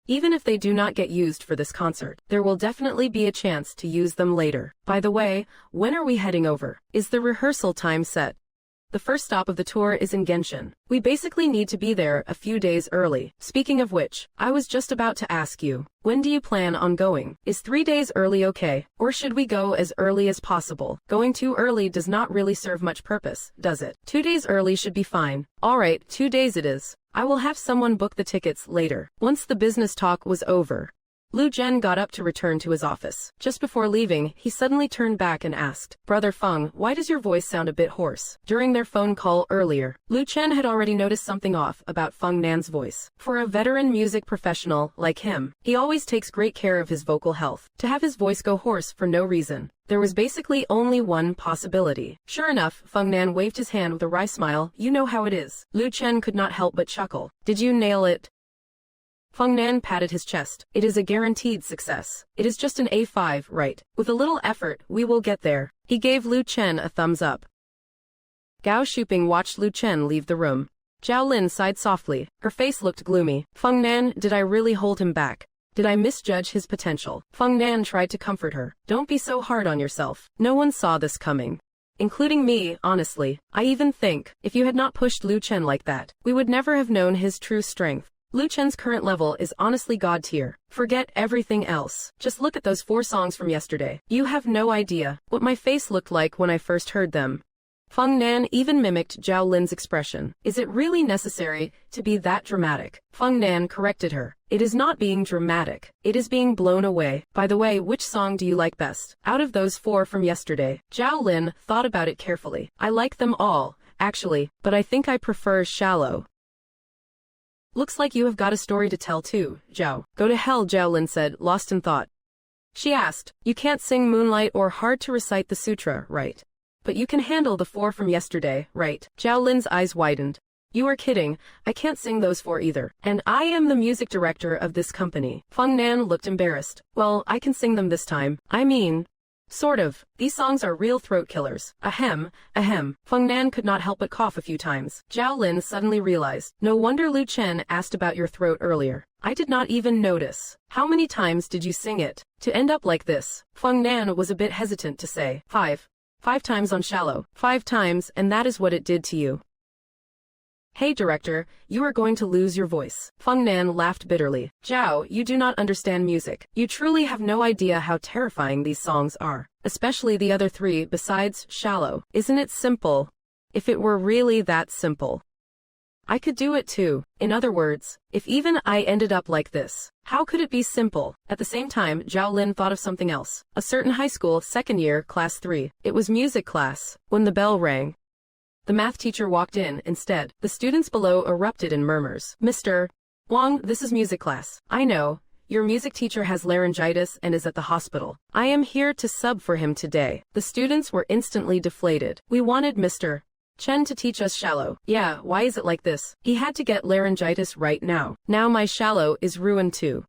Even if they do not get used for this concert, there will definitely be a chance to use them later. By the way, when are we heading over? Is the rehearsal time set? The first stop of the tour is in Genshin. We basically need to be there a few days early. Speaking of which, I was just about to ask you, when do you plan on going? Is 3 days early okay? Or should we go as early as possible? Going too early does not really serve much purpose, does it? 2 days early should be fine. Alright, 2 days it is. I will have someone book the tickets later. Once the business talk was over, Lu Chen got up to return to his office. Just before leaving, he suddenly turned back and asked, Brother Feng, why does your voice sound a bit hoarse? During their phone call earlier, Lu Chen had already noticed something off about Feng Nan's voice. For a veteran music professional like him, he always takes great care of his vocal health. To have his voice go hoarse for no reason, there was basically only one possibility. Sure enough, Feng Nan waved his hand with a wry smile. You know how it is. Lu Chen could not help but chuckle. Did you nail it? Feng Nan patted his chest. It is a guaranteed success. It is just an A5, right? With a little effort, we will get there. He gave Lu Chen a thumbs up. Gao Shuping watched Lu Chen leave the room. Zhao Lin sighed softly. Her face looked gloomy. Feng Nan, did I really hold him back? Did I misjudge his potential? Feng Nan tried to comfort her. Don't be so hard on yourself. No one saw this coming. Including me, honestly. I even think, if you had not pushed Lu Chen like that, we would never have known his true strength. Lu Chen's current level is honestly god tier. Forget everything else. Just look at those 4 songs from yesterday. You have no idea what my face looked like when I first heard them. Feng Nan even mimicked Zhao Lin's expression. Is it really necessary to be that dramatic? Feng Nan corrected her. It is not being dramatic. It is being blown away. By the way, which song do you like best? Out of those 4 from yesterday. Zhao Lin thought about it carefully. I like them all, actually, but I think I prefer Shallow. Looks like you have got a story to tell too, Zhao. Go to hell, Zhao Lin said, lost in thought. She asked, you can't sing Moonlight or Hard to Recite the Sutra, right? But you can handle the 4 from yesterday, right? Zhao Lin's eyes widened. You are kidding, I can't sing those 4 either. And I am the music director of this company. Feng Nan looked embarrassed. Well, I can sing them this time. I mean, sort of. These songs are real throat killers. Ahem, ahem. Feng Nan could not help but cough a few times. Zhao Lin suddenly realized. No wonder Lu Chen asked about your throat earlier. I did not even notice. How many times did you sing it? To end up like this? Feng Nan was a bit hesitant to say. 5. 5 times on Shallow. 5 times, and that is what it did to you. Hey director, you are going to lose your voice. Feng Nan laughed bitterly. Zhao, you do not understand music. You truly have no idea how terrifying these songs are. Especially the other 3 besides Shallow. Isn't it simple? If it were really that simple, I could do it too. In other words, if even I ended up like this, how could it be simple? At the same time, Zhao Lin thought of something else. A certain high school, 2nd year, class 3. It was music class. When the bell rang, the math teacher walked in instead. The students below erupted in murmurs. Mr. Wang, this is music class. I know. Your music teacher has laryngitis and is at the hospital. I am here to sub for him today. The students were instantly deflated. We wanted Mr. Chen to teach us Shallow. Yeah, why is it like this? He had to get laryngitis right now. Now my Shallow is ruined too.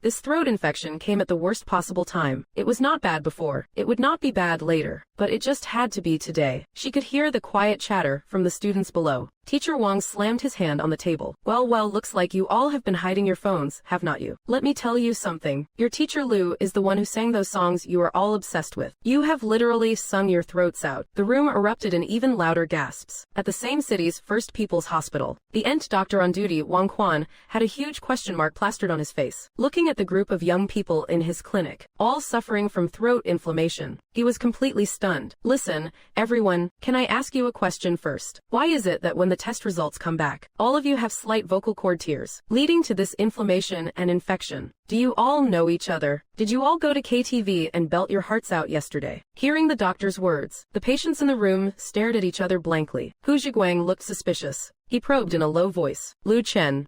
This throat infection came at the worst possible time. It was not bad before. It would not be bad later. But it just had to be today. She could hear the quiet chatter from the students below. Teacher Wang slammed his hand on the table. Well, looks like you all have been hiding your phones, have not you? Let me tell you something. Your teacher Lu is the one who sang those songs you are all obsessed with. You have literally sung your throats out. The room erupted in even louder gasps. At the same city's First People's Hospital, the ENT doctor on duty, Wang Quan, had a huge question mark plastered on his face. Looking at the group of young people in his clinic, all suffering from throat inflammation, he was completely stunned. Listen, everyone, can I ask you a question first? Why is it that when the test results come back, all of you have slight vocal cord tears, leading to this inflammation and infection? Do you all know each other? Did you all go to KTV and belt your hearts out yesterday? Hearing the doctor's words, the patients in the room stared at each other blankly. Hu Zhiguang looked suspicious. He probed in a low voice. Lu Chen.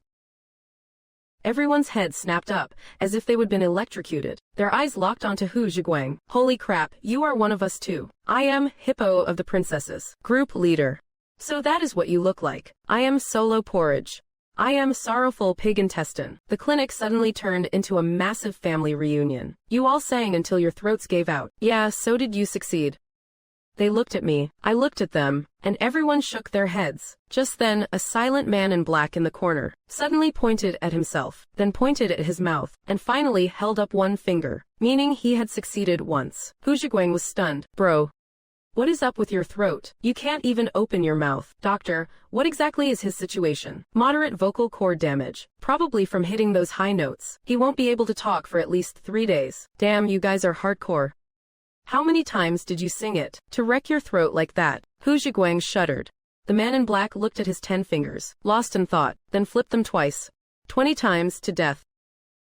Everyone's head snapped up, as if they would been electrocuted. Their eyes locked onto Hu Zhiguang. Holy crap, you are one of us too. I am Hippo of the Princesses. Group leader. So that is what you look like. I am Solo Porridge. I am Sorrowful Pig Intestine. The clinic suddenly turned into a massive family reunion. You all sang until your throats gave out. Yeah, so did you succeed. They looked at me, I looked at them, and everyone shook their heads. Just then, a silent man in black in the corner suddenly pointed at himself, then pointed at his mouth, and finally held up one finger, meaning he had succeeded once. Hu Zhiguang was stunned. Bro, what is up with your throat? You can't even open your mouth. Doctor, what exactly is his situation? Moderate vocal cord damage, probably from hitting those high notes. He won't be able to talk for at least 3 days. Damn, you guys are hardcore. How many times did you sing it? To wreck your throat like that? Hu Zhiguang shuddered. The man in black looked at his 10 fingers, lost in thought, then flipped them twice. 20 times, to death.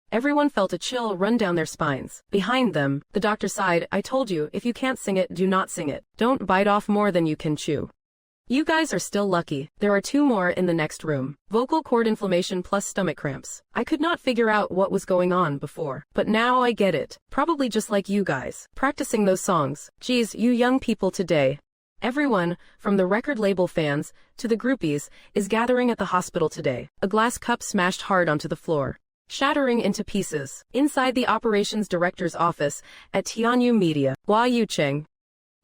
Everyone felt a chill run down their spines. Behind them, the doctor sighed. I told you, if you can't sing it, do not sing it. Don't bite off more than you can chew. You guys are still lucky. There are 2 more in the next room. Vocal cord inflammation plus stomach cramps. I could not figure out what was going on before, but now I get it. Probably just like you guys, practicing those songs. Geez, you young people today. Everyone, from the record label fans to the groupies, is gathering at the hospital today. A glass cup smashed hard onto the floor, shattering into pieces. Inside the operations director's office at Tianyu Media, Hua Yucheng,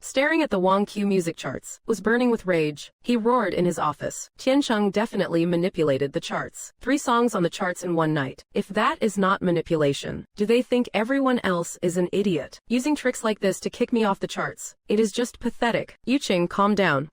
staring at the Wang Q music charts, was burning with rage. He roared in his office. Tiancheng definitely manipulated the charts. 3 songs on the charts in one night. If that is not manipulation, do they think everyone else is an idiot? Using tricks like this to kick me off the charts. It is just pathetic. Yucheng, calm down.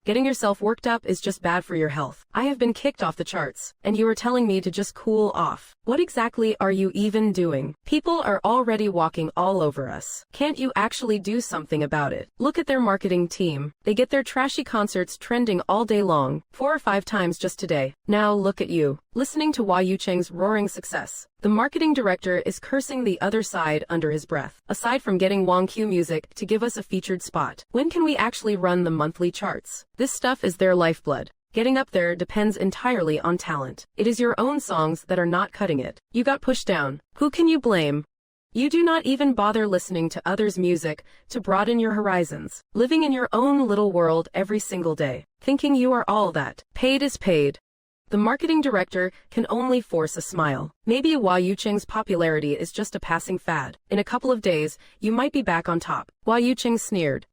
Getting yourself worked up is just bad for your health. I have been kicked off the charts, and you are telling me to just cool off. What exactly are you even doing? People are already walking all over us. Can't you actually do something about it? Look at their marketing team. They get their trashy concerts trending all day long, 4 or 5 times just today. Now look at you, listening to Hua Yucheng's roaring success. The marketing director is cursing the other side under his breath. Aside from getting Wang Q Music to give us a featured spot, when can we actually run the monthly charts? This stuff is their lifeblood. Getting up there depends entirely on talent. It is your own songs that are not cutting it. You got pushed down. Who can you blame? You do not even bother listening to others' music to broaden your horizons, living in your own little world every single day, thinking you are all that. Paid is paid. The marketing director can only force a smile. Maybe Hua Yucheng's popularity is just a passing fad. In a couple of days, you might be back on top. Hua Yucheng sneered.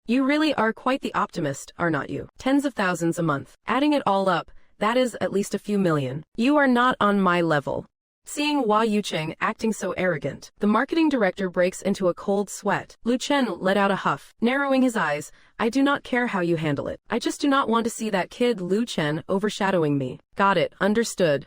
You really are quite the optimist, are not you? Tens of thousands a month. Adding it all up, that is at least a few million. You are not on my level. Seeing Hua Yucheng acting so arrogant, the marketing director breaks into a cold sweat. Lu Chen let out a huff, narrowing his eyes. I do not care how you handle it. I just do not want to see that kid Lu Chen overshadowing me. Got it, understood.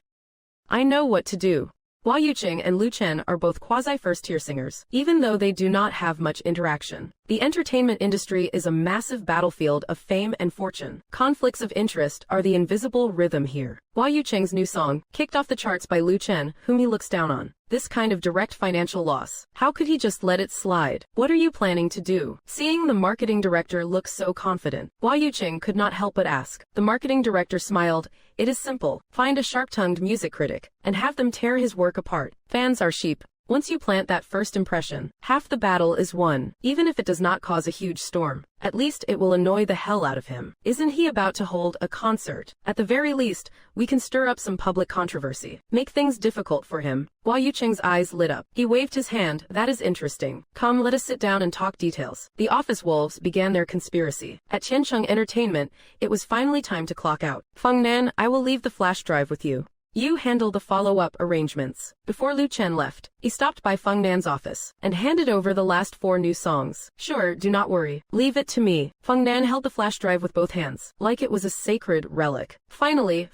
I know what to do. Hua Yucheng and Lu Chen are both quasi-first-tier singers, even though they do not have much interaction. The entertainment industry is a massive battlefield of fame and fortune. Conflicts of interest are the invisible rhythm here. Hua Yucheng's new song, kicked off the charts by Lu Chen, whom he looks down on. This kind of direct financial loss. How could he just let it slide? What are you planning to do? Seeing the marketing director look so confident, Hua Yucheng could not help but ask. The marketing director smiled. It is simple. Find a sharp-tongued music critic, and have them tear his work apart. Fans are sheep. Once you plant that first impression, half the battle is won, even if it does not cause a huge storm. At least it will annoy the hell out of him. Isn't he about to hold a concert? At the very least, we can stir up some public controversy. Make things difficult for him. Hua Yucheng's eyes lit up. He waved his hand. That is interesting. Come, let us sit down and talk details. The office wolves began their conspiracy. At Qiancheng Entertainment, it was finally time to clock out. Feng Nan, I will leave the flash drive with you. You handle the follow-up arrangements. Before Lu Chen left, he stopped by Feng Nan's office and handed over the last 4 new songs. Sure, do not worry. Leave it to me. Feng Nan held the flash drive with both hands, like it was a sacred relic. Finally,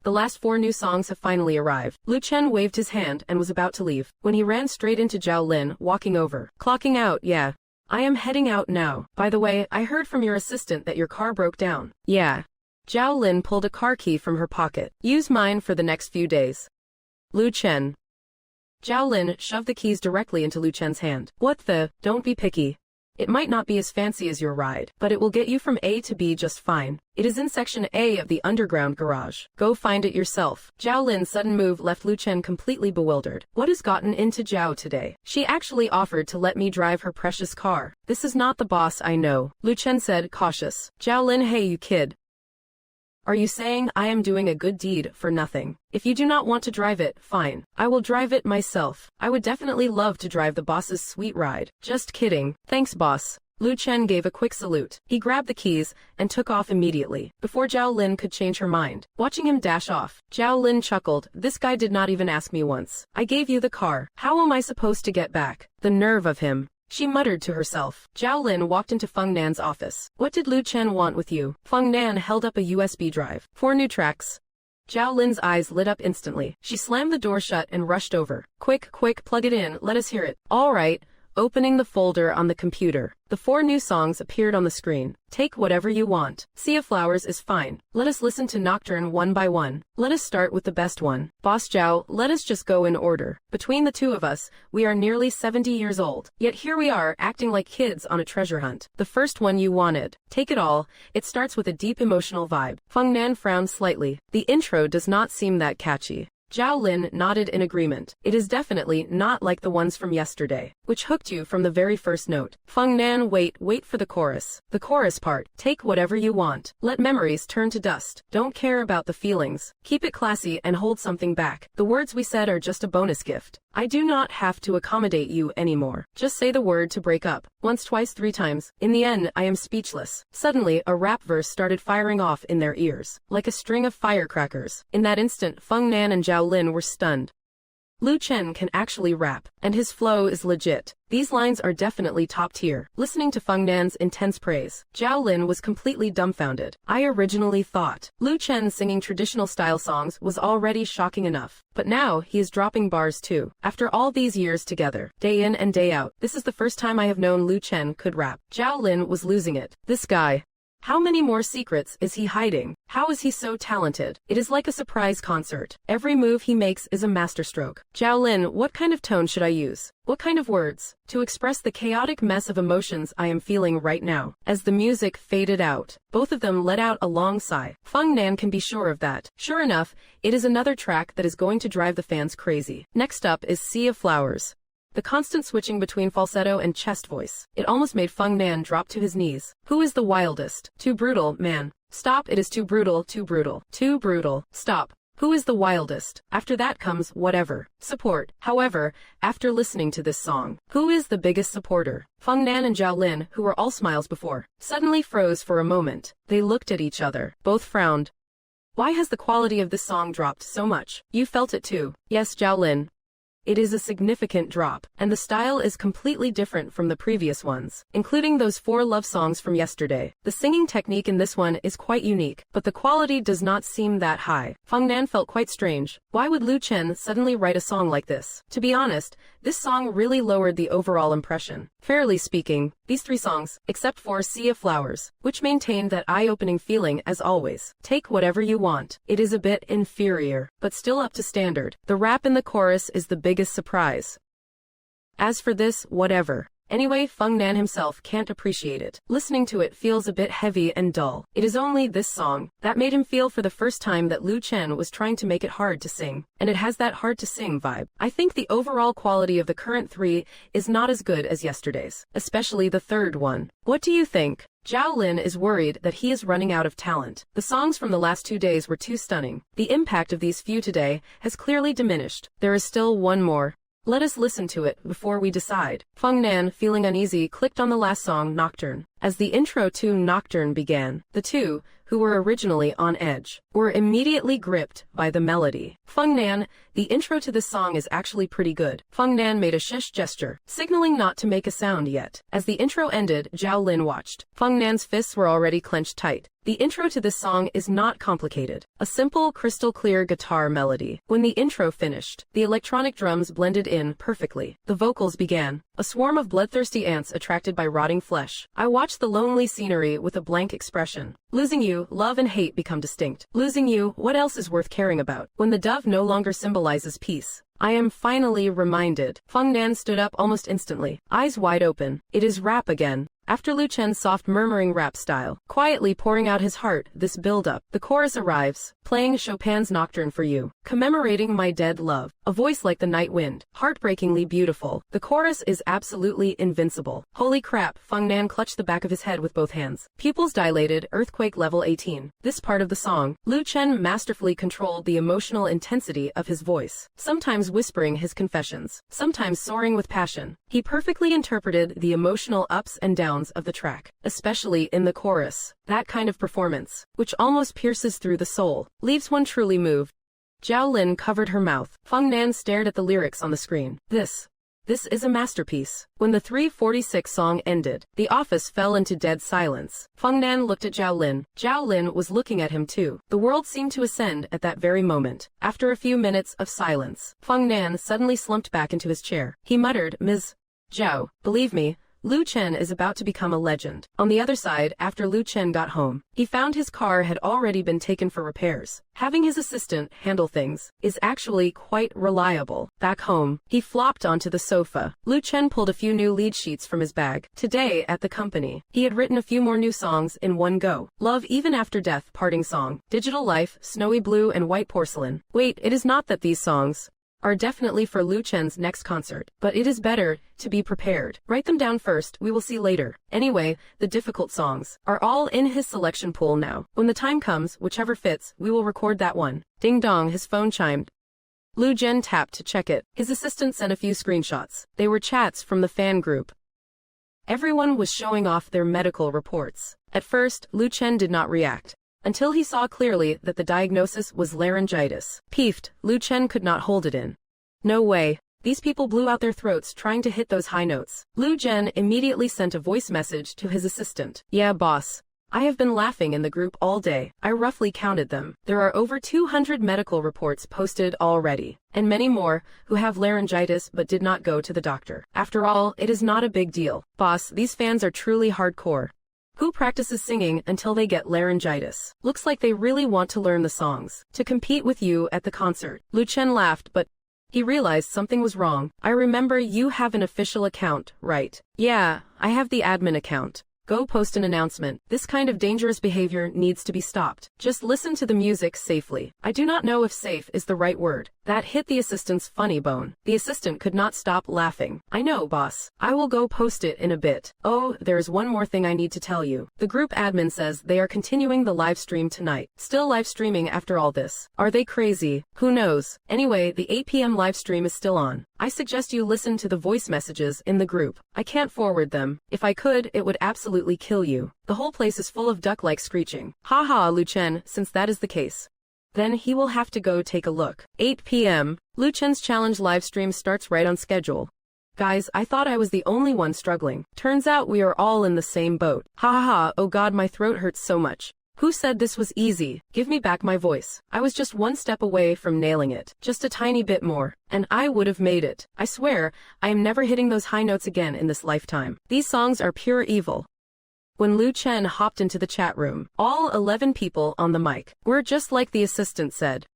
the last 4 new songs have finally arrived. Lu Chen waved his hand and was about to leave, when he ran straight into Zhao Lin, walking over. Clocking out, yeah. I am heading out now. By the way, I heard from your assistant that your car broke down. Yeah. Zhao Lin pulled a car key from her pocket. Use mine for the next few days. Lu Chen. Zhao Lin shoved the keys directly into Lu Chen's hand. What the? Don't be picky. It might not be as fancy as your ride, but it will get you from A to B just fine. It is in section A of the underground garage. Go find it yourself. Zhao Lin's sudden move left Lu Chen completely bewildered. What has gotten into Zhao today? She actually offered to let me drive her precious car. This is not the boss I know, Lu Chen said, cautious. Zhao Lin, hey you kid. Are you saying I am doing a good deed for nothing? If you do not want to drive it, fine. I will drive it myself. I would definitely love to drive the boss's sweet ride. Just kidding. Thanks, boss. Lu Chen gave a quick salute. He grabbed the keys and took off immediately, before Zhao Lin could change her mind. Watching him dash off, Zhao Lin chuckled. This guy did not even ask me once. I gave you the car. How am I supposed to get back? The nerve of him. She muttered to herself. Zhao Lin walked into Feng Nan's office. What did Lu Chen want with you? Feng Nan held up a USB drive. 4 new tracks. Zhao Lin's eyes lit up instantly. She slammed the door shut and rushed over. Quick, plug it in. Let us hear it. All right. Opening the folder on the computer. The 4 new songs appeared on the screen. Take whatever you want. Sea of Flowers is fine. Let us listen to Nocturne one by one. Let us start with the best one. Boss Zhao, let us just go in order. Between the 2 of us, we are nearly 70 years old. Yet here we are, acting like kids on a treasure hunt. The first one you wanted. Take it all. It starts with a deep emotional vibe. Feng Nan frowned slightly. The intro does not seem that catchy. Zhao Lin nodded in agreement. It is definitely not like the ones from yesterday, which hooked you from the very first note. Feng Nan, wait for the chorus. The chorus part. Take whatever you want. Let memories turn to dust. Don't care about the feelings. Keep it classy and hold something back. The words we said are just a bonus gift. I do not have to accommodate you anymore. Just say the word to break up. Once, twice, 3 times. In the end, I am speechless. Suddenly, a rap verse started firing off in their ears, like a string of firecrackers. In that instant, Feng Nan and Zhao Lin were stunned. Lu Chen can actually rap, and his flow is legit. These lines are definitely top tier. Listening to Feng Nan's intense praise, Zhao Lin was completely dumbfounded. I originally thought Lu Chen singing traditional style songs was already shocking enough, but now he is dropping bars too. After all these years together, day in and day out, this is the first time I have known Lu Chen could rap. Zhao Lin was losing it. This guy. How many more secrets is he hiding? How is he so talented? It is like a surprise concert. Every move he makes is a masterstroke. Zhao Lin, what kind of tone should I use? What kind of words to express the chaotic mess of emotions I am feeling right now? As the music faded out, both of them let out a long sigh. Feng Nan can be sure of that. Sure enough, it is another track that is going to drive the fans crazy. Next up is Sea of Flowers. The constant switching between falsetto and chest voice. It almost made Feng Nan drop to his knees. Who is the wildest? Too brutal, man. Stop, it is too brutal, too brutal. Too brutal. Stop. Who is the wildest? After that comes whatever. Support. However, after listening to this song, who is the biggest supporter? Feng Nan and Zhao Lin, who were all smiles before, suddenly froze for a moment. They looked at each other. Both frowned. Why has the quality of this song dropped so much? You felt it too. Yes, Zhao Lin. It is a significant drop, and the style is completely different from the previous ones, including those 4 love songs from yesterday. The singing technique in this one is quite unique, but the quality does not seem that high. Feng Nan felt quite strange. Why would Lu Chen suddenly write a song like this? To be honest, this song really lowered the overall impression. Fairly speaking, these 3 songs, except for Sea of Flowers, which maintained that eye-opening feeling as always. Take whatever you want. It is a bit inferior, but still up to standard. The rap in the chorus is the biggest surprise. As for this, whatever. Anyway, Feng Nan himself can't appreciate it. Listening to it feels a bit heavy and dull. It is only this song that made him feel for the first time that Lu Chen was trying to make it hard to sing, and it has that hard to sing vibe. I think the overall quality of the current 3 is not as good as yesterday's, especially the third one. What do you think? Zhao Lin is worried that he is running out of talent. The songs from the last 2 days were too stunning. The impact of these few today has clearly diminished. There is still one more. Let us listen to it before we decide. Feng Nan, feeling uneasy, clicked on the last song, Nocturne. As the intro to Nocturne began, the two, who were originally on edge, were immediately gripped by the melody. Feng Nan, the intro to this song is actually pretty good. Feng Nan made a shish gesture, signaling not to make a sound yet. As the intro ended, Zhao Lin watched. Feng Nan's fists were already clenched tight. The intro to this song is not complicated. A simple, crystal-clear guitar melody. When the intro finished, the electronic drums blended in perfectly. The vocals began. A swarm of bloodthirsty ants attracted by rotting flesh. I watched the lonely scenery with a blank expression. Losing you, love and hate become distinct. Losing you, what else is worth caring about? When the dove no longer symbolizes peace, I am finally reminded. Feng Nan stood up almost instantly, eyes wide open. It is rap again. After Lu Chen's soft murmuring rap style, quietly pouring out his heart, this build-up, the chorus arrives, playing Chopin's Nocturne for you, commemorating my dead love. A voice like the night wind, heartbreakingly beautiful. The chorus is absolutely invincible. Holy crap, Feng Nan clutched the back of his head with both hands. Pupils dilated, earthquake level 18. This part of the song, Lu Chen masterfully controlled the emotional intensity of his voice, sometimes whispering his confessions, sometimes soaring with passion. He perfectly interpreted the emotional ups and downs of the track, especially in the chorus. That kind of performance, which almost pierces through the soul, leaves one truly moved. Zhao Lin covered her mouth. Feng Nan stared at the lyrics on the screen. This is a masterpiece. When the 3:46 song ended, the office fell into dead silence. Feng Nan looked at Zhao Lin. Zhao Lin was looking at him too. The world seemed to ascend at that very moment. After a few minutes of silence, Feng Nan suddenly slumped back into his chair. He muttered, Ms. Zhao, believe me, Lu Chen is about to become a legend. On the other side, after Lu Chen got home, he found his car had already been taken for repairs. Having his assistant handle things is actually quite reliable. Back home, he flopped onto the sofa. Lu Chen pulled a few new lead sheets from his bag. Today, at the company, he had written a few more new songs in one go. Love Even After Death parting song, Digital Life, Snowy Blue and White Porcelain. Wait, it is not that these songs are definitely for Lu Chen's next concert, but it is better to be prepared. Write them down first, we will see later. Anyway, the difficult songs are all in his selection pool now. When the time comes, whichever fits, we will record that one. Ding dong, his phone chimed. Lu Zhen tapped to check it. His assistant sent a few screenshots. They were chats from the fan group. Everyone was showing off their medical reports. At first, Lu Chen did not react, until he saw clearly that the diagnosis was laryngitis. Peeved, Lu Chen could not hold it in. No way. These people blew out their throats trying to hit those high notes. Lu Jen immediately sent a voice message to his assistant. Yeah, boss. I have been laughing in the group all day. I roughly counted them. There are over 200 medical reports posted already, and many more who have laryngitis but did not go to the doctor. After all, it is not a big deal. Boss, these fans are truly hardcore. Who practices singing until they get laryngitis? Looks like they really want to learn the songs to compete with you at the concert. Lu Chen laughed, but he realized something was wrong. I remember you have an official account, right? Yeah, I have the admin account. Go post an announcement. This kind of dangerous behavior needs to be stopped. Just listen to the music safely. I do not know if safe is the right word. That hit the assistant's funny bone. The assistant could not stop laughing. I know, boss. I will go post it in a bit. Oh, there is one more thing I need to tell you. The group admin says they are continuing the live stream tonight. Still live streaming after all this. Are they crazy? Who knows? Anyway, the 8 p.m. live stream is still on. I suggest you listen to the voice messages in the group. I can't forward them. If I could, it would absolutely kill you. The whole place is full of duck-like screeching. Haha, Lu Chen, since that is the case, then he will have to go take a look. 8 p.m. Lu Chen's challenge livestream starts right on schedule. Guys, I thought I was the only one struggling. Turns out we are all in the same boat. Ha ha ha, oh god, my throat hurts so much. Who said this was easy? Give me back my voice. I was just one step away from nailing it. Just a tiny bit more, and I would have made it. I swear, I am never hitting those high notes again in this lifetime. These songs are pure evil. When Lu Chen hopped into the chat room, all 11 people on the mic were just like the assistant said,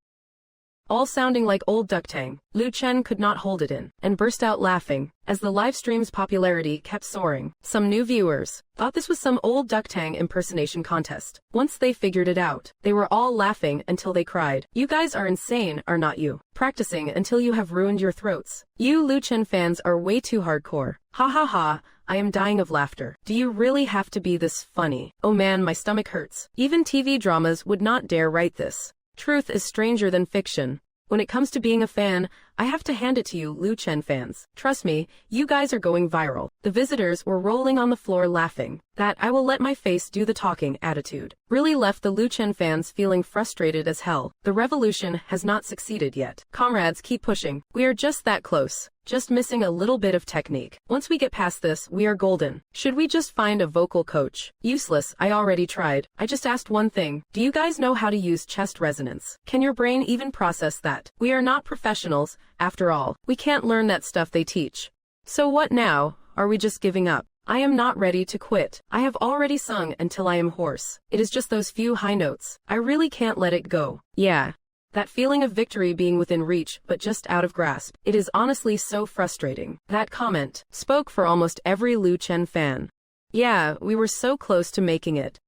all sounding like old ducktang. Lu Chen could not hold it in and burst out laughing as the live stream's popularity kept soaring. Some new viewers thought this was some old ducktang impersonation contest. Once they figured it out, they were all laughing until they cried. You guys are insane, are not you? Practicing until you have ruined your throats. You Lu Chen fans are way too hardcore. Ha ha ha. I am dying of laughter. Do you really have to be this funny? Oh man, my stomach hurts. Even TV dramas would not dare write this. Truth is stranger than fiction. When it comes to being a fan, I have to hand it to you Lu Chen fans. Trust me, you guys are going viral. The visitors were rolling on the floor laughing. That I will let my face do the talking attitude really left the Lu Chen fans feeling frustrated as hell. The revolution has not succeeded yet. Comrades, keep pushing. We are just that close. Just missing a little bit of technique. Once we get past this, we are golden. Should we just find a vocal coach? Useless, I already tried. I just asked one thing. Do you guys know how to use chest resonance? Can your brain even process that? We are not professionals, after all. We can't learn that stuff they teach. So what now? Are we just giving up? I am not ready to quit. I have already sung until I am hoarse. It is just those few high notes. I really can't let it go. Yeah. That feeling of victory being within reach but just out of grasp. It is honestly so frustrating. That comment spoke for almost every Lu Chen fan. Yeah, we were so close to making it.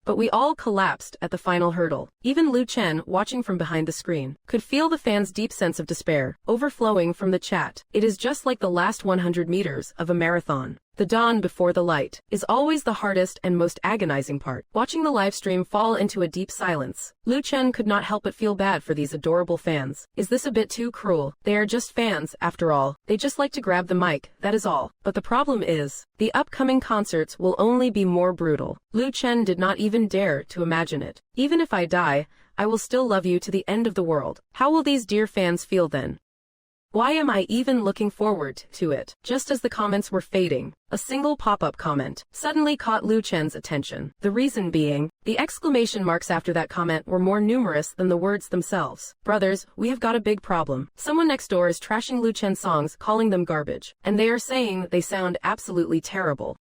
But we all collapsed at the final hurdle. Even Lu Chen, watching from behind the screen, could feel the fans' deep sense of despair overflowing from the chat. It is just like the last 100 meters of a marathon. The dawn before the light is always the hardest and most agonizing part. Watching the live stream fall into a deep silence, Lu Chen could not help but feel bad for these adorable fans. Is this a bit too cruel? They are just fans, after all. They just like to grab the mic, that is all. But the problem is, the upcoming concerts will only be more brutal. Lu Chen did not even dare to imagine it. Even if I die, I will still love you to the end of the world. How will these dear fans feel then? Why am I even looking forward to it? Just as the comments were fading, a single pop-up comment suddenly caught Lu Chen's attention. The reason being, the exclamation marks after that comment were more numerous than the words themselves. Brothers, we have got a big problem. Someone next door is trashing Lu Chen's songs, calling them garbage. And they are saying they sound absolutely terrible.